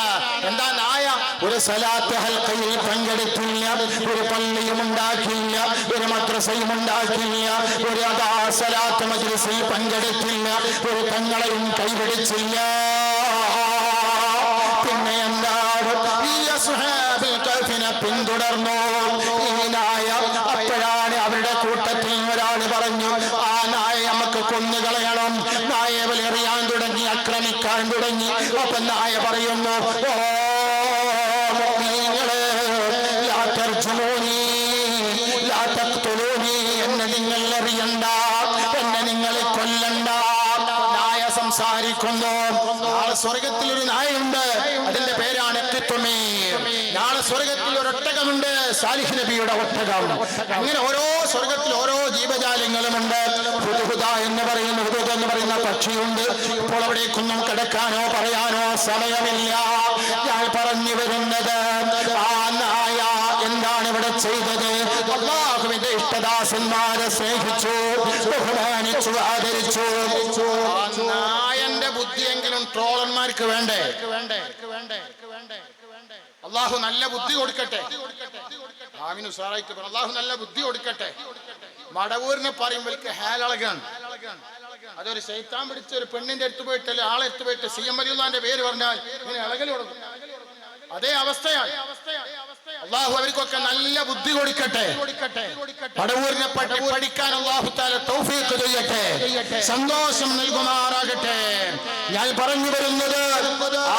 എന്താ നായ? ഒരു സലാത്ത് ഹൽഖയിൽ പങ്കെടുത്തില്ല, ഒരു പള്ളിയും ഉണ്ടാക്കിയില്ല, ഒരു മദ്രസയും ഉണ്ടാക്കിയില്ല, ഒരു അദാ സലാത്ത് മജ്ലിസിൽ പങ്കെടുത്തില്ല, ഒരു തങ്ങളെയും കൈപിടിച്ചില്ല. പിന്നെ എന്താണ്? ഈ അസ്ഹാബുൽ കഹ്ഫിനെ പിന്തുടർന്നു ഈ നായ. അപ്പോഴാണ് അവരുടെ കൂട്ടത്തിൽ ഒരാൾ പറഞ്ഞു, ആ നായ നമുക്ക് കൊന്നുകളയണം. നായെ വലിയെറിയാൻ തുടങ്ങി, ആക്രമിക്കാൻ തുടങ്ങി. അപ്പൊ നായ പറയുന്നു, ഓ മുഅ്മിനീങ്ങളെ, ലാ തർജുമൂനി ലാ തഖ്തുലൂനി, എന്നെ നിങ്ങൾ എറിയണ്ട, എന്നെ നിങ്ങൾ കൊല്ലണ്ട. നായ സംസാരിക്കുന്നു. നാളെ സ്വർഗത്തിൽ ഒരു നായുണ്ട്, അതിന്റെ പേരാണ് ഖിത്മീർ. നാളെ സ്വർഗത്തിൽ ഒരു ഒട്ടകമുണ്ട്, സാലിഹ് നബിയുടെ ഒട്ടകം. അങ്ങനെ ഓരോ സ്വർഗത്തിൽ ഓരോ ജീവജാലങ്ങളുമുണ്ട്. ഹുദ്ഹുദ എന്ന് പറയുന്ന പക്ഷിയുണ്ട്. ഇപ്പോൾ അവിടേക്കൊന്നും കിടക്കാനോ പറയാനോ സമയമില്ല. ഞാൻ പറഞ്ഞു വരുന്നത്, ആ നായ എന്താണ് ഇവിടെ ചെയ്തത്? അല്ലാഹുവിന്റെ ഇഷ്ടദാസന്മാരെ സ്നേഹിച്ചു, ബഹുമാനിച്ചു, ആദരിച്ചു. നായന്റെ ബുദ്ധിയെങ്കിലും ട്രോളന്മാർക്ക് വേണ്ടേ? അള്ളാഹു നല്ല ബുദ്ധി കൊടുക്കട്ടെ. അള്ളാഹു നല്ല ബുദ്ധി കൊടുക്കട്ടെ. മടവൂരിനെ പറയുമ്പോൾ ഹാലളകാണ്. അതൊരു ശൈത്താൻ പിടിച്ച ഒരു പെണ്ണിന്റെ അടുത്ത് പോയിട്ട് അല്ലെ ആളെ അടുത്ത് പോയിട്ട് CM റളിയല്ലാഹുവിന്റെ പേര് പറഞ്ഞാൽ ഇങ്ങനെ ഇളകൽ കൊടുക്കും. അതേ അവസ്ഥയാണ്. അള്ളാഹു അവർക്കൊക്കെ നല്ല ബുദ്ധി കൊടുക്കട്ടെ. പടവൂരിനെ പറ്റി പഠിക്കാൻ അള്ളാഹു തആല തൗഫീഖ് ചെയ്യട്ടെ, സന്തോഷം നൽകുമാറാകട്ടെ. ഞാൻ പറഞ്ഞു വരുന്നത്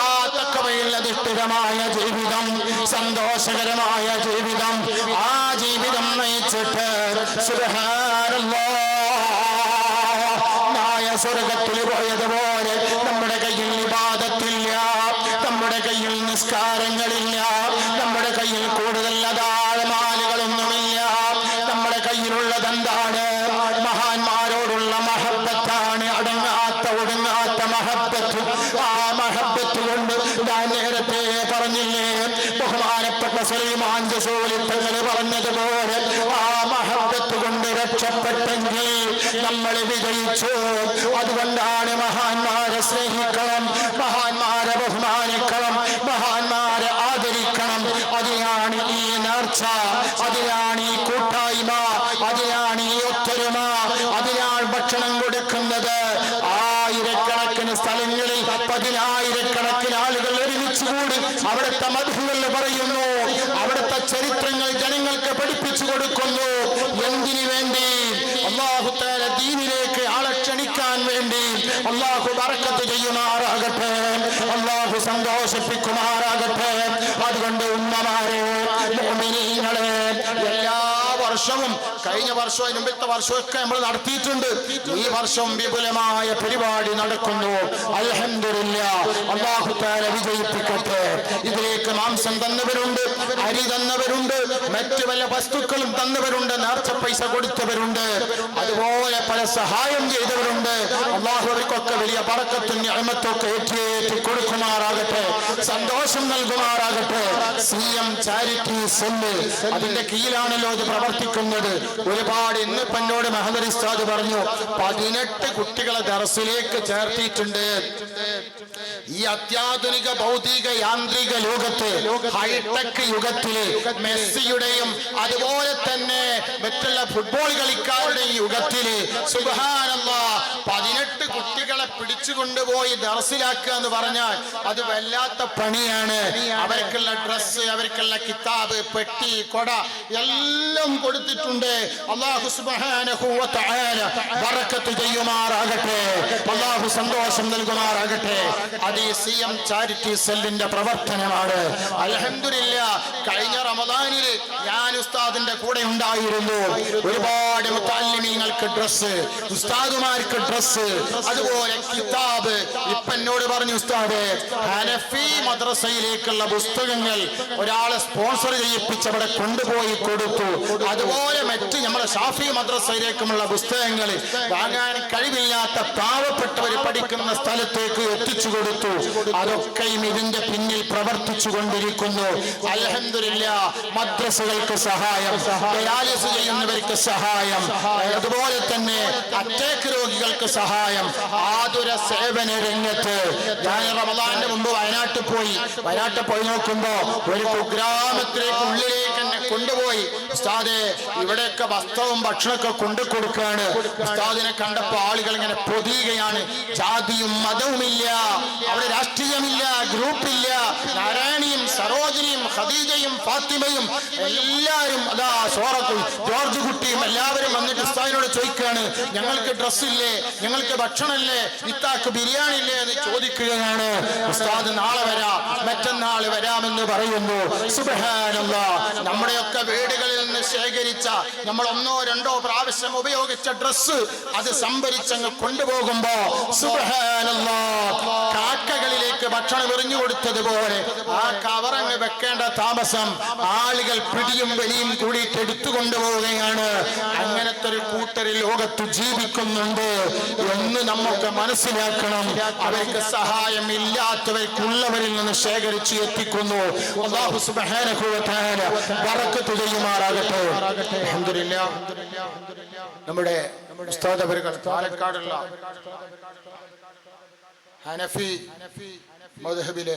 ആ തഖ്വയിൽ അധിഷ്ഠിതമായ ജീവിതം, സന്തോഷകരമായ ജീവിതം, ആ ജീവിതം നയിച്ചിട്ട് സുബ്ഹാനല്ലാഹ് സ്വർഗത്തിൽ പോയതുപോലെ നമ്മുടെ കയ്യിൽ ഇബാദത്തില്ല, നമ്മുടെ കയ്യിൽ നിസ്കാരങ്ങളില്ല, നമ്മുടെ കയ്യിൽ കൂടുതൽ അതാഴമാലുകളൊന്നുമില്ല. നമ്മുടെ കയ്യിലുള്ളത് എന്താണ്? മഹാന്മാരോടുള്ള മഹബത്താണ്, അടങ്ങാത്ത ഒടുങ്ങാത്ത മഹബത്ത്. ആ മഹബത്ത് കൊണ്ട് ഞാൻ നേരത്തെ പറഞ്ഞില്ലേ, ബഹുമാനപ്പെട്ട സുലൈമാൻ ജസൂലി തങ്ങൾ പറഞ്ഞതുപോലെ ആ മഹബത്ത് കൊണ്ട് രക്ഷപ്പെട്ടെങ്കിൽ നമ്മൾ വിജയിച്ചു. അതുകൊണ്ടാണ് മഹാന്മാരെ സ്നേഹിക്കണം, മഹാന്മാരെ ബഹുമാനിക്കണം, മഹാന്മാരെ ആദരിക്കണം. അതിനാണ് ഈ നേർച്ച, അതിനാണ് ഈ കൂട്ടായ്മ, അതിനാണ് ഈ ഒത്തൊരുമ, അതിനാണ് ഭക്ഷണം കൊടുക്കുന്നത്. ആയിരക്കണക്കിന് സ്ഥലങ്ങളിൽ 10,000-കണക്കിന് ആളുകൾ ഒരുമിച്ചുകൂടി അവിടുത്തെ മദ്ഹുകൾ പറയുന്നു, അവിടുത്തെ ചരിത്രങ്ങൾ ജനങ്ങൾക്ക് പഠിപ്പിച്ചു കൊടുക്കുന്നു. എന്തിനു വേണ്ടി? അല്ലാഹു തആല ദീനിലേക്ക് ആളെ ക്ഷണിക്കാൻ വേണ്ടി. അല്ലാഹു ബറക്കത്ത് ചെയ്യുമാറാകട്ടെ, അല്ലാഹു സന്തോഷിപ്പിക്കുമാറാകട്ടെ. അതുകൊണ്ട് ഉമ്മമാരെ, മുഅ്മിനീങ്ങളെ, എല്ലാ വർഷവും, കഴിഞ്ഞ വർഷവും മുമ്പത്തെ വർഷമൊക്കെ നമ്മൾ നടത്തിയിട്ടുണ്ട്. ഈ വർഷം വിപുലമായ പരിപാടി നടക്കുന്നു. അൽഹംദുലില്ലാഹ്, അല്ലാഹു തആല വിജയിപ്പിക്കട്ടെ. ഇതിലേക്ക് മാംസം തന്നവരുണ്ട്, അരി തന്നവരുണ്ട്, മറ്റു പല വസ്തുക്കളും തന്നവരുണ്ട്, നേർച്ച പൈസ കൊടുത്തവരുണ്ട്, അതുപോലെ പല സഹായം ചെയ്തവരുണ്ട്. അല്ലാഹു അവർക്കൊക്കെ വലിയ ബറക്കത്തും നിഅമത്തൊക്കെ ഏറ്റി കൊടുക്കുമാറാകട്ടെ, സന്തോഷം നൽകുമാറാകട്ടെ. CM ചാരിറ്റി സെല്ല്, അതിന്റെ കീഴിലാണല്ലോ ഇത് പ്രവർത്തിക്കുന്നത്. ഒരുപാട് ഇന്നിപ്പോ എന്നോട് മഹദരി ഉസ്താദ് പറഞ്ഞു, 18 കുട്ടികളെ ദർസിലേക്ക് ചേർത്തിയിട്ടുണ്ട്. ഈ അത്യാധുനിക ഭൗതിക യാന്ത്രിക ലോകത്ത്, ഹൈടെക് യുഗത്തില്, മെസ്സിയുടെയും അതുപോലെ തന്നെ മറ്റുള്ള ഫുട്ബോൾ കളിക്കാരുടെയും യുഗത്തില് സുബ്ഹാനല്ലാഹ് 18 കുട്ടികളെ പിടിച്ചുകൊണ്ടുപോയി ദർസിലാക്കുക എന്ന് പറഞ്ഞാൽ അത് വല്ലാത്ത പണിയാണ്. അവർക്കുള്ള ഡ്രസ്സ്, അവർക്കുള്ള കിതാബ്, പെട്ടി, കൊട എല്ലാം കൊടുത്തിട്ടുണ്ട്. അല്ലാഹു സുബ്ഹാനഹു വ തആല ബറക്കത്ത് ചെയ്യുമാറാകട്ടെ, അല്ലാഹു സന്തോഷം നൽകുമാറാകട്ടെ. അത് ഈ CM ചാരിറ്റി സെല്ലിന്റെ പ്രവർത്തനമാണ്. അൽഹംദുലില്ലാഹ്, കഴിഞ്ഞ റമദാനിൽ ഞാൻ ഉസ്താദിന്റെ കൂടെ ഉണ്ടായിരുന്നു. ഒരുപാട് മുതല്ലിമീങ്ങൾക്ക് ഡ്രസ്സ്, ഉസ്താദുമാർക്ക് ഡ്രസ്സ്, അതുപോലെ കിതാബ്. ഇപ്പൊ എന്നോട് പറഞ്ഞു ഉസ്താദ്, ഹനഫി മദ്രസയിലേക്കുള്ള പുസ്തകങ്ങൾ ഒരാളെ സ്പോൺസർ ചെയ്യിപ്പിച്ച് അവിടെ കൊണ്ടുപോയി കൊടുത്തു. അതുപോലെ മറ്റ് നമ്മുടെ ഷാഫി മദ്രസയിലേക്കുമുള്ള പുസ്തകങ്ങൾ വാങ്ങാൻ കഴിവില്ലാത്ത പാവപ്പെട്ടവർ പഠിക്കുന്ന സ്ഥലത്തേക്ക് എത്തിച്ചു കൊടുത്തു. അതൊക്കെയും ഇതിന്റെ പിന്നിൽ പ്രവർത്തിച്ചു കൊണ്ടിരിക്കുന്നു. അൽഹംദുലില്ലാഹ്, മദ്രസകൾക്ക് സഹായം, ഡയാലിസിസ് ചെയ്യുന്നവർക്ക് സഹായം, അതുപോലെ തന്നെ അറ്റാക്ക് രോഗികൾക്ക് സഹായം, ആതുര സേവന രംഗത്ത്. ഞാൻ റമദാനിന് മുമ്പ് വയനാട്ടിൽ പോയി നോക്കുമ്പോ ഒരു കുഗ്രാമത്തിലേക്ക് ഉള്ളിലേക്ക് എന്നെ കൊണ്ടുപോയി. ഉസ്താദെ, ഇവിടെയൊക്കെ വസ്ത്രവും ഭക്ഷണമൊക്കെ കൊണ്ടു കൊടുക്കുകയാണ്. ഉസ്താദിനെ കണ്ടപ്പോ ആളുകൾ ഇങ്ങനെ പൊതിയുകയാണ്. ജാതിയും മതവുമില്ല, അവിടെ രാഷ്ട്രീയമില്ല, ഗ്രൂപ്പില്ല. നാരായണിയും സരോജിനിയും ഖദീജയും ഫാത്തിമയും എല്ലാവരും, അതാ സോറക്കും ജോർജ് കുട്ടിയും എല്ലാവരും വന്നിട്ട് ഉസ്താദിനോട് ചോദിക്കുകയാണ്, ഞങ്ങൾക്ക് ഡ്രസ്സില്ലേ, ഞങ്ങൾക്ക് ഭക്ഷണമില്ലേ, ഇത്താക്ക് ബിരിയാണി ഇല്ലേ എന്ന് ചോദിക്കുകയാണ്. ഉസ്താദ് നാളെ വരാം, മറ്റന്നാൾ വരാമെന്ന് പറയുന്നു. സുബ്ഹാനല്ലാഹ്, നമ്മുടെയൊക്കെ വീടുകളിൽ നിന്ന് ശേഖരിച്ച, നമ്മൾ 1-2 പ്രാവശ്യം ഉപയോഗിച്ച ഡ്രസ്സ് അത് സംഭരിച്ചങ്ങ് കൊണ്ടുപോകുമ്പോ സുബ്ഹാനല്ലാഹ്, കാക്കകളിലേക്ക് ഭക്ഷണം എറിഞ്ഞു കൊടുത്തതുപോലെ ആ കവറങ്ങ് വെക്കേണ്ട താമസം ആളുകൾ പിടിയും വലിയും കൂടിയിട്ട് എടുത്തുകൊണ്ടുപോവുകയാണ്. അങ്ങനത്തെ ഒരു കൂട്ടർ ലോകത്ത് ജീവിക്കുന്നുണ്ട് എന്ന് നമുക്ക് മനസ്സിലാക്കണം. അവർക്ക് സഹായം ഇല്ലാത്തവർക്കുള്ളവരിൽ നിന്ന് ശേഖരിച്ച് എത്തിക്കുന്നു. അല്ലാഹു സുബ്ഹാനഹു വ തആല ബറക്കത്ത് ചെയ്യുമാറാകട്ടെ. അൽഹംദുലില്ലാഹ്, നമ്മുടെ ഉസ്താദ് അവരുകൾ പാലക്കാടുള്ള ഹനഫി മദ്ഹബിലെ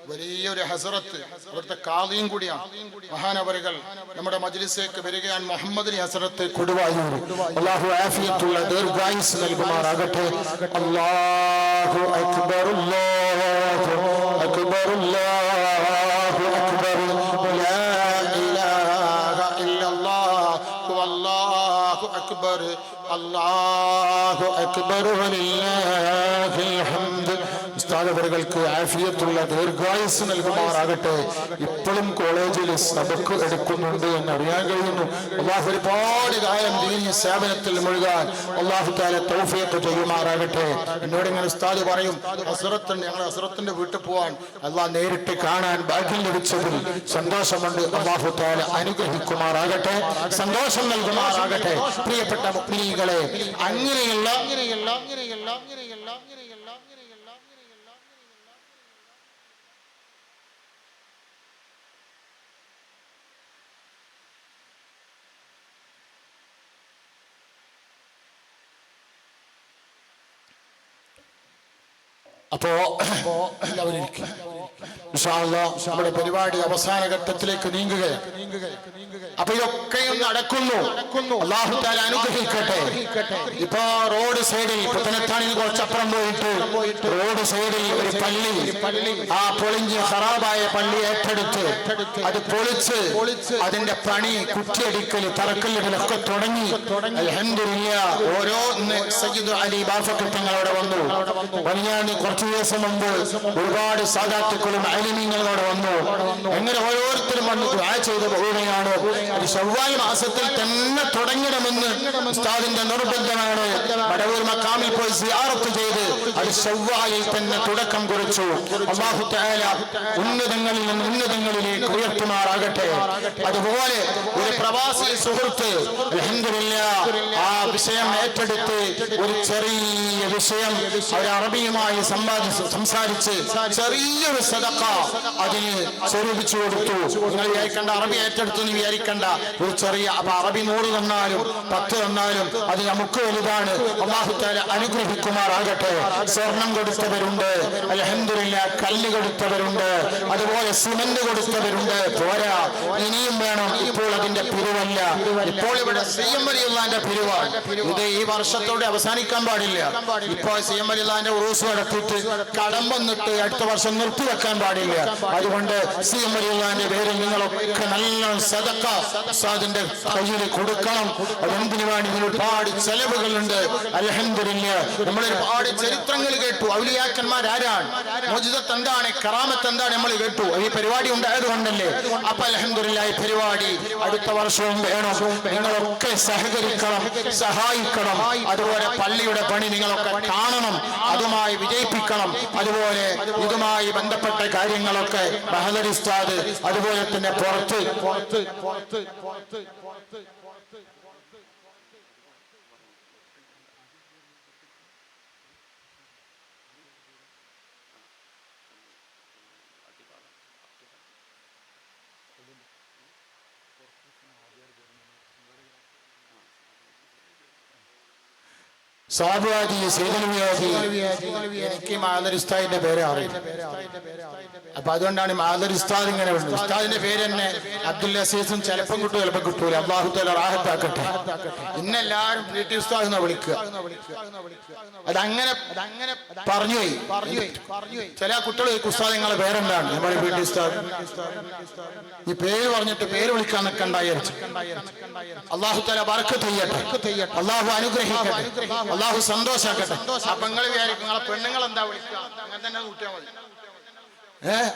വലിയൊരു ഹസറത്ത്, അവിടുത്തെ കാളിയും കൂടിയാണ്. മഹാനവറുകൾ നമ്മുടെ മജ്ലിസിലേക്ക് വരികയാണ്. മുഹമ്മദ് ഹസറത്ത് കൊടുവായൂർ. അല്ലാഹു ആഫിയത്തുള്ള ദീർഘായുസ് നൽകുമാറാകട്ടെ. അല്ലാഹു അക്ബർ, അല്ലാഹു അക്ബർ, അല്ലാഹു അക്ബർ, ലാ അക്ബർ അല്ലാഹു അക്ബർ വലില്ലാഹിൽ ഹംദ്. ഉസ്താദ് അവർക്ക് ആഫിയത്തുള്ള ദീർഘായുസ് നൽകുമാറാകട്ടെ. ഇപ്പോഴും കോളേജിൽ സബക്ക് എടുക്കുന്നുണ്ട് എന്ന് അറിയാൻ കഴിയുന്നു. അല്ലാഹു ഒരുപാട് കാലം ദീനി സേവനത്തിൽ മുഴുകാൻ അല്ലാഹു തആല തൗഫീഖ് ചെയ്യുമാറാകട്ടെ. എന്നോട് ഇങ്ങനെ ഉസ്താദ് പറയും, ഹസ്രത്തുണ്ട്, ഞങ്ങൾ ഹസ്രത്തിന്റെ വീട്ടിൽ പോവാൻ അല്ലാഹ് നേരിട്ട് കാണാൻ ഭാഗ്യം ലഭിച്ചതിൽ സന്തോഷമുണ്ട്. അല്ലാഹു തആല അനുഗ്രഹിക്കുമാറാകട്ടെ, സന്തോഷം നൽകുമാറാകട്ടെ. പ്രിയപ്പെട്ട മുഅ്മിനീകളെ, അങ്ങനെയുള്ള അപ്പോ എല്ലാവരും ഇരിക്കുക. ഇൻഷാ അല്ലാഹ് നമ്മുടെ പരിപാടി അവസാന ഘട്ടത്തിലേക്ക് നീങ്ങുകയാണ്. അപ്പൊ ഇതൊക്കെയും നടക്കുന്നു. അല്ലാഹു തആല അനുഗ്രഹിക്കട്ടെ. ഇപ്പൊ റോഡ് സൈഡിൽ പുത്തനത്താണിന് കുറച്ചപ്പുറം പോയിട്ട് റോഡ് സൈഡിൽ ഒരു പള്ളി, ആ പൊളിഞ്ഞ് ഖറാബായ പള്ളി ഏറ്റെടുത്ത് അത് പൊളിച്ച് അതിന്റെ പണി, കുറ്റിയടിക്കൽ, തറക്കല്ലിടലൊക്കെ തുടങ്ങി. അൽഹംദുലില്ലാഹ് ഓരോന്ന് സയ്യിദ് അലി ബാഫഖ് തങ്ങളവിടെ വന്നു. ഞാൻ കുറച്ച് ദിവസം മുമ്പ് ഒരുപാട് സാദാത്തുക്കളും അലിമീങ്ങളോട് വന്നു. എങ്ങനെ ഓരോരുത്തരും വന്ന് ദുആ ചെയ്ത് പോവുകയാണ്. ശവ്വാൽ മാസത്തിൽ തന്നെ തുടങ്ങണമെന്ന് ഉസ്താദിന്റെ നിർബന്ധമാണ്. വടവൂർ മഖാമിൽ പോയി സിയാറത്ത് ചെയ്ത് അത് ശവ്വാലിൽ തന്നെ തുടക്കം കുറിച്ചു. അല്ലാഹു തആല ഉന്നതങ്ങളിൽ നിന്ന് ഉന്നതങ്ങളിലേക്ക് ഉയർത്തുമാറാകട്ടെ. അതുപോലെ ഒരു പ്രവാസി സുഹൃത്ത് അൽഹംദുലില്ലാഹ് ആ വിഷയം ഏറ്റെടുത്ത് ഒരു ചെറിയ വിഷയം അവർ അറബിയുമായി സംസാരിച്ച് ചെറിയൊരു സദഖ അതിന് സ്വരൂപിച്ചു കൊടുത്തു. നിങ്ങൾ വിചാരിക്കണ്ട അറബി ഏറ്റെടുത്തു എന്ന് വിചാരിക്കണ്ട. ഒരു ചെറിയ അറബി 100 തന്നാലും 10 തന്നാലും അത് നമുക്ക് വലുതാണ്. അല്ലാഹു തആല അനുഗ്രഹിക്കുമാറാകട്ടെ. സ്വർണം കൊടുത്തവരുണ്ട്, അൽഹംദുലില്ലാഹ് കല്ല് കൊടുത്തവരുണ്ട്, അതുപോലെ സിമന്റ് കൊടുത്തവരുണ്ട്. പോരാ, ഇനിയും വേണം. ഇപ്പോൾ അതിന്റെ പിരിവല്ല, ഇപ്പോൾ ഇവിടെ സിഎം വലിയുള്ളാന്റെ പിരിവാണ്. ഇത് ഈ വർഷത്തോടെ അവസാനിക്കാൻ പാടില്ല. ഇപ്പോൾ സിഎം വലിയുള്ളാന്റെ ഉറൂസ് നടത്തിയിട്ട് കടം വന്നിട്ട് അടുത്ത വർഷം നിർത്തിവെക്കാൻ പാടില്ല. അതുകൊണ്ട് സിഎം വലിയുള്ളാന്റെ പേരിൽ നിങ്ങളൊക്കെ നല്ല സദഖ ഉസ്താദിന്റെ കയ്യിൽ കൊടുക്കണം. അതെന്തിനു വേണ്ടി ഒരുപാട് ചെലവുകളുണ്ട്. അൽഹംദുലില്ലാഹ് നമ്മൾ ഒരുപാട് ചരിത്രങ്ങൾ കേട്ടു. ഔലിയാക്കന്മാർ ആരാണ്, മുഅ്ജിസത്ത് എന്താണ്, കറാമത്ത് എന്താണ് നമ്മൾ കേട്ടു. ഈ പരിപാടി ഉണ്ടായതുകൊണ്ടല്ലേ. അപ്പൊ അൽഹംദുലില്ലാഹ് ഈ പരിപാടി അടുത്ത വർഷവും വേണം. നിങ്ങളൊക്കെ സഹകരിക്കണം, സഹായിക്കണം. അതുപോലെ പള്ളിയുടെ പണി നിങ്ങളൊക്കെ കാണണം, അതുമായി വിജയിപ്പിക്കണം. അതുപോലെ ഇതുമായി ബന്ധപ്പെട്ട കാര്യങ്ങളൊക്കെ ബഹദരി ഉസ്താദ് അതുപോലെ തന്നെ പുറത്ത് സാബുവാജി സൈദൽവിയാജി എനിക്ക് മാദരി ഉസ്താദിന്റെ പേര് അറിയാം. അപ്പൊ അതുകൊണ്ടാണ് മാദരി ഉസ്താദ് ഇങ്ങനെ വിളിക്കുന്നത്. ഉസ്താദിന്റെ പേര് തന്നെ അബ്ദുൽ അസീസും ചിലപ്പം കിട്ടും ചിലപ്പം കിട്ടൂല. അല്ലാഹു തആല റാഹത്താക്കട്ടെ. ഇന്നെല്ലാരും പ്രീതി ഉസ്താദ് എന്നാ വിളിക്കുക. അതങ്ങനെ പറഞ്ഞു ചില കുട്ടികൾ ഉസ്താദ് നിങ്ങളെ പേരെന്താണ്, നമ്മുടെ പ്രീതി ഉസ്താദ് ഈ പേര് പറഞ്ഞിട്ട് പേര് വിളിക്കാൻ നിൽക്കണ്ടായിരിച്ചു. അല്ലാഹു തആല ബർക്കത്ത് ചെയ്യട്ടെ, അല്ലാഹു അനുഗ്രഹിക്കട്ടെ, അല്ലാഹു സന്തോഷാക്കട്ടെ. അപ്പൊ നിങ്ങൾ വിചാരിക്കും നിങ്ങളെ പെണ്ണുങ്ങൾ എന്താ വിളിക്കുക, അങ്ങനെ തന്നെ കൂട്ടിയാൽ മതി.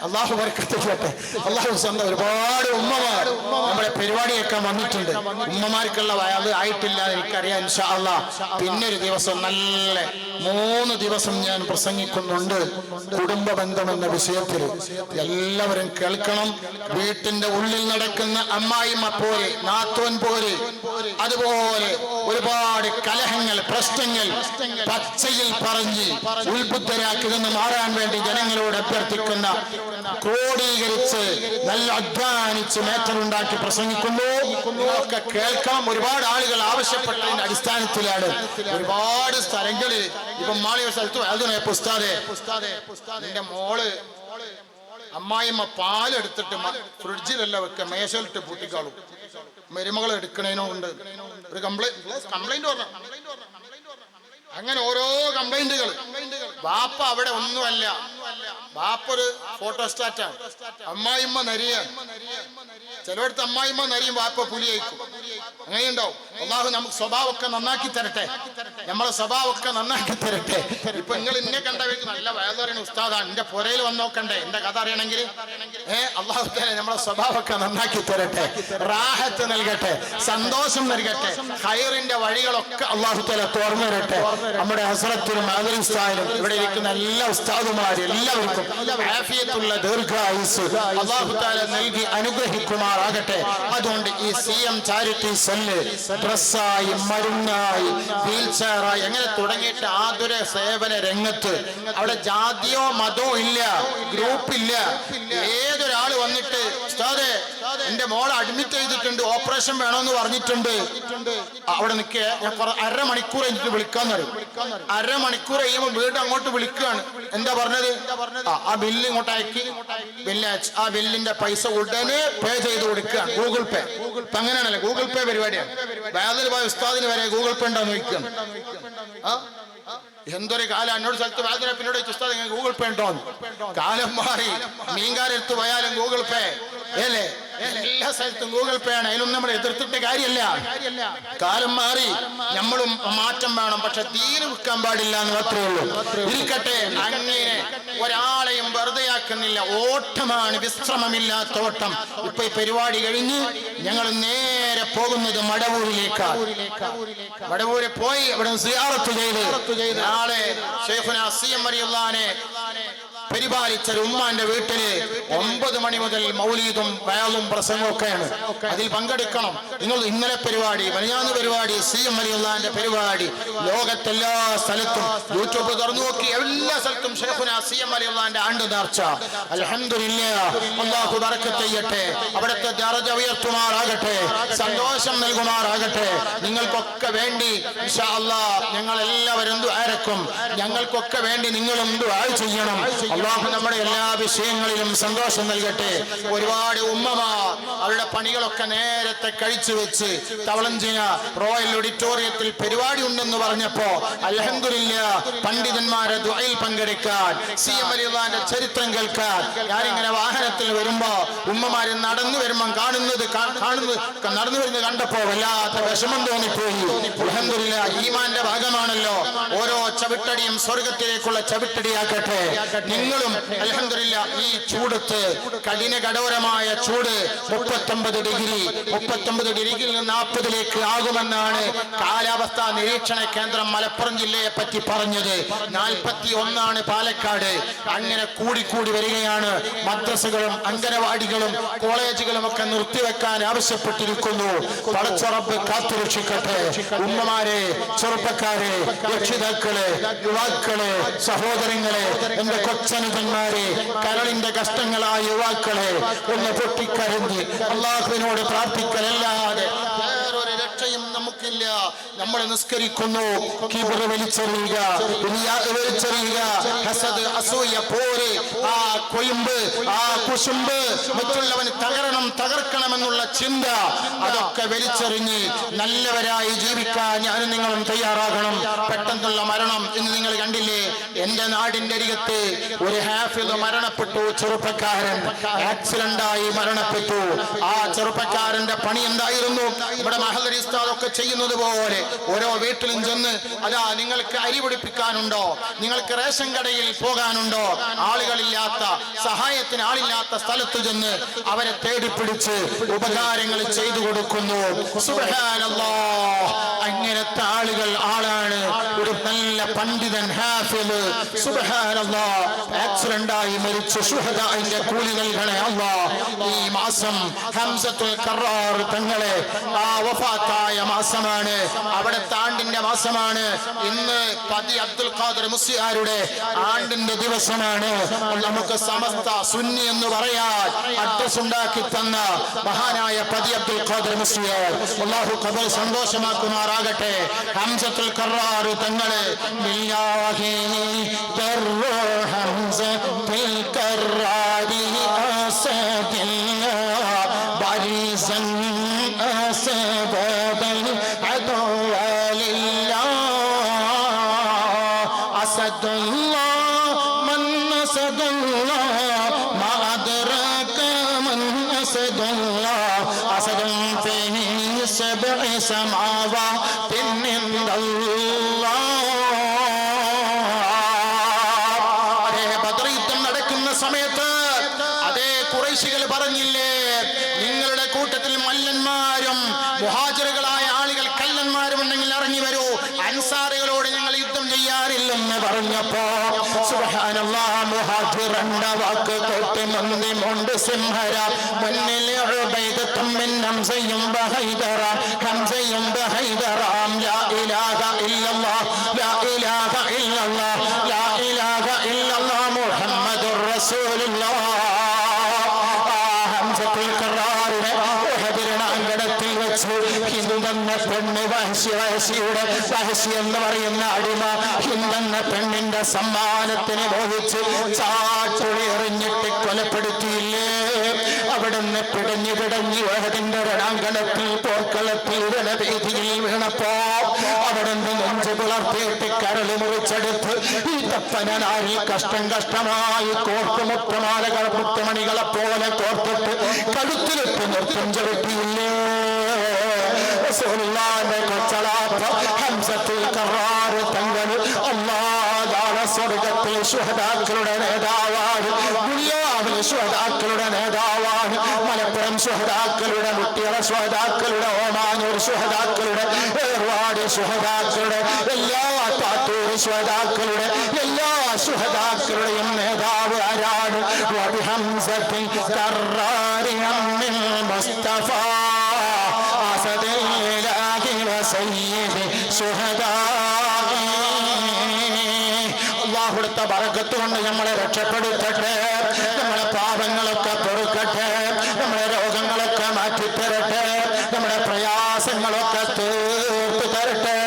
അല്ലാഹു ബർക്കത്ത് ചെയ്യട്ടെ, അല്ലാഹു സന്തോഷം. ഒരുപാട് ഉമ്മമാർ നമ്മുടെ പരിപാടിയൊക്കെ വന്നിട്ടുണ്ട്. ഉമ്മമാർക്കുള്ള വയത് ആയിട്ടില്ല എനിക്കറിയാം. ഇൻഷാ അല്ലാഹ് പിന്നൊരു ദിവസം നല്ല 3 ദിവസം ഞാൻ പ്രസംഗിക്കുന്നുണ്ട് കുടുംബ ബന്ധം എന്ന വിഷയത്തിൽ. എല്ലാവരും കേൾക്കണം. വീട്ടിന്റെ ഉള്ളിൽ നടക്കുന്ന അമ്മായിമ്മ പോലെ, നാത്തോൻ പോലെ, അതുപോലെ ഒരുപാട് കലഹങ്ങൾ, പ്രശ്നങ്ങൾ പച്ചയിൽ പറഞ്ഞ് ഉത്ബുദ്ധരാക്കി നിന്ന് മാറാൻ വേണ്ടി ജനങ്ങളോട് അഭ്യർത്ഥിക്കുന്ന, ക്രോഡീകരിച്ച് നല്ല അധ്വാനിച്ച് മേറ്ററുണ്ടാക്കി പ്രസംഗിക്കുന്നു. ഒക്കെ കേൾക്കാം. ഒരുപാട് ആളുകൾ ആവശ്യപ്പെട്ടതിന്റെ അടിസ്ഥാനത്തിലാണ് ഒരുപാട് സ്ഥലങ്ങളിൽ ഇപ്പൊ മാളിക സ്ഥലത്ത് അതിനപ്പോ ഉസ്താദേ എന്റെ മോള് അമ്മായിമ്മ പാലെടുത്തിട്ട് ഫ്രിഡ്ജിലല്ല വെക്ക, മേശയിലിട്ട് പൂട്ടിക്കാളും. മരുമകൾ എടുക്കണേനുണ്ട് ഒരു കംപ്ലൈന്റ് പറഞ്ഞു. അങ്ങനെ ഓരോ കംപ്ലൈന്റുകൾ. വാപ്പ അവിടെ ഒന്നുമല്ല, ബാപ്പൊരു ഫോട്ടോസ്റ്റാറ്റാണ്. അമ്മായിമ്മ നരിയാണ്. ചിലയിടത്ത് അമ്മായിമ്മ നരിയും ബാപ്പ പുലിയേക്കും. അങ്ങനെയുണ്ടാവും. അള്ളാഹു നമുക്ക് സ്വഭാവമൊക്കെ നന്നാക്കി തരട്ടെ. നമ്മളെ സ്വഭാവമൊക്കെ നന്നാക്കി തരട്ടെ. ഇപ്പൊ നിങ്ങൾ ഇന്നെ കണ്ടവർക്ക് നല്ല വയലറിയണ ഉസ്താദാണ്, എന്റെ പുരയിൽ വന്നോക്കണ്ടേ, എന്റെ കഥ അറിയണമെങ്കിൽ അള്ളാഹു തന്നെ നമ്മളെ സ്വഭാവമൊക്കെ നന്നാക്കി തരട്ടെ, റാഹത്ത് നൽകട്ടെ, സന്തോഷം നൽകട്ടെ, ഖൈറിന്റെ വഴികളൊക്കെ അള്ളാഹു തആല തുറന്നു തരട്ടെ. നമ്മുടെ ഹസ്രത്തുൽ മാദരി ഉസ്താദിനും ഇവിടെ ഇരിക്കുന്ന എല്ലാ ഉസ്താദുമാരും എല്ലാവർക്കും ആഫിയത്തുള്ള ദീർഘായുസ് അള്ളാഹു തആല നൽകി അനുഗ്രഹിക്കുമാറാകട്ടെ. അതുകൊണ്ട് ഈ CM ചാരിറ്റി സെല്ല് ഡ്രസ്സായി, മരുന്നായി, വീൽ ചെയറായി അങ്ങനെ തുടങ്ങിയിട്ട് ആതുര സേവന രംഗത്ത് അവിടെ ജാതിയോ മതമോ ഇല്ല, ഗ്രൂപ്പില്ല. ഏതൊരാൾ വന്നിട്ട് ഉസ്താദേ എന്റെ മോളെ അഡ്മിറ്റ് ചെയ്തിട്ടുണ്ട്, ഓപ്പറേഷൻ വേണമെന്ന് പറഞ്ഞിട്ടുണ്ട്, അവിടെ നിൽക്കുക, ഞാൻ അരമണിക്കൂർ എനിക്ക് വിളിക്കാന്ന് പറയും. അരമണിക്കൂർ കഴിയുമ്പോൾ വീണ്ടും അങ്ങോട്ട് വിളിക്കുകയാണ്. എന്താ പറഞ്ഞത്? ആ ബില്ല് ഇങ്ങോട്ട് അയക്കി, ആ ബില്ലിന്റെ പൈസ ഉടനെ പേ ചെയ്ത് കൊടുക്കുകയാണ്. ഗൂഗിൾ പേ. അങ്ങനെയാണല്ലോ ഗൂഗിൾ പേ പരിപാടിയാണ്. വേദന പോയ ഉസ്താദിന് വരെ ഗൂഗിൾ പേ ഉണ്ടാന്ന് ചോദിക്കുകയാണ്. എന്തൊരു കാലം എന്നോട് സ്ഥലത്ത് വേദന പിന്നോട് ഉസ്താദ് ഗൂഗിൾ പേ ഉണ്ടോ? കാലം മാറി. മീൻകാരെടുത്ത് പോയാലും ഗൂഗിൾ പേ അല്ലേ? എല്ലാ സ്ഥലത്തും ഗൂഗിൾ പേ ആണ്. അതിലൊന്നും നമ്മൾ എതിർത്തിട്ട് കാര്യമല്ല. കാലം മാറി, നമ്മളും മാറ്റം വേണം. പക്ഷെ തീരെ വിൽക്കാൻ പാടില്ല എന്ന് മാത്രമേ ഉള്ളൂ. ഇരിക്കട്ടെ, അങ്ങനെ ഒരാളെയും വെറുതെയാക്കുന്നില്ല. ഓട്ടമാണ്, വിശ്രമമില്ലാത്ത ഓട്ടം. ഇപ്പൊ ഈ പരിപാടി കഴിഞ്ഞ് ഞങ്ങൾ നേരെ പോകുന്നത് മടവൂരിലേക്കാണ്. മടവൂരെ പോയി അവിടെ സിയാറത്ത് ചെയ്ത് നാളെ ശൈഖുനാ CM വലിയുള്ളാനെ പരിപാലിച്ച ഉമ്മാന്റെ വീട്ടില് 9 മണി മുതൽ മൗലീദും വയലും പ്രസംഗമൊക്കെയാണ്. അതിൽ പങ്കെടുക്കണം. നിങ്ങൾ ഇന്നലെ പരിപാടി, മലയാള പരിപാടി, CM വലിയുള്ളാന്റെ പരിപാടി ലോകത്തെല്ലാ സ്ഥലത്തും യൂട്യൂബ് തുറന്നു നോക്കി എല്ലാ സ്ഥലത്തും ശൈഖുനാ CM വലിയുള്ളാന്റെ ആണ്ട് നേർച്ച. അൽഹംദുലില്ലാഹ്, അല്ലാഹു ബറക്കത്ത് ചെയ്യട്ടെ, അവിടുത്തെ ദറജ ഉയർത്തുമാറാകട്ടെ, സന്തോഷം നൽകുമാറാകട്ടെ. നിങ്ങൾക്കൊക്കെ വേണ്ടി ഇൻഷാ അല്ലാഹ് ഞങ്ങൾ എല്ലാവരും ദുആരക്കും. ഞങ്ങൾക്കൊക്കെ വേണ്ടി നിങ്ങളും ദുആ ചെയ്യണം. അല്ലാഹു നമ്മുടെ എല്ലാ വിഷയങ്ങളിലും സന്തോഷം നൽകട്ടെ. ഒരുപാട് ഉമ്മമാർ അവരുടെ പണികളൊക്കെ നേരത്തെ കഴിച്ചു വെച്ച് തവളഞ്ചിന റോയൽ ഓഡിറ്റോറിയത്തിൽ പരിപാടി ഉണ്ടെന്ന് പറഞ്ഞപ്പോ അൽഹംദുലില്ലാഹ് പണ്ഡിതന്മാരെ ദുആയിൽ പങ്കെടുക്കാൻ, CM വലിയുള്ളാന്റെ ചരിത്രം കേൾക്കാൻ ഞാനിങ്ങനെ വാഹനത്തിൽ വരുമ്പോ ഉമ്മമാര് നടന്നു വരുമ്പോ നടന്നു വരുന്നത് കണ്ടപ്പോ വല്ലാത്ത വിഷമം തോന്നിപ്പോയി. അൽഹംദുലില്ലാഹ് ഈമാന്റെ ഭാഗമാണല്ലോ. ഓരോ ചവിട്ടടിയും സ്വർഗത്തിലേക്കുള്ള ചവിട്ടടിയാക്കട്ടെ. നിങ്ങളും അൽഹംദുലില്ലാഹ് ഈ ചൂടത്ത്, കഠോരമായ ചൂട് 39 ഡിഗ്രിയിൽ നിന്ന് 40ലേക്ക് ആകുമെന്നാണ് കാലാവസ്ഥാ നിരീക്ഷണ കേന്ദ്രം മലപ്പുറം ജില്ലയെ പറ്റി പറഞ്ഞത്. 41 പാലക്കാട്. അങ്ങനെ കൂടി വരികയാണ്. മദ്രസകളും അംഗനവാടികളും കോളേജുകളും ഒക്കെ നിർത്തിവെക്കാൻ ആവശ്യപ്പെട്ടിരിക്കുന്നു. പടച്ചറബ് കാത്തുരക്ഷിക്കട്ടെ. ഉമ്മമാരെ, ചെറുപ്പക്കാരെ, രക്ഷിതാക്കളെ, യുവാക്കളെ, സഹോദരങ്ങളെ, എന്റെ കൊച്ചനുജന്മാരെ, കരളിന്റെ കഷ്ടങ്ങളായ യുവാക്കളെ ഒന്ന് പൊട്ടിക്കരഞ്ഞ് അള്ളാഹുവിനോട് പ്രാർത്ഥിക്കലല്ലാതെ വേറൊരു രക്ഷയും നമുക്കില്ല. നമ്മൾ നിസ്കരിക്കുന്നു, കിബർ വലിച്ചെറിയുക, ഹസദ്, അസൂയ, പോര്, ആ കൊയുമ്പ്, ആ കുശുമ്പ്, മറ്റുള്ളവന് തകർക്കണമെന്നുള്ള ചിന്ത, അതൊക്കെ വലിച്ചെറിഞ്ഞ് നല്ലവരായി ജീവിക്കാൻ ഞാനും നിങ്ങളും തയ്യാറാകണം. പെട്ടെന്നുള്ള മരണം ഇന്ന് നിങ്ങൾ കണ്ടില്ലേ? എന്റെ നാടിന്റെ അരികത്ത് ഒരു ഹാഫിദ് മരണപ്പെട്ടു. ചെറുപ്പക്കാരൻ ആക്സിഡന്റായി മരണപ്പെട്ടു. ആ ചെറുപ്പക്കാരന്റെ പണി എന്തായിരുന്നു? ഇവിടെ മഹദരി ഉസ്താദൊക്കെ ചെയ്യുന്നത് പോലെ ഓരോ വീട്ടിലും ചെന്ന്, അതാ നിങ്ങൾക്ക് അരി പിടിപ്പിക്കാനുണ്ടോ, നിങ്ങൾക്ക് റേഷൻ കടയിൽ പോകാനുണ്ടോ, ആളുകളില്ലാത്ത, സഹായത്തിന് ആളില്ലാത്ത സ്ഥലത്ത് ചെന്ന് അവരെ തേടിപ്പിടിച്ച് ഉപകാരങ്ങൾ ചെയ്തു കൊടുക്കുന്നു. സുബ്ഹാനല്ലാഹ്, അങ്ങനത്തെ ആളാണ് ഒരു നല്ല പണ്ഡിതൻ ഹാഫിദ്. സുബ്ഹാനല്ലാഹ്, ആക്സിഡന്റായി മരിച്ച ശുഹദാഇന്റെ കൂലി നൽകണേ അല്ലാഹ്. ഈ മാസം ഹംസത്തുൽ കറാർ തങ്ങളെ വഫാത്തായ മാസമാണ്. അവിടുത്തെ ആണ്ടിന്റെ മാസമാണ്. ഇന്ന് പതി അബ്ദുൽ ഖാദർ മുസ്ലിയാരുടെ ആണ്ടിന്റെ ദിവസമാണ്. നമുക്ക് സമസ്ത സുന്നി എന്ന് പറയാൻ അഡ്രസ് ഉണ്ടാക്കി തന്ന മഹാനായ പതി അബ്ദുൽ ഖാദർ മുസ്ലിയാർ അല്ലാഹു ഖബർ സന്തോഷമാക്കുമാറാകട്ടെ. ഹംസത്തുൽ കറാർ തങ്ങളെ ബില്ലാഹി ദർറു ഹംസത്തുൽ കറാരി അസദില്ലാ ബരിസൻ അസബബൽ അദുലില്ലാ അസദുല്ലാ മൻ അസദുല്ലാ سبع سماوات عند الله. അതേ ബദർ യുദ്ധം നടക്കുന്ന സമയത്ത് അതേ ഖുറൈശികൾ പറഞ്ഞില്ലേ, നിങ്ങളുടെ കൂട്ടത്തിൽ മല്ലന്മാരും മുഹാജിറുകളായ ആളുകൾ കല്ലന്മാരും ഉണ്ടെങ്കിൽ ഇറങ്ങി വരൂ, അൻസാറികളോട് ഞങ്ങൾ യുദ്ധം ചെയ്യാറില്ലെന്ന് പറഞ്ഞപ്പോ സുബ്ഹാനല്ലാഹ് മുഹാജിറണ്ട വാക്ക് കേട്ട് മന്ദി മുണ്ട് സിംഹര മുന്നിൽ ഉബൈദത്തും മിൻ ഹംസയും ബഹൈദറ ഹംസയും ബഹൈദറാം ലാ ഇലാഹ ഇല്ലല്ലാഹ് ലാ ഇലാഹ ഇല്ലല്ലാഹ് ലാ ഇലാഹ ഇല്ലല്ലാഹ് മുഹമ്മദുർ റസൂലുള്ളാഹ്. ഹംസത്തുൽ ഖറാറിനെ ഉഹദിരണാങ്കണത്തിൽ വെച്ച് ഹിന്ദെന്ന പെണ്ണ് വഹശിയുടെ വഹശി എന്ന് പറയുന്ന അടിമ ഹിന്ദെന്ന പെണ്ണിന്റെ സമ്മാനത്തിന് മോഹിച്ച് ചാട്ടുളി എറിഞ്ഞിട്ട് കൊലപ്പെടുത്തിയില്ലേ? അവിടുന്ന് പിടഞ്ഞു പിടഞ്ഞു ഉഹദിന്റെ രണാങ്കണത്തിൽ പോർക്കളത്തിൽ രണവേദിയിൽ വീണപ്പോ അവിടുന്ന് നെഞ്ചു പുലർത്തിയിട്ട് കരള് മുറിച്ചെടുത്ത് ഈ തപ്പനായി കഷ്ടം കഷ്ടമായി കോർത്തുമുട്ടമാലകൾ മുത്തുമണികളെ പോലെ കോർത്തിട്ട് കഴുത്തിലിട്ട് നൃത്തം ചവിട്ടിയില്ലേ? റസൂലുള്ളാഹിന്റെ കൊച്ചളാത്ത ഹംസത്തുൽ ഖറാർ തങ്ങൾ അല്ലാഹുവിന്റെ സ്വർഗ്ഗത്തിൽ ശുഹദാക്കളുടെ നേതാവാണ്, ദുനിയാവിലെ ശുഹദാക്കളുടെ നേതാവാണ്. മലപ്പുറം ശുഹദാക്കളുടെ, മുട്ടിയറ ശുഹദാക്കളുടെ, ഓമാനൂർ ശുഹദാക്കളുടെ, ഏർവാടി ശുഹദാക്കളുടെ, എല്ലാ താത്തൂർ ശുഹദാക്കളുടെ, എല്ലാ ശുഹദാക്കളുടെയും നേതാവ് ആരാണ്? വബിഹംസത്തിൽ ഖറാരി അമ്മിൽ മുസ്തഫ അസദില്ലാഹി വസയ്യിദി ശുഹദാഇ. അല്ലാഹുവിന്റെ ബറക്കത്ത് കൊണ്ട് നമ്മളെ രക്ഷപ്പെടുത്തട്ടെ, നമ്മളെ പാപങ്ങളൊക്കെ പൊറുക്കട്ടെ, നമ്മളെ രോഗങ്ങളൊക്കെ മാറ്റിത്തരട്ടെ, നമ്മുടെ പ്രയാസങ്ങളൊക്കെ തീർത്തു തരട്ടെ.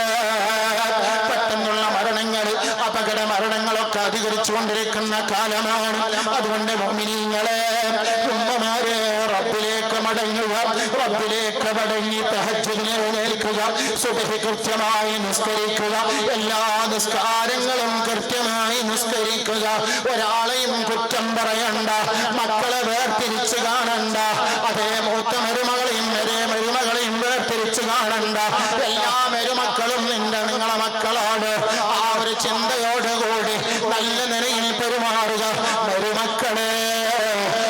പെട്ടെന്നുള്ള മരണങ്ങൾ, അപകട മരണങ്ങളൊക്കെ അധികരിച്ചുകൊണ്ടിരിക്കുന്ന കാലമാണ്. അതുകൊണ്ട് മുഅ്മിനീങ്ങളെ, ഉമ്മമാരെ, റബ്ബിലേക്ക് മടങ്ങുക, റബ്ബിലേക്ക് മടങ്ങി തഹജ്ജുദിന് എഴുന്നേൽക്കുക, സുബ്ഹി കൃത്യമായി നിസ്കരിക്കുക, എല്ലാ നിസ്കാരങ്ങളും കൃത്യമായി നിസ്കരിക്കുക. ഒരാളെയും കുറ്റം പറയണ്ട, മക്കളെ വേർതിരിച്ച് കാണണ്ട, അതേ മൂത്ത മരുമകളെയും മരുമകളെയും വേർതിരിച്ച് കാണണ്ട. എല്ലാ മരുമക്കളും നിങ്ങളെ മക്കളാണ്. ആ ഒരു ചിന്തയോടുകൂടി നല്ല നിലയിൽ പെരുമാറുക. മരുമക്കളെ,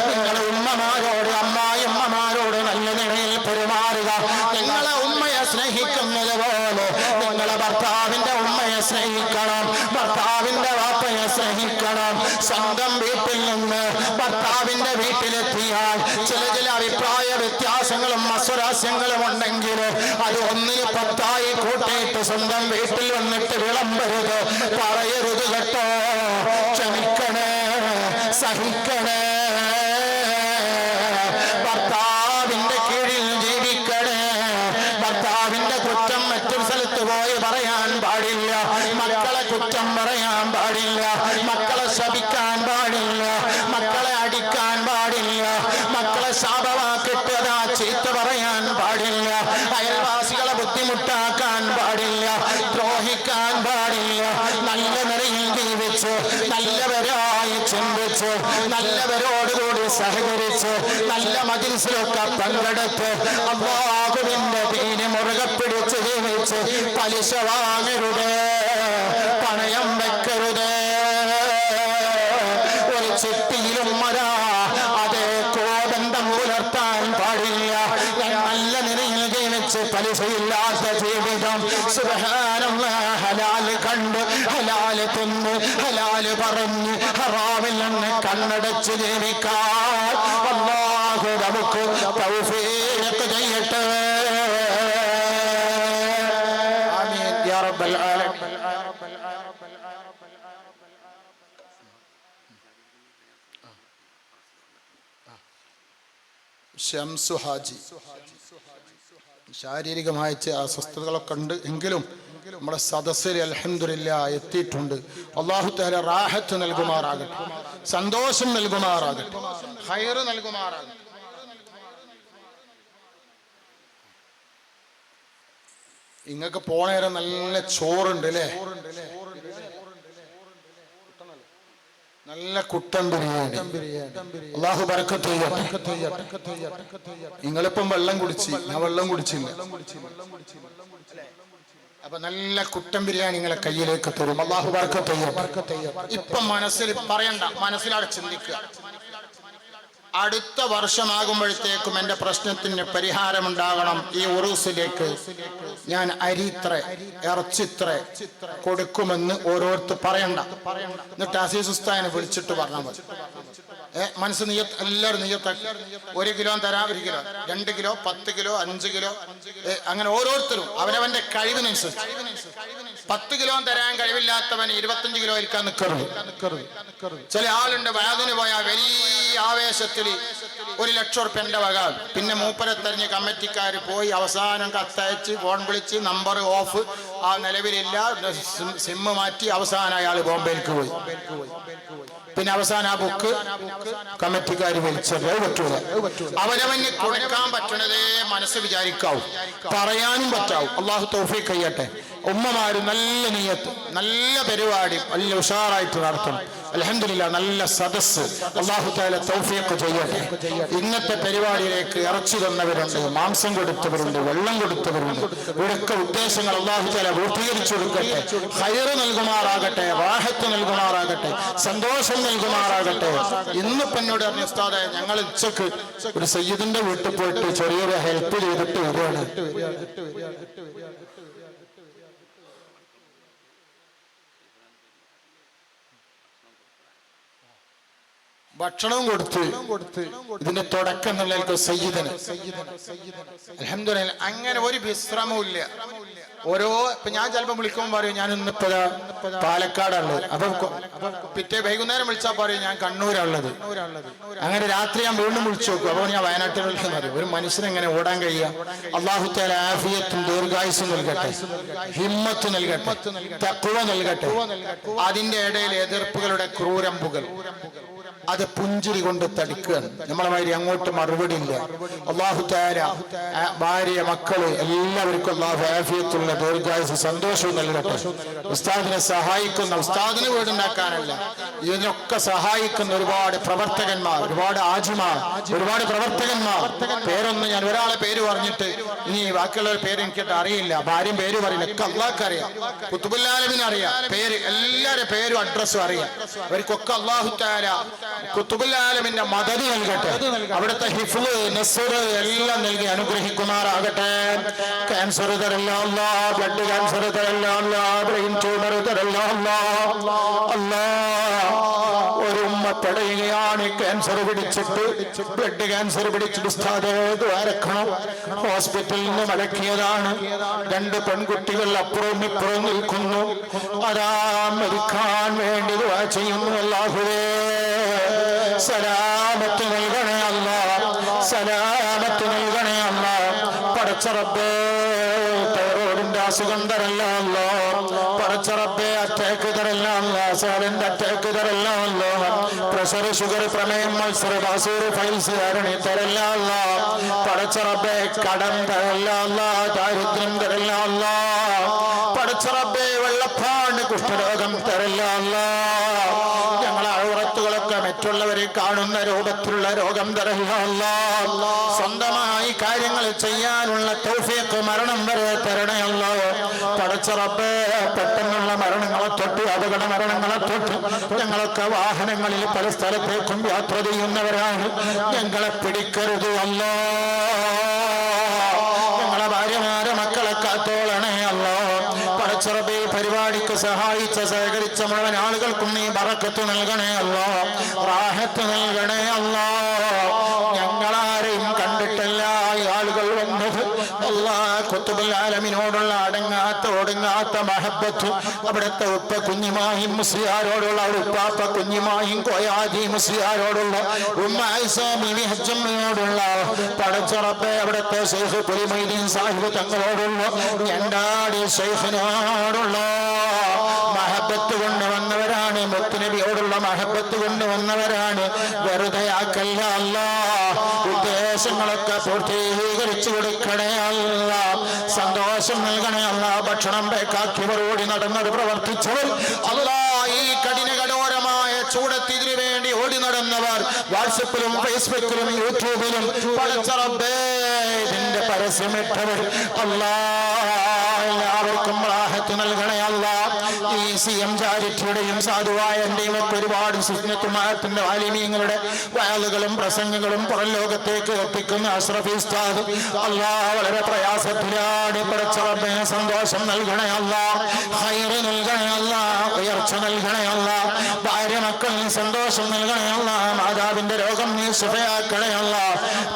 നിങ്ങളെ ഉമ്മമാരോട്, അമ്മായിമ്മമാരോട് നല്ല നിലയിൽ പെരുമാറുക. നിങ്ങളെ ഉമ്മയെ സ്നേഹിക്കുന്നത് പോലെ നിങ്ങളെ ഭർത്താവിന്റെ ഉമ്മയെ സ്നേഹിക്കണം, ഭർത്താവിന്റെ വാപ്പയെ സ്നേഹിക്കണം. സ്വന്തം വീട്ടിൽ നിന്ന് ഭർത്താവിന്റെ വീട്ടിലെത്തിയാൽ ചില അഭിപ്രായ വ്യത്യാസങ്ങളും അസ്വരാസ്യങ്ങളും ഉണ്ടെങ്കിൽ അത് 1 10 കൂട്ടിയിട്ട് സ്വന്തം വീട്ടിൽ വന്നിട്ട് വിളമ്പരുത്, പറയരുത് കേട്ടോ. ക്ഷമിക്കണേ, സഹിക്കണേ, ഭർത്താവിന്റെ കീഴിൽ ജീവിക്കണേ. ഭർത്താവിന്റെ കുറ്റം മറ്റൊരു സ്ഥലത്ത് പോയി പറയാൻ പാടില്ല, മക്കളെ കുറ്റം പറയാൻ പാടില്ല, മക്കളെ ശപിക്കാൻ പാടില്ല, മക്കളെ അടിക്കാൻ പാടില്ല, മക്കളെ ശാപമാക്കിട്ട് അതാ ചീത്ത പറയാൻ പാടില്ല, അയൽവാസികളെ ബുദ്ധിമുട്ടാക്കാൻ പാടില്ല, ദ്രോഹിക്കാൻ പാടില്ല. നല്ല നിലയിൽ ജീവിച്ച്, നല്ലവരായി ചിന്തിച്ച്, നല്ലവരോടുകൂടി സഹകരിച്ച്, നല്ല മജ്‌ലിസിലൊക്കെ പങ്കെടുത്ത്, അല്ലാഹുവിന്റെ ദീന് മുറുകെ പിടിച്ച് ജീവിച്ച്, പലിശ വാങ്ങരുത്, പണയം വെക്കരുത്, ഒരു ചിട്ടിയിലും അതേ കോബന്ധം പുലർത്താൻ പാടില്ല. നല്ല നിലയിൽ ജീവിച്ച് പലിശയില്ലാത്ത ജീവിതം, സുബ്ഹാനല്ലാഹ്, ഹലാല് കണ്ട്, ഹലാല് തിന്ന്, ഹലാല് പറഞ്ഞ്, ഹറാമിൽ നിന്ന് കണ്ണടച്ച് ജീവിക്കാൻ അല്ലാഹു നമുക്ക് തൗഫീഖ് ചെയ്യട്ടെ. ആമീൻ യാ റബ്ബൽ ആലമീൻ. ഷംസു ഹാജി ശാരീരികമായ ചില അസ്വസ്ഥതകളൊക്കെ ഉണ്ട് എങ്കിലും നമ്മുടെ സദസ്സിൽ അൽഹംദുലില്ലാ എത്തിയിട്ടുണ്ട്. അല്ലാഹു തആല റാഹത്ത് നൽകുമാറാകട്ടെ, സന്തോഷം നൽകുമാറാകട്ടെ, ഖൈർ നൽകുമാറാകട്ടെ. ഇങ്ങക്ക് പോണേരം നല്ല ചോറുണ്ട് അല്ലേ? നല്ല കുട്ടൻ ബിരിയാണി. അല്ലാഹു ബറക്കത്ത് ചെയ്യട്ടെ. നിങ്ങളിപ്പം വെള്ളം കുടിച്ച്, ഞാൻ വെള്ളം കുടിച്ചില്ല. അപ്പൊ നല്ല കുട്ടൻ ബിരിയാണി നിങ്ങളെ കയ്യിലേക്ക് തരും. അല്ലാഹു ബറക്കത്ത് ചെയ്യട്ടെ. ഇപ്പൊ മനസ്സിൽ പറയണ്ട, മനസ്സിലാണ് ചിന്തിക്കുക. അടുത്ത വർഷമാകുമ്പോഴത്തേക്കും എന്റെ പ്രശ്നത്തിന് പരിഹാരമുണ്ടാകണം. ഈ ഉറൂസിലേക്ക് ഞാൻ അരിത്ര ഇറച്ചിത്ര കൊടുക്കുമെന്ന് ഓരോരുത്തർ പറയണ്ട. എന്നിട്ട് അസീസ് ഉസ്താദിനെ വിളിച്ചിട്ട് പറഞ്ഞാൽ മതി. മനസ്സ് നീയത്ത്, എല്ലാവരും നീയത്താക്കി 1 കിലോ തരാം, 1 കിലോ, 2 കിലോ, 10 കിലോ, 5 കിലോ, അങ്ങനെ ഓരോരുത്തരും അവനവന്റെ കഴിവിനനുസരിച്ച്. 10 കിലോ തരാൻ കഴിവില്ലാത്തവൻ 25 കിലോ വിൽക്കാൻ നിൽക്കരുത്. ചില ആളുണ്ട് വയതിന് പോയാൽ വലിയ ആവേശത്തിൽ 1 ലക്ഷം റുപ്യന്റെ വക, പിന്നെ മൂപ്പരെ തെരഞ്ഞ് കമ്മിറ്റിക്കാർ പോയി അവസാനം കത്തയച്ച് ഫോൺ വിളിച്ച് നമ്പർ ഓഫ്, ആ നിലവിലില്ല, സിമ്മ് മാറ്റി അവസാനം അയാൾ ബോംബെയിലേക്ക് പോയി. പിന്നെ അവസാനം ആ ബുക്ക് കമ്മിറ്റിക്കാർ വലിച്ചത് പറ്റൂല. അവനവന് കൊടുക്കാൻ പറ്റണതേ മനസ്സ് വിചാരിക്കാവൂ, പറയാനും പറ്റാവൂ. അള്ളാഹു തൗഫീഖ് ചെയ്യട്ടെ. ഉമ്മമാര് നല്ല നിയത്ത്, നല്ല പരിപാടി നല്ല ഉഷാറായിട്ട് നടത്തണം. അൽഹംദുലില്ലാ, നല്ല സദസ്സ്. അല്ലാഹു തആല തൗഫീഖ് ചെയ്യട്ടെ. ഇന്നത്തെ പരിപാടിയിലേക്ക് ഇറച്ചി തന്നവരുണ്ട്, മാംസം കൊടുത്തവരുണ്ട്, വെള്ളം കൊടുത്തവരുണ്ട്. ഇവിടെയൊക്കെ ഉദ്ദേശങ്ങൾ അല്ലാഹു തആല പൂർത്തീകരിച്ചു കൊടുക്കട്ടെ. ഖൈറ് നൽകുമാറാകട്ടെ, റാഹത്ത് നൽകുമാറാകട്ടെ, സന്തോഷം നൽകുമാറാകട്ടെ. ഇന്നിപ്പോ എന്നോട് പറഞ്ഞ ഉസ്താദേ, ഞങ്ങൾ ഉച്ചക്ക് ഒരു സയ്യിദിന്റെ വീട്ടിൽ പോയിട്ട് ചെറിയൊരു ഹെൽപ്പ് ചെയ്തിട്ട് വരികയാണ്. ഭക്ഷണവും കൊടുത്ത് ഇതിന്റെ തുടക്കം എന്നുള്ള സയ്യിദന് അൽഹംദുലില്ലാ. അങ്ങനെ ഒരു വിശ്രമവും ഇല്ല. ഓരോ ഇപ്പൊ ഞാൻ ചിലപ്പോൾ വിളിക്കുമ്പോൾ പറയും ഞാൻ ഇന്നിപ്പോ പാലക്കാടുള്ളത്, അപ്പൊ പിറ്റേ വൈകുന്നേരം വിളിച്ചാൽ പറയും ഞാൻ കണ്ണൂരാണുള്ളത്. അങ്ങനെ രാത്രി ഞാൻ വീണ്ടും വിളിച്ചു നോക്കും, അപ്പോൾ ഞാൻ വയനാട്ടിലുള്ള പറയും. ഒരു മനുഷ്യനെങ്ങനെ ഓടാൻ കഴിയുക? അല്ലാഹു തആല ആഫിയത്തും ദീർഘായുസ്സും നൽകട്ടെ, ഹിമ്മത്ത് നൽകട്ടെ, തഖ്വ നൽകട്ടെ. അതിന്റെ ഇടയിൽ എതിർപ്പുകളുടെ ക്രൂരമ്പുകൾ അത് പുഞ്ചിരി കൊണ്ട് തടിക്കുകയാണ്. നമ്മളെ മാതിരി അങ്ങോട്ട് മറുപടി ഇല്ല. അല്ലാഹു തആല ഭാര്യ, മക്കള് എല്ലാവർക്കും അല്ലാഹു ആഫിയത്തുള്ള ദീർഘായുസ്സും സന്തോഷവും നൽകട്ടെ. ഉസ്താദിനെ സഹായിക്കുന്ന, ഉസ്താദിന് വീടുണ്ടാക്കാനല്ല, ഇതിനൊക്കെ സഹായിക്കുന്ന ഒരുപാട് പ്രവർത്തകന്മാർ, ഒരുപാട് ആജിമാർ, ഒരുപാട് പ്രവർത്തകന്മാർ. പേരൊന്നും ഞാൻ ഒരാളെ പേര് പറഞ്ഞിട്ട് ഇനി ബാക്കിയുള്ളവർ പേര് എനിക്കിട്ട് അറിയില്ല, ഭാര്യയും പേര് പറയില്ല. ഒക്കെ അള്ളാഹ്ക്ക് അറിയാം, ഖുത്ബുൽ ആലമീന് അറിയാം, പേര് എല്ലാവരുടെ പേരും അഡ്രസ്സും അറിയാം. അവർക്കൊക്കെ അല്ലാഹു തആല ഖുത്ബുൽ ആലമീന്റെ മദദ് നൽകട്ടെ. അവിടുത്തെ ഹിഫ്ള്, നസ്ർ എല്ലാം നൽകി അനുഗ്രഹിക്കുമാറാകട്ടെ. ക്യാൻസർ തരല്ല അല്ലാഹ്, ബ്ലഡ് ക്യാൻസർ തരല്ല അല്ലാഹ്, ബ്രെയിൻ ട്യൂമർ തരല്ല അല്ലാഹ്. ഒരു ഉമ്മ പെടുകയാണ്, ക്യാൻസർ പിടിച്ചിട്ട്, ബ്ലഡ് ക്യാൻസർ പിടിച്ചിട്ട് ഉസ്താദേ ദ്വാരക്കണം. ഹോസ്പിറ്റലിൽ നിന്ന് മടക്കിയതാണ്. 2 പെൺകുട്ടികൾ അപ്പുറവും ഇപ്പുറവും നിൽക്കുന്നു. അതാ മരിക്കാൻ വേണ്ടി ദുആ ചെയ്യുന്നു. അല്ലാഹുവേ സലാമത്ത് നൽകണേ അല്ലാഹ്, സലാമത്ത് നൽകണേ അല്ലാഹ്. പടച്ച റബ്ബേ തൈറോയിഡിന്റെ അസുഖം തരല്ല അല്ലാഹ്, പടച്ച റബ്ബേ അറ്റാക്ക് തരല്ല അല്ലാഹ്, സൈലന്റ് അറ്റാക്ക് തരല്ല അല്ലാഹ്. പ്രഷർ, ഷുഗർ, പ്രമേയം, മത്സര, ബാസൂർ, ഫൈൽസ്, ആരണി തരല്ല അല്ലാഹ്. പടച്ച റബ്ബേ കടം തരല്ല അല്ലാഹ്, ദാരിദ്ര്യം തരല്ല അല്ലാഹ്. പടച്ച റബ്ബേ വെള്ളപ്പാണ്ട്, കുഷ്ഠരോഗം തരല്ല അല്ലാഹ്. ഞങ്ങളെ ഔറത്തുകളൊക്കെ മറ്റുള്ളവരെ കാണുന്ന രൂപത്തിലുള്ള രോഗം തരല്ല അല്ലാഹ്. സ്വന്തമായി കാര്യങ്ങൾ ചെയ്യാനുള്ള തൗഫീഖ് മരണം വരെ തരണേ അല്ലാഹ്. പടച്ച റബ്ബേ പെട്ടെന്നുള്ള മരണങ്ങളെ തൊട്ട്, അപകട മരണങ്ങളെ തൊട്ട് ഞങ്ങളൊക്കെ വാഹനങ്ങളിൽ പല സ്ഥലത്തേക്കും യാത്ര ചെയ്യുന്നവരാണ്. ഞങ്ങളെ പിടിക്കരുത് അല്ലാഹ്. ഞങ്ങളെ ഭാര്യമാരെ, മക്കളെ കാത്തോളണേ അല്ലാഹ്. പടച്ച റബ്ബേ പരിപാടിക്ക് സഹായിച്ച, സഹകരിച്ച മുഴുവൻ ആളുകൾക്കും നീ ബറക്കത്ത് നൽകണേ അല്ലാഹ്, റാഹത്ത് നൽകണേ അല്ലാഹ്. ഞങ്ങളാരെയും കണ്ടിട്ടല്ല ഈ ആളുകൾ വന്നത് അല്ലാഹ്. ഖുത്ബുൽ ആലമീനോടുള്ള അടങ്ങാത്ത ഒടുങ്ങാത്ത മഹബത്ത്, അവിടുത്തെ ഉപ്പ കുഞ്ഞിമാഹിം മുസ്ലിയാരോടുള്ള, ഉപ്പാപ്പ കുഞ്ഞിമാഹിം കോയാജി മുസ്ലിയാരോടുള്ള, ഉമ്മ ഐസ ബീവി ഹജ്ജമ്മയോടുള്ള, പടച്ച റബ്ബേ അവിടുത്തെ ശൈഖ് കുലിമൊയ്തീൻ സാഹിബ് തങ്ങളോടുള്ള, ഞണ്ടാടി ശൈഖിനോടുള്ള മഹബത്ത് കൊണ്ടുവന്നവരാണ്. മുത്തുനബിയോടുള്ള മഹബത്ത് കൊണ്ടുവന്നവരാണ്. വെറുതെ ആക്കല്ല അല്ലാഹ്. ഉദ്ദേശങ്ങളൊക്കെ പൂർത്തീകരിച്ചു കൊടുക്കണേ അല്ലാഹ്. സന്തോഷം നൽകണേ അല്ലാഹ്. ഭക്ഷണം പേക്കാക്കിയവർ, ഓടി നടന്നത് പ്രവർത്തിച്ചവർ അല്ലാഹ്, ഈ കഠിന കഠോരമായ ചൂടത്ത് ഇതിനു വേണ്ടി ഓടി നടന്നവർ വാട്സപ്പിലും ഫേസ്ബുക്കിലും യൂട്യൂബിലും പടച്ച റബ്ബേ ഇതിന്റെ പരസ്യമിട്ടവർ എല്ലാവർക്കും റാഹത്ത് നൽകണേ അല്ലാ. ഈ CM ചാരിറ്റിയുടെയും സാധുവായ എന്റെയും ഒക്കെ ഒരുപാട് സുന്നത്തുമാത്തിന്റെ ആലിമീങ്ങളുടെ വയലുകളും പ്രസംഗങ്ങളും പുറം ലോകത്തേക്ക് എത്തിക്കുന്ന അഷ്റഫി ഉസ്താദ് വളരെ പ്രയാസത്തിലാണ്. പടച്ച റബ്ബേ സന്തോഷം നൽകണേ അല്ലാ, ഖൈർ നൽകണേ അല്ലാ, ഉയർച്ച നൽകണേ അല്ലാ. ഭാര്യ മക്കളിന് സന്തോഷം നൽകണേ അല്ലാ, മാതാവിന്റെ രോഗം നീ ശിഫയാക്കണേ അല്ലാ.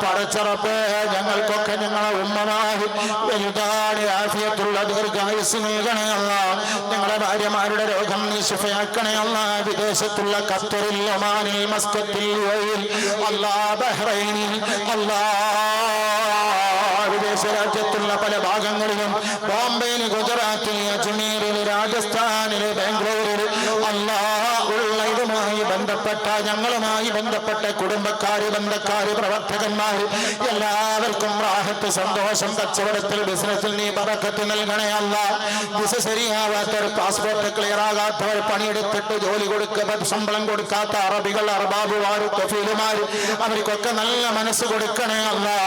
പടച്ച റബ്ബേ ഞങ്ങൾക്കൊക്കെ ഞങ്ങളെ ഉമ്മമാര് വലുതാണ് ആഫിയത്തുള്ള ദീർഘായുസ് നൽകണേ അല്ലാ. ഞങ്ങളെ ഭാര്യമാരുടെ രോഗം നീ ശിഫയാക്കണേ അല്ലാ. വിദേശത്തുള്ള ഖത്തറിൽ, ഒമാനിൽ, മസ്കത്തിൽ, യുഎഇയിൽ, ബഹ്റൈനിൽ, വിദേശ രാജ്യത്തുള്ള പല ഭാഗങ്ങളിലും, ബോംബെയിൽ, ഗുജറാത്തിൽ, അജ്മീരിൽ, രാജസ്ഥാനിൽ, ബാംഗ്ലൂരിൽ ഉള്ള ഇതുമായി ബന്ധപ്പെട്ട ഞങ്ങളുമായി ബന്ധപ്പെട്ട കുടുംബക്കാര്, ബന്ധക്കാര്, പ്രവർത്തകന്മാര് എല്ലാവർക്കും റാഹത്ത്, സന്തോഷം, കച്ചവടത്തിൽ, ബിസിനസ്സിൽ നീ ബറക്കത്ത് നൽകണേ അല്ലാ. വിസ ശരിയാവാത്തവർ, പാസ്പോർട്ട് ക്ലിയർ ആകാത്തവർ, പണിയെടുത്തിട്ട് ജോലി ശമ്പളം കൊടുക്കാത്ത അറബികൾ, അർബാബുമാര്, കഫീലുമാര് അവർക്കൊക്കെ നല്ല മനസ്സ് കൊടുക്കണേ അല്ലാ.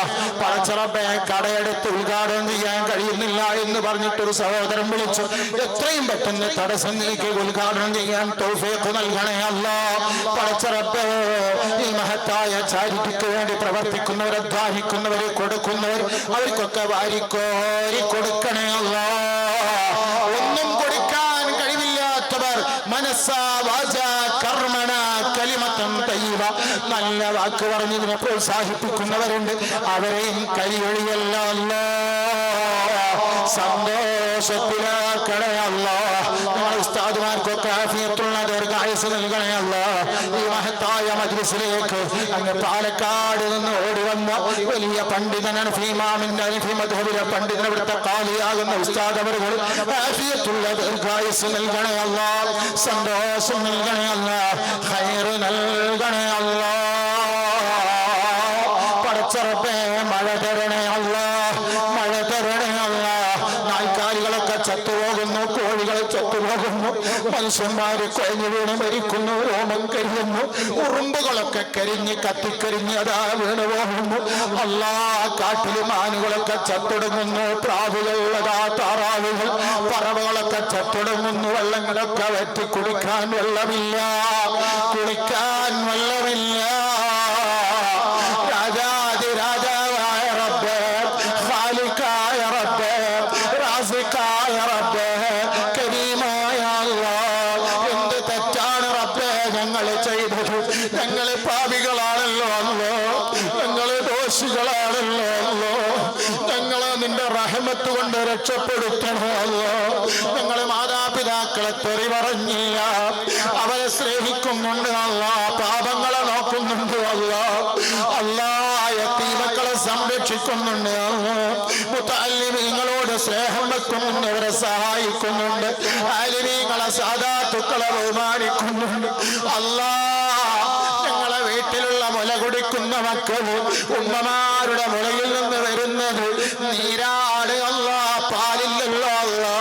പടച്ച റബ്ബേ കടയെടുത്ത് ഉദ്ഘാടനം ചെയ്യാൻ കഴിയുന്നില്ല എന്ന് പറഞ്ഞിട്ടൊരു സഹോദരൻ വിളിച്ചു. എത്രയും പെട്ടെന്ന് തടസ്സം നീക്കി ഉദ്ഘാടനം ചെയ്യാൻ തൗഫീഖ് നൽകണേ അല്ലാ. പടച്ച റബ്ബേ ഈ മഹത്തായ ചാരിറ്റിക്ക് വേണ്ടി പ്രവർത്തിക്കുന്നവർ, അധ്വാനിക്കുന്നവർ, കൊടുക്കുന്നവർ അവർക്കൊക്കെ വാരിക്കോരി കൊടുക്കണേ അല്ലാ. ഒന്നും കൊടുക്കാൻ കഴിവില്ലാത്തവർ മനസ്സാ വാചാ കർമ്മണ കലിമത്തൻ തയ്യിബ നല്ല വാക്ക് പറഞ്ഞതിനെ പ്രോത്സാഹിപ്പിക്കുന്നവരുണ്ട്. അവരെയും കൈയൊഴിയല്ല അല്ലാ, സന്തോഷത്തിലാക്കണേ അല്ലാ. നമ്മുടെ ഉസ്താദുമാർക്കൊക്കെ ആഫിയത്തുള്ള ദീർഘായുസ് നൽകണേ അല്ലാ. ഈ മഹത്തായ മജ്ലിസിലേക്ക് അങ്ങ് പാലക്കാട് നിന്ന് ഓടി വന്ന വലിയ പണ്ഡിതനാണ്, ഫീമാമിന്റെ മദ്ഹബിലെ പണ്ഡിതൻ, ഇവിടുത്തെ ഖാലിയാകുന്ന ഉസ്താദ് അവരുകൾ ആഫിയത്തുള്ള ദീർഘായുസ് നൽകണേ അല്ലാ, സന്തോഷം നൽകണേ അല്ലാ, ഖൈർ നൽകണേ അല്ലാ. പടച്ച റബ്ബേ മഴ തരണേ അല്ലാ, മഴ തരണേ അല്ലാ. നാൽക്കാലികളൊക്കെ ചത്തുപോകുന്നു, കോഴികൾ ചത്തുപോകുന്നു, മനുഷ്യന്മാര് കൊഴഞ്ഞു വീണ് മരിക്കുന്നു, രോമം കരിയുന്നു, ഉറുമ്പുകളൊക്കെ കരിഞ്ഞ് കത്തിക്കരിഞ്ഞ് അതാ വീണ് പോകുന്നു. കാട്ടിലും ആനുകളൊക്കെ ചത്തൊടുങ്ങുന്നു, പ്രാവുകൾ, അതാ താറാവുകൾ, പറവകളൊക്കെ ചത്തൊടുങ്ങുന്നു. വെള്ളങ്ങളൊക്കെ വറ്റി കുടിക്കാൻ വെള്ളമില്ല, കുടിക്കാൻ വെള്ളമില്ല. രാജാതിരാജാവായ റബ്ബേ, ഖാലിഖായ റബ്ബേ, റാസിഖായ റബ്ബേ, കരീമായ അല്ലാഹ്, എന്ത് തെറ്റാണ് റബ്ബേ ഞങ്ങൾ ചെയ്തത്? ഞങ്ങൾ പാപികളാണല്ലോ അല്ലോ, ഞങ്ങൾ ദോഷികളാണല്ലോ അല്ലോ. ഞങ്ങളെ നിന്റെ റഹ്മത്ത് കൊണ്ട് രക്ഷപ്പെടുത്തണോ അല്ലോ. ഞങ്ങൾ മാതാപിതാക്കളെ തെറി പറഞ്ഞില്ല, അവരെ സ്നേഹിക്കുന്നുണ്ട് അല്ലാ, പാപങ്ങളെ നോക്കുന്നുണ്ട് അല്ലാ, യതീമക്കളെ സംരക്ഷിക്കുന്നുണ്ട് അല്ലാ, മുതഅല്ലിമീങ്ങളോട് സ്നേഹം വെക്കുന്നുണ്ട്, അവരെ സഹായിക്കുന്നുണ്ട്, ആലിമീങ്ങളെ സാദാത്തുക്കളെ ബഹുമാനിക്കുന്നുണ്ട് അല്ലാ. ഞങ്ങളെ വീട്ടിലുള്ള മുല കുടിക്കുന്ന മക്കള് ഉമ്മമാരുടെ മുലയിൽ നിന്ന് വരുന്നത് നീരാട് അല്ലാ, പാലില്ലല്ലോ അല്ലാ.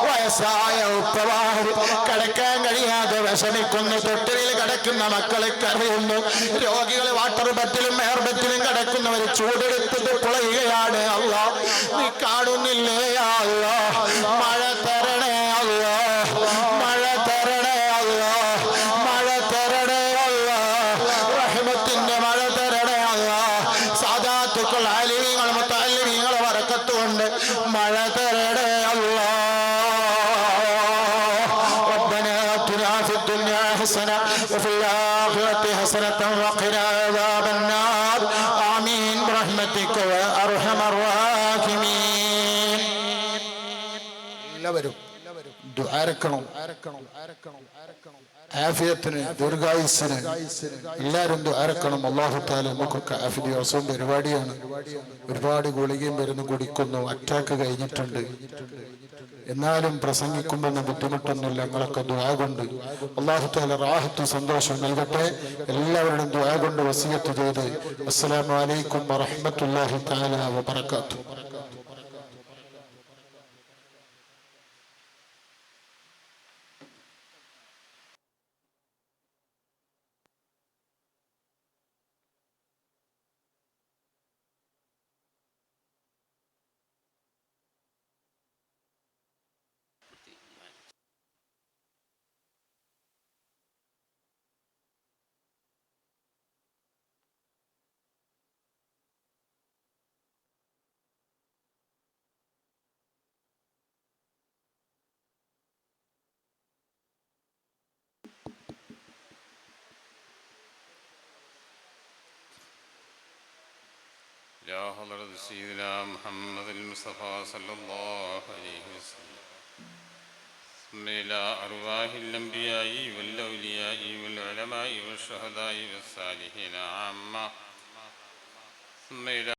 വയസ്സായ ഉപ്പമാര് കിടക്കാൻ കഴിയാതെ വിഷമിക്കുന്നു, തൊട്ടിലിൽ കിടക്കുന്ന മക്കളെ കരയുന്നു, രോഗികൾ വാട്ടർ ബറ്റിലും എയർ ബറ്റിലും കിടക്കുന്നവർ ചൂടെടുത്തിട്ട് പുളയുകയാണ് അല്ലാ. നീ കാണുന്നില്ലേ അല്ലാ? മഴ തരണേ അല്ലാ, മഴ തരണേ അല്ലാ, മഴ തരണേ അല്ലാ, റഹ്മത്തിന്റെ മഴ തരണേ അല്ലാ. സാദാത്തുക്കൾ, ആലിമീങ്ങൾ, മുതഅല്ലിമീങ്ങളെ ബറക്കത്ത് കൊണ്ട് മഴ തരണേ അല്ലാ. حسنة وفي الآخرة حسنة وقنا عذاب النار آمين برحمتك يا أرحم الراحمين. എല്ലാവരും ദുആരക്കണം, ആഫിയത്തിന്, ദീർഘായുസ്സിന് എല്ലാവരും ദുആരക്കണം. അല്ലാഹു തആല നമുക്കൊക്കെ ആഫിയ ദിവസവും പരിപാടിയാണ്. ഒരുപാട് ഗുളികയും മരുന്ന് കുടിക്കുന്നു, അറ്റാക്ക് കഴിഞ്ഞിട്ടുണ്ട്. എന്നാലും പ്രസംഗിക്കുമ്പോൾ ബുദ്ധിമുട്ടൊന്നുമില്ല. ഞങ്ങളൊക്കെ ദുആ കൊണ്ട് അല്ലാഹു തആല റാഹത്തും സന്തോഷം നൽകട്ടെ. എല്ലാവരുടെയും ദുആ കൊണ്ട് വസിയത്ത് ചെയ്ത് അസ്സലാമു അലൈക്കും വറഹ്മത്തുള്ളാഹി തആല വബറകാതുഹു. إلى حضرة سيدنا محمد المصطفى صلى الله عليه وسلم، ثم إلى أرواح الأنبياء والأولياء والعلماء والشهداء والصالحين عامة، ثم إلى